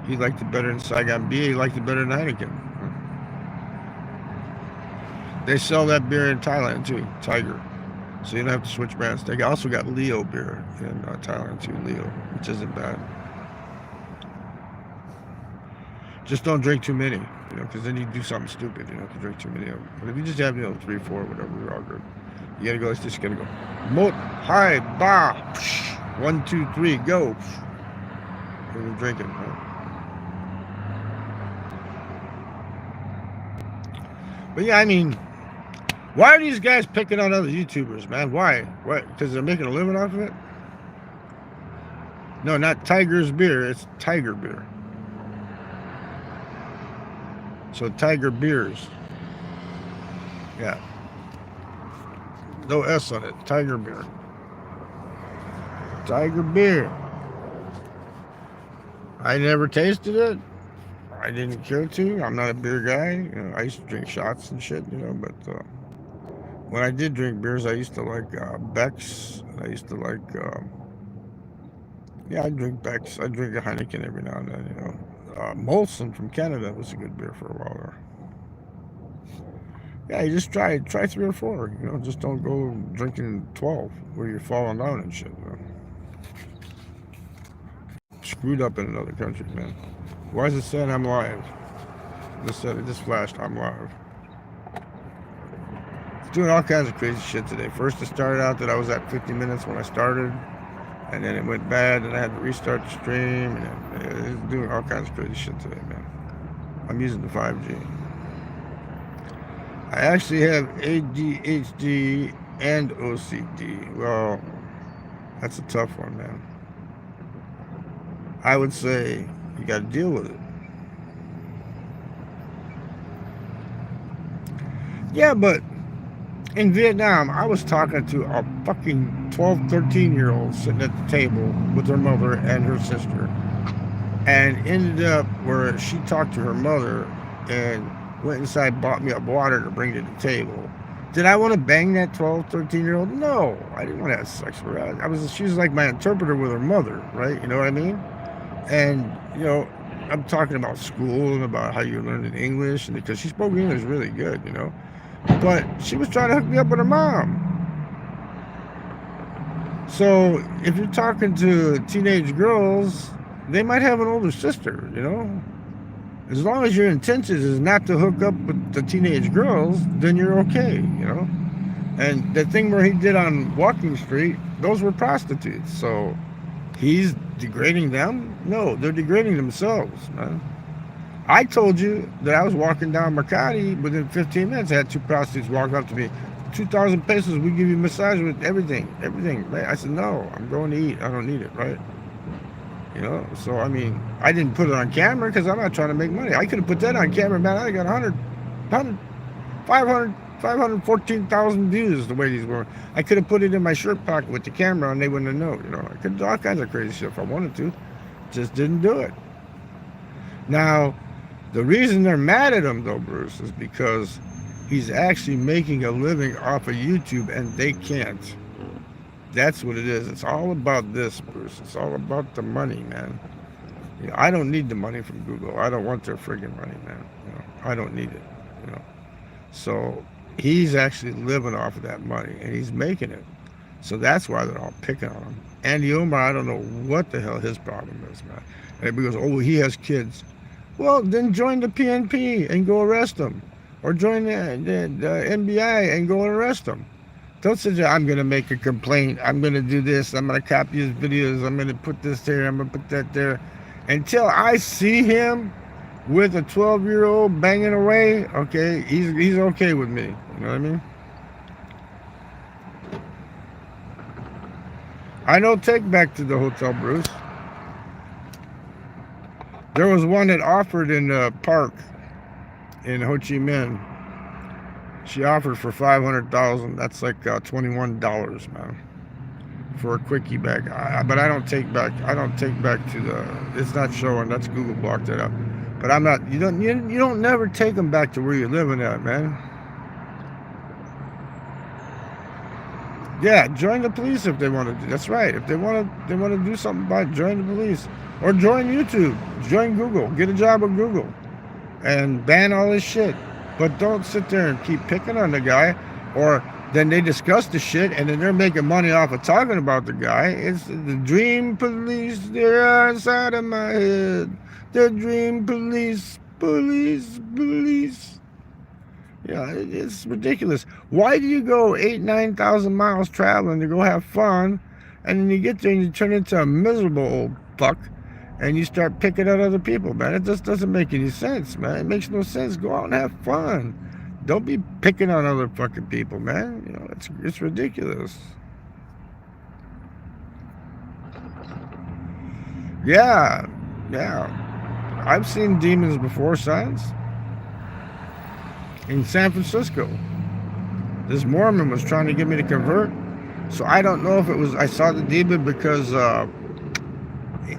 He liked it better than Saigon beer. He liked it better than Heineken. They sell that beer in Thailand too, Tiger. So you don't have to switch brands. They also got Leo beer in Thailand too, Leo, which isn't bad. Just don't drink too many, you know, because then you do something stupid, you know, if you drink too many of them. But if you just have, you know, 3, 4, whatever, you're all good. You gotta go, it's just gotta go. Mot, hi, ba, 1, 2, 3, go. When you're drinking, right? But yeah, I mean, why are these guys picking on other YouTubers, man? Why? What? Because they're making a living off of it? No, not Tiger's beer. It's Tiger beer. So Tiger beers. Yeah. No S on it. Tiger beer. Tiger beer. I never tasted it. I didn't care to. I'm not a beer guy. You know, I used to drink shots and shit, you know, but when I did drink beers, I used to like Beck's. I used to like, yeah, I drink Beck's. I drink a Heineken every now and then, you know. Molson from Canada was a good beer for a while there. Yeah, you just try 3 or 4, you know, just don't go drinking 12 where you're falling down and shit, you know. Screwed up in another country, man. Why is it saying I'm live? It just flashed, I'm live. It's doing all kinds of crazy shit today. First it started out that I was at 50 minutes when I started, and then it went bad, and I had to restart the stream, and it's doing all kinds of crazy shit today, man. I'm using the 5G. I actually have ADHD and OCD. Well, that's a tough one, man. I would say you got to deal with it. Yeah, but in Vietnam, I was talking to a fucking 12, 13-year-old sitting at the table with her mother and her sister, and ended up where she talked to her mother and went inside, bought me up water to bring to the table. Did I want to bang that 12, 13-year-old? No, I didn't want to have sex with her. She was like my interpreter with her mother, right? You know what I mean? And, you know, I'm talking about school and about how you learn in English, and because she spoke English really good, you know. But she was trying to hook me up with her mom. So if you're talking to teenage girls, they might have an older sister, you know. As long as your intention is not to hook up with the teenage girls, then you're okay, you know. And the thing where he did on Walking Street, those were prostitutes. So he's degrading them? No, they're degrading themselves, man. I told you that I was walking down Makati. Within 15 minutes, I had 2 prostitutes walk up to me. 2,000 pesos, we give you a massage with everything. I said, no, I'm going to eat. I don't need it, right? You know, so I mean, I didn't put it on camera because I'm not trying to make money. I could have put that on camera, man. I got 514,000 views the way these were. I could have put it in my shirt pocket with the camera and they wouldn't have known. You know, I could do all kinds of crazy stuff if I wanted to. Just didn't do it. Now, the reason they're mad at him, though, Bruce, is because he's actually making a living off of YouTube and they can't. That's what it is. It's all about this, Bruce. It's all about the money, man. You know, I don't need the money from Google. I don't want their friggin' money, man. You know, I don't need it. You know, so he's actually living off of that money and he's making it. So that's why they're all picking on him. Andy Omar, I don't know what the hell his problem is, man. And everybody goes, oh, he has kids. Well, then join the PNP and go arrest him, or join the NBI and go arrest him. Don't say, I'm going to make a complaint. I'm going to do this. I'm going to copy his videos. I'm going to put this there. I'm going to put that there. Until I see him with a 12-year-old banging away, okay, he's okay with me. You know what I mean? I know take back to the hotel, Bruce. There was one that offered in the park in Ho Chi Minh. She offered for $500,000. That's like $21, man, for a quickie bag. But I don't take back. I don't take back to the. It's not showing. That's Google blocked it up. But I'm not. You don't never take them back to where you're living at, man. Yeah, join the police if they want to do. That's right. If they want to do something about it, join the police or join YouTube, join Google, get a job with Google, and ban all this shit. But don't sit there and keep picking on the guy, or then they discuss the shit and then they're making money off of talking about the guy. It's the dream police, they're inside of my head. The dream police. Yeah, it's ridiculous. Why do you go 9,000 miles traveling to go have fun, and then you get there and you turn into a miserable old fuck, and you start picking on other people, man? It just doesn't make any sense, man. It makes no sense. Go out and have fun. Don't be picking on other fucking people, man. You know, it's ridiculous. Yeah. I've seen demons before, signs. In San Francisco, this Mormon was trying to get me to convert. So I don't know if it was I saw the demon because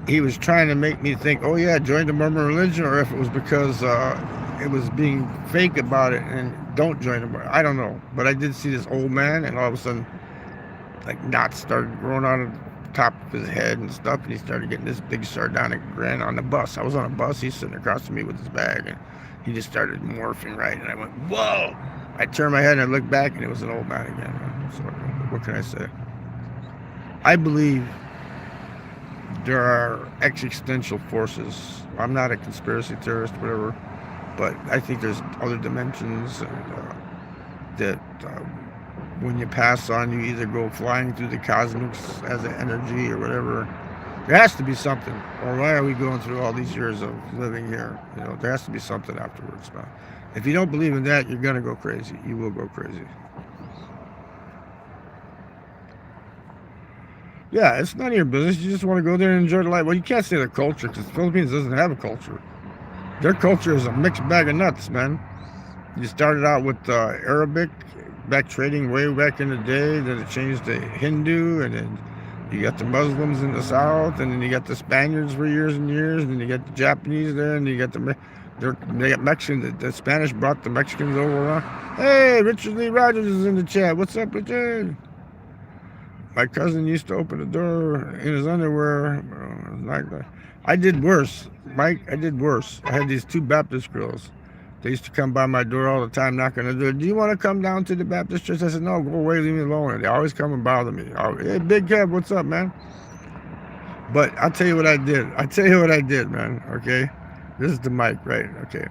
he was trying to make me think, oh yeah, join the Mormon religion, or if it was because it was being fake about it and don't join the Mormon. I don't know, but I did see this old man, and all of a sudden, like knots started growing out of the top of his head and stuff, and he started getting this big sardonic grin on the bus. I was on a bus. He's sitting across from me with his bag, and he just started morphing, right? And I went, whoa! I turned my head and I looked back, and it was an old man again. So what can I say? I believe there are existential forces. I'm not a conspiracy theorist, whatever, but I think there's other dimensions that when you pass on, you either go flying through the cosmos as an energy or whatever. There has to be something, or why are we going through all these years of living here? You know, there has to be something afterwards, man. If you don't believe in that, you're gonna go crazy. You will go crazy. Yeah, it's none of your business. You just want to go there and enjoy the life. Well, you can't say the culture, because the Philippines doesn't have a culture. Their culture is a mixed bag of nuts, man. You started out with Arabic, back trading way back in the day. Then it changed to Hindu, and then you got the Muslims in the south, and then you got the Spaniards for years and years, and then you got the Japanese there, and you got they got Mexicans. The Spanish brought the Mexicans over. Hey, Richard Lee Rogers is in the chat. What's up, Richard? My cousin used to open the door in his underwear. I did worse, Mike. I did worse. I had these 2 Baptist girls. They used to come by my door all the time, knocking on the door. Do you want to come down to the Baptist church? I said, no, go away, leave me alone. And they always come and bother me. Hey, Big Kev, what's up, man? But I'll tell you what I did. Man, okay? This is the mic, right? Okay.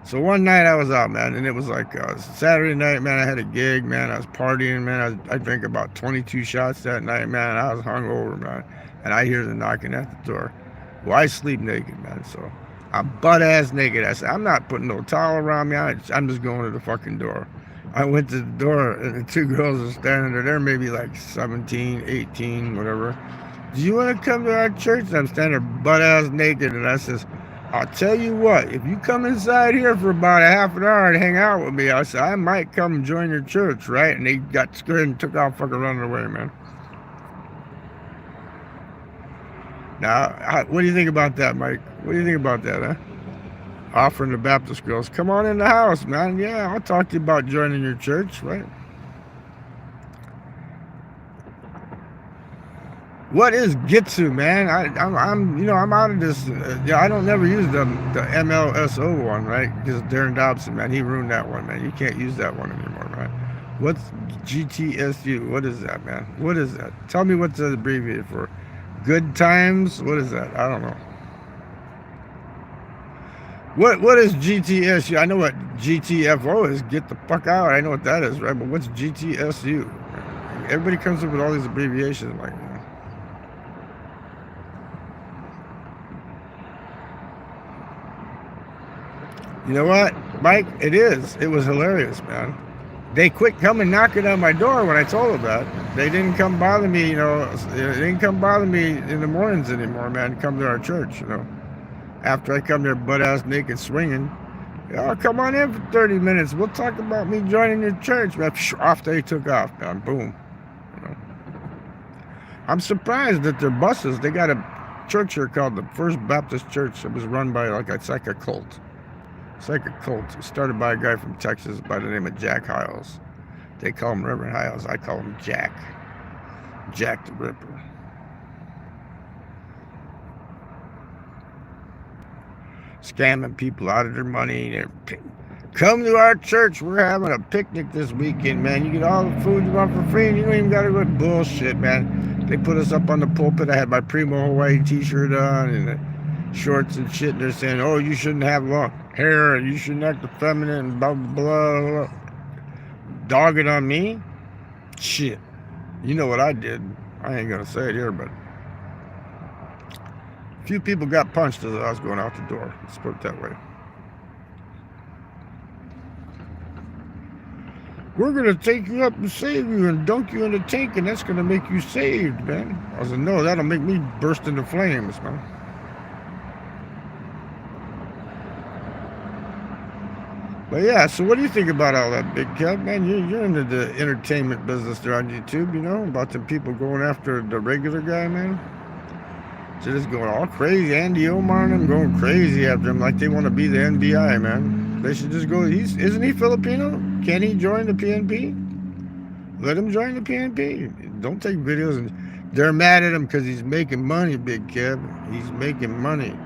So one night I was out, man, and it was like Saturday night, man. I had a gig, man. I was partying, man. I drank about 22 shots that night, man. I was hungover, man, and I hear the knocking at the door. Well, I sleep naked, man, so I'm butt ass naked. I said, I'm not putting no towel around me. I'm just going to the fucking door. I went to the door, and the two girls are standing there. They're maybe like 17, 18, whatever. Do you want to come to our church? And I'm standing there butt ass naked, and I says, I'll tell you what, if you come inside here for about a half an hour and hang out with me, I said, I might come and join your church, right? And they got scared and took off fucking running away, man. Now, what do you think about that, Mike? What do you think about that, huh? Offering the Baptist girls, come on in the house, man. Yeah, I'll talk to you about joining your church, right? What is Gitsu, man? I'm out of this. I don't never use the MLSO one, right? Because Darren Dobson, man, he ruined that one, man. You can't use that one anymore, right? What's GTSU? What is that, man? What is that? Tell me what's that abbreviated for. Good times? What is that? I don't know. What is GTSU? I know what GTFO is. Get the fuck out. I know what that is, right? But what's GTSU? Everybody comes up with all these abbreviations, like. You know what, Mike? It was hilarious, man. They quit coming knocking on my door when I told them that. They didn't come bother me, they didn't come bother me in the mornings anymore, man, to come to our church, After I come there butt-ass naked swinging, come on in for 30 minutes. We'll talk about me joining your church, man. Off they took off, man. Boom. I'm surprised that their buses, they got a church here called the First Baptist Church. It was run by, it's like a cult. It's like a cult. It started by a guy from Texas by the name of Jack Hiles. They call him Reverend Hiles. I call him Jack. Jack the Ripper. Scamming people out of their money. Come to our church. We're having a picnic this weekend, man. You get all the food you want for free, and you don't even got to go. Bullshit, man. They put us up on the pulpit. I had my Primo Hawaii t-shirt on and shorts and shit. And they're saying, oh, you shouldn't have long hair, you shouldn't act effeminate, and blah, blah, blah. Dog it on me? Shit. You know what I did. I ain't going to say it here, but a few people got punched as I was going out the door. Let's put it that way. We're going to take you up and save you and dunk you in the tank, and that's going to make you saved, man. I said, no, that'll make me burst into flames, man. But yeah, so what do you think about all that, Big Kev? Man, you're into the entertainment business there on YouTube, about the people going after the regular guy, man. So just going all crazy. Andy Omar and them going crazy after him like they want to be the NBI, man. They should just go. Isn't he Filipino? Can he join the PNP? Let him join the PNP. Don't take videos. And they're mad at him because he's making money, Big Kev. He's making money.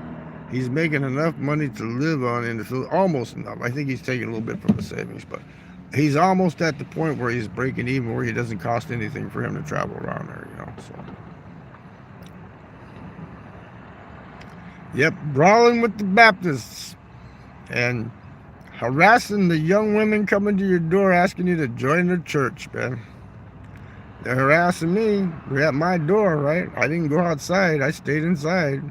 He's making enough money to live on in the field, almost enough. I think he's taking a little bit from the savings, but he's almost at the point where he's breaking even, where he doesn't cost anything for him to travel around there, So, yep, brawling with the Baptists and harassing the young women coming to your door asking you to join their church, man. They're harassing me. They're at my door, right? I didn't go outside. I stayed inside.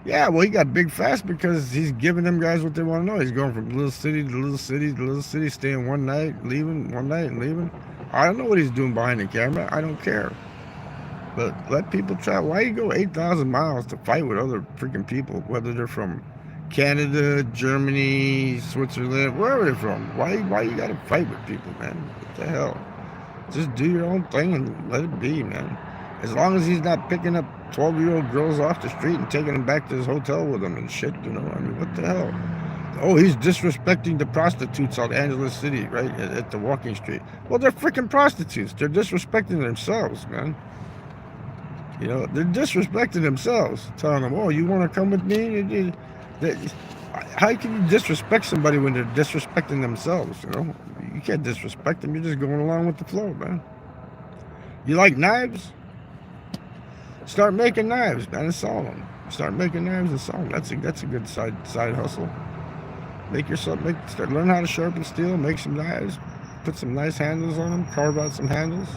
Yeah, well, he got big fast because he's giving them guys what they want to know. He's going from little city to little city to little city, staying one night, leaving, one night and leaving. I don't know what he's doing behind the camera. I don't care. But let people travel. Why you go 8,000 miles to fight with other freaking people, whether they're from Canada, Germany, Switzerland, wherever they're from? Why you got to fight with people, man? What the hell? Just do your own thing and let it be, man. As long as he's not picking up 12-year-old girls off the street and taking them back to his hotel with him and shit, I mean, what the hell? Oh, he's disrespecting the prostitutes out of Angeles City, right, at the walking street. Well, they're freaking prostitutes. They're disrespecting themselves, man. They're disrespecting themselves, telling them, oh, you want to come with me? How can you disrespect somebody when they're disrespecting themselves, You can't disrespect them. You're just going along with the flow, man. You like knives? Start making knives, man, and sell them. Start making knives and sell them. That's a good side hustle. Learn how to sharpen steel, make some knives, put some nice handles on them, carve out some handles,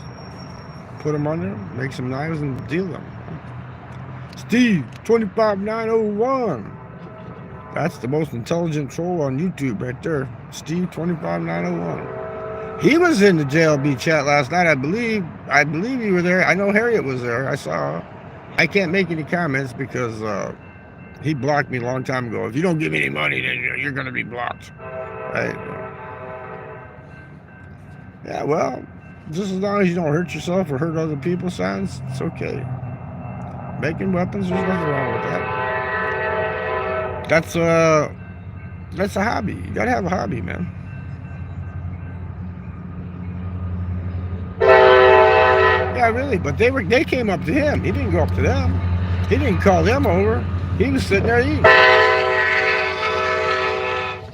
put them on there, make some knives and deal them. Steve 25901. That's the most intelligent troll on YouTube right there. Steve 25901. He was in the JLB chat last night, I believe. You were there. I know Harriet was there. I saw. I can't make any comments because he blocked me a long time ago. If you don't give me any money, then you're going to be blocked. Right? Yeah, well, just as long as you don't hurt yourself or hurt other people, Sans, it's okay. Making weapons, there's nothing wrong with that. That's a hobby. You got to have a hobby, man. Yeah, really, but they came up to him. He didn't go up to them. He didn't call them over. He was sitting there eating.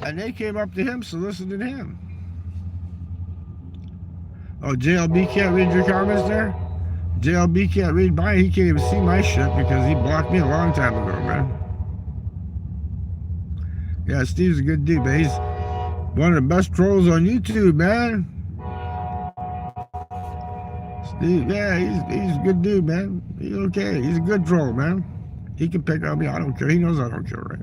And they came up to him, solicited him. Oh, JLB can't read your comments there? JLB can't read mine. He can't even see my shit because he blocked me a long time ago, man. Yeah, Steve's a good dude, but he's one of the best trolls on YouTube, man. Steve, yeah, he's a good dude, man. He's okay. He's a good troll, man. He can pick on me. I don't care. He knows I don't care, right?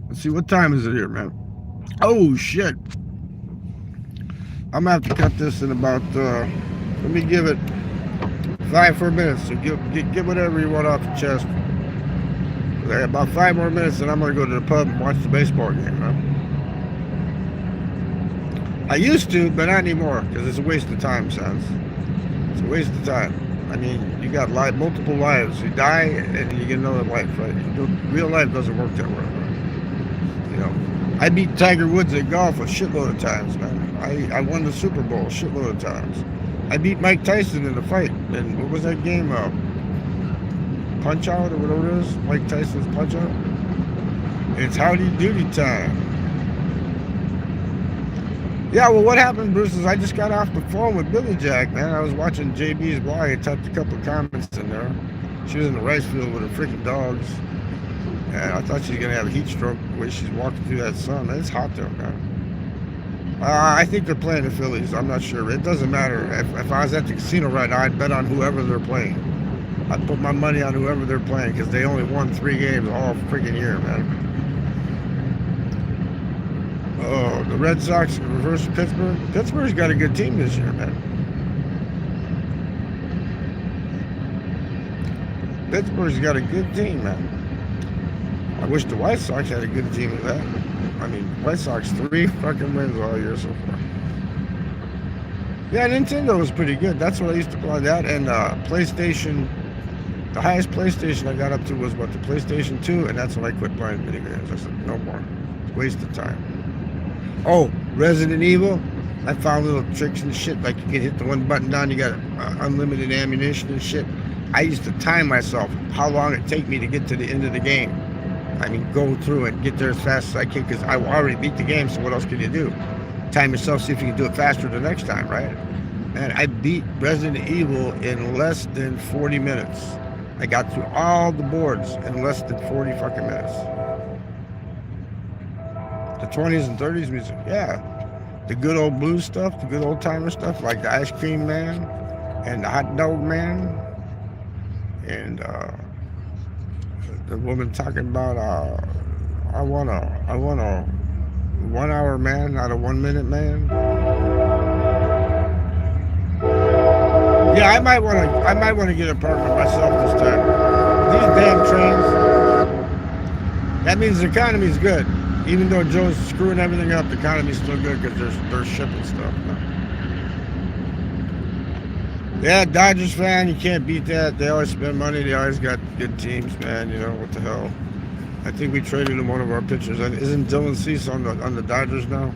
Let's see, what time is it here, man? Oh, shit. I'm going to have to cut this in about, let me give it 4 minutes. So get whatever you want off your chest. About 5 more minutes, and I'm going to go to the pub and watch the baseball game, man. I used to, but not anymore, because it's a waste of time, Sans. It's a waste of time. I mean, you got multiple lives. You die, and you get another life, right? Real life doesn't work that way, right? You know, I beat Tiger Woods at golf a shitload of times, man. I won the Super Bowl a shitload of times. I beat Mike Tyson in a fight. And what was that game? Punch Out or whatever it is. Mike Tyson's Punch Out. It's Howdy Doody time. Yeah, well, what happened, Bruce, is I just got off the phone with Billy Jack, man. I was watching JB's blog. I typed a couple of comments in there. She was in the rice field with her freaking dogs. And I thought she was going to have a heat stroke the way she's walking through that sun. It's hot there, man. I think they're playing the Phillies. I'm not sure. It doesn't matter. If I was at the casino right now, I'd bet on whoever they're playing. I'd put my money on whoever they're playing because they only won 3 games all freaking year, man. Oh, the Red Sox reverse Pittsburgh. Pittsburgh's got a good team this year, man. Pittsburgh's got a good team, man. I wish the White Sox had a good team of that. I mean, White Sox 3 fucking wins all year so far. Yeah, Nintendo was pretty good. That's what I used to play that. And PlayStation, the highest PlayStation I got up to was the PlayStation 2, and that's when I quit playing video games. I said, no more. It's a waste of time. Oh, Resident Evil. I found little tricks and shit, like you can hit the one button down, you got unlimited ammunition and shit. I used to time myself how long it take me to get to the end of the game. I mean, go through and get there as fast as I can, because I already beat the game, so what else can you do? Time yourself, see if you can do it faster the next time, right? And I beat Resident Evil in less than 40 minutes. I got through all the boards in less than 40 fucking minutes. The 20s and 30s music, yeah. The good old blues stuff, the good old timer stuff, like the Ice Cream Man and the Hot Dog Man, and the woman talking about I want a 1 hour man, not a 1 minute man. Yeah, I might want to get an apartment myself this time. These damn trains. That means the economy's good. Even though Joe's screwing everything up, the economy's still good because they're shipping stuff. Yeah, Dodgers fan, you can't beat that. They always spend money. They always got good teams, man. You know, what the hell. I think we traded him one of our pitchers. Isn't Dylan Cease on the Dodgers now?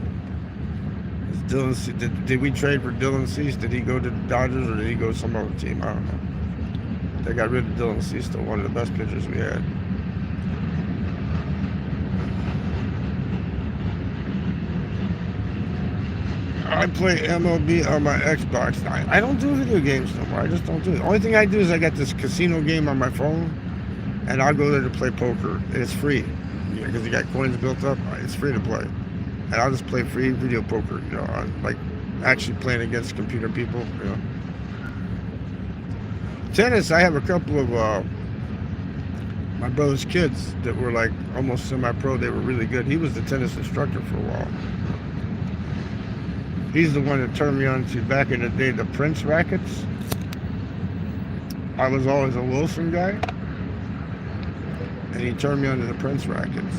Did we trade for Dylan Cease? Did he go to the Dodgers or did he go to some other team? I don't know. They got rid of Dylan Cease, still one of the best pitchers we had. I play MLB on my Xbox. I don't do video games no more. I just don't do it. The only thing I do is I got this casino game on my phone, and I'll go there to play poker. And it's free, because you got coins built up. It's free to play, and I'll just play free video poker. Like actually playing against computer people. Tennis, I have a couple of my brother's kids that were like almost semi-pro. They were really good. He was the tennis instructor for a while. He's the one that turned me on to, back in the day, the Prince rackets. I was always a Wilson guy, and he turned me on to the Prince rackets.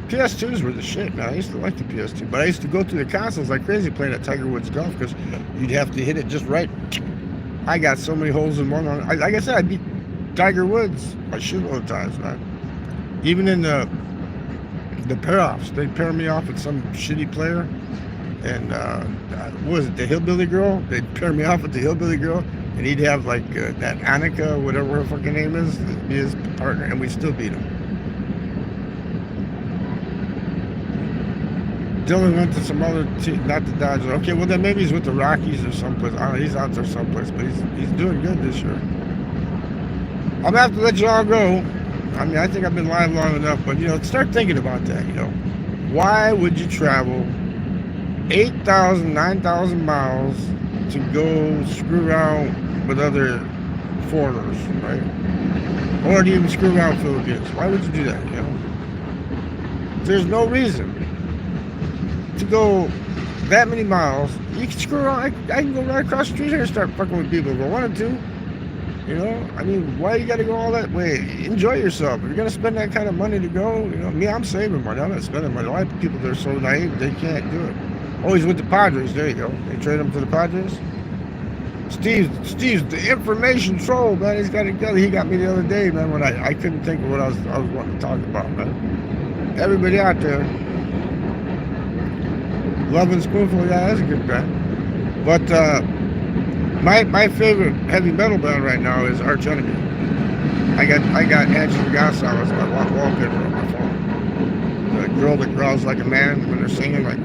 PS2s were the shit, man. I used to like the PS2, but I used to go through the consoles like crazy playing at Tiger Woods Golf, because you'd have to hit it just right. I got so many holes in one. Like I said, I beat Tiger Woods a shitload of times, man. Even in the pair-offs, they'd pair me off with some shitty player, and what was it, the Hillbilly Girl? They'd pair me off with the Hillbilly Girl, and he'd have like that Annika, whatever her fucking name is, be his partner, and we'd still beat him. Dylan went to some other team, not the Dodgers. Okay, well then maybe he's with the Rockies or someplace. I don't know, he's out there someplace, but he's doing good this year. I'm gonna have to let you all go. I mean, I think I've been live long enough, but start thinking about that. Why would you travel 8,000, 9,000 miles to go screw around with other foreigners, right? Or to even screw around Filipinos? Why would you do that? There's no reason to go that many miles. You can screw around. I can go right across the street here and start fucking with people if I wanted to. I mean, why you got to go all that way? Enjoy yourself. If you're going to spend that kind of money to go, me, I'm saving money. I'm not spending money. A lot of people that are so naive, they can't do it. Always with the Padres. There you go. They trade them to the Padres. Steve's the information troll, man. He's got it together. He got me the other day, man, when I couldn't think of what I was wanting to talk about, man. Everybody out there, Loving Spoonful, yeah, that's a good band. But my favorite heavy metal band right now is Arch Enemy. I got Angela Gassau as my wallpaper on my phone. The girl that growls like a man when they're singing, like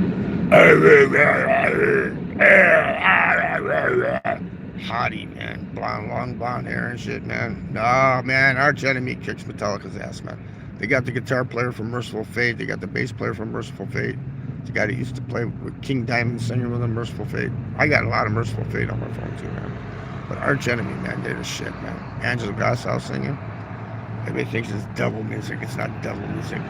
hottie, man. Long blonde hair and shit, man. No, man, Arch Enemy kicks Metallica's ass, man. They got the guitar player from Merciful Fate. They got the bass player from Merciful Fate. The guy that used to play with King Diamond singing with them, Merciful Fate. I got a lot of Merciful Fate on my phone too, man. But Arch Enemy, man, they're the shit, man. Angela Gassau singing. Everybody thinks it's devil music. It's not devil music.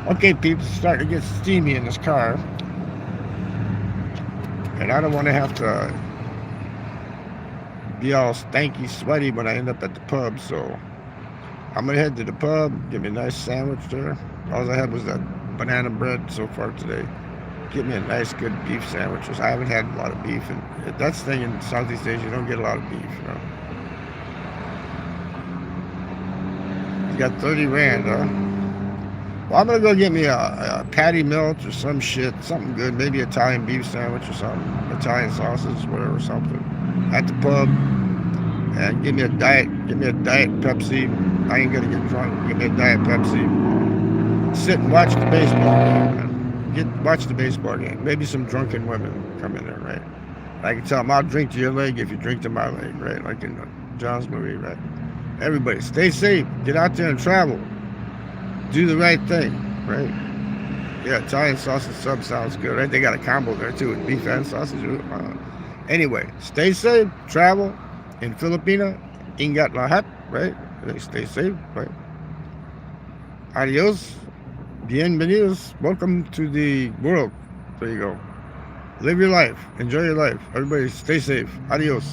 Okay, people, it's starting to get steamy in this car. And I don't want to have to be all stanky, sweaty when I end up at the pub, so I'm going to head to the pub, get me a nice sandwich there. All I had was that banana bread so far today. Get me a nice, good beef sandwich. I haven't had a lot of beef, and that's the thing in Southeast Asia, you don't get a lot of beef, You got 30 rand, huh? Well, I'm going to go get me a patty melt or some shit, something good, maybe Italian beef sandwich or something, Italian sausage, whatever, something, at the pub, and give me a diet Pepsi. I ain't gonna get drunk. Give me a diet Pepsi. Sit and watch the baseball game. Watch the baseball game. Maybe some drunken women come in there, right? I can tell them, I'll drink to your leg if you drink to my leg, right? Like in John's movie, right? Everybody, stay safe. Get out there and travel. Do the right thing, right? Yeah, Italian sausage sub sounds good, right? They got a combo there too with beef and sausage. Anyway, stay safe. Travel. In Filipino, ingat lahat, right? Stay safe, right? Adios. Bienvenidos. Welcome to the world. There you go. Live your life. Enjoy your life. Everybody stay safe. Adios.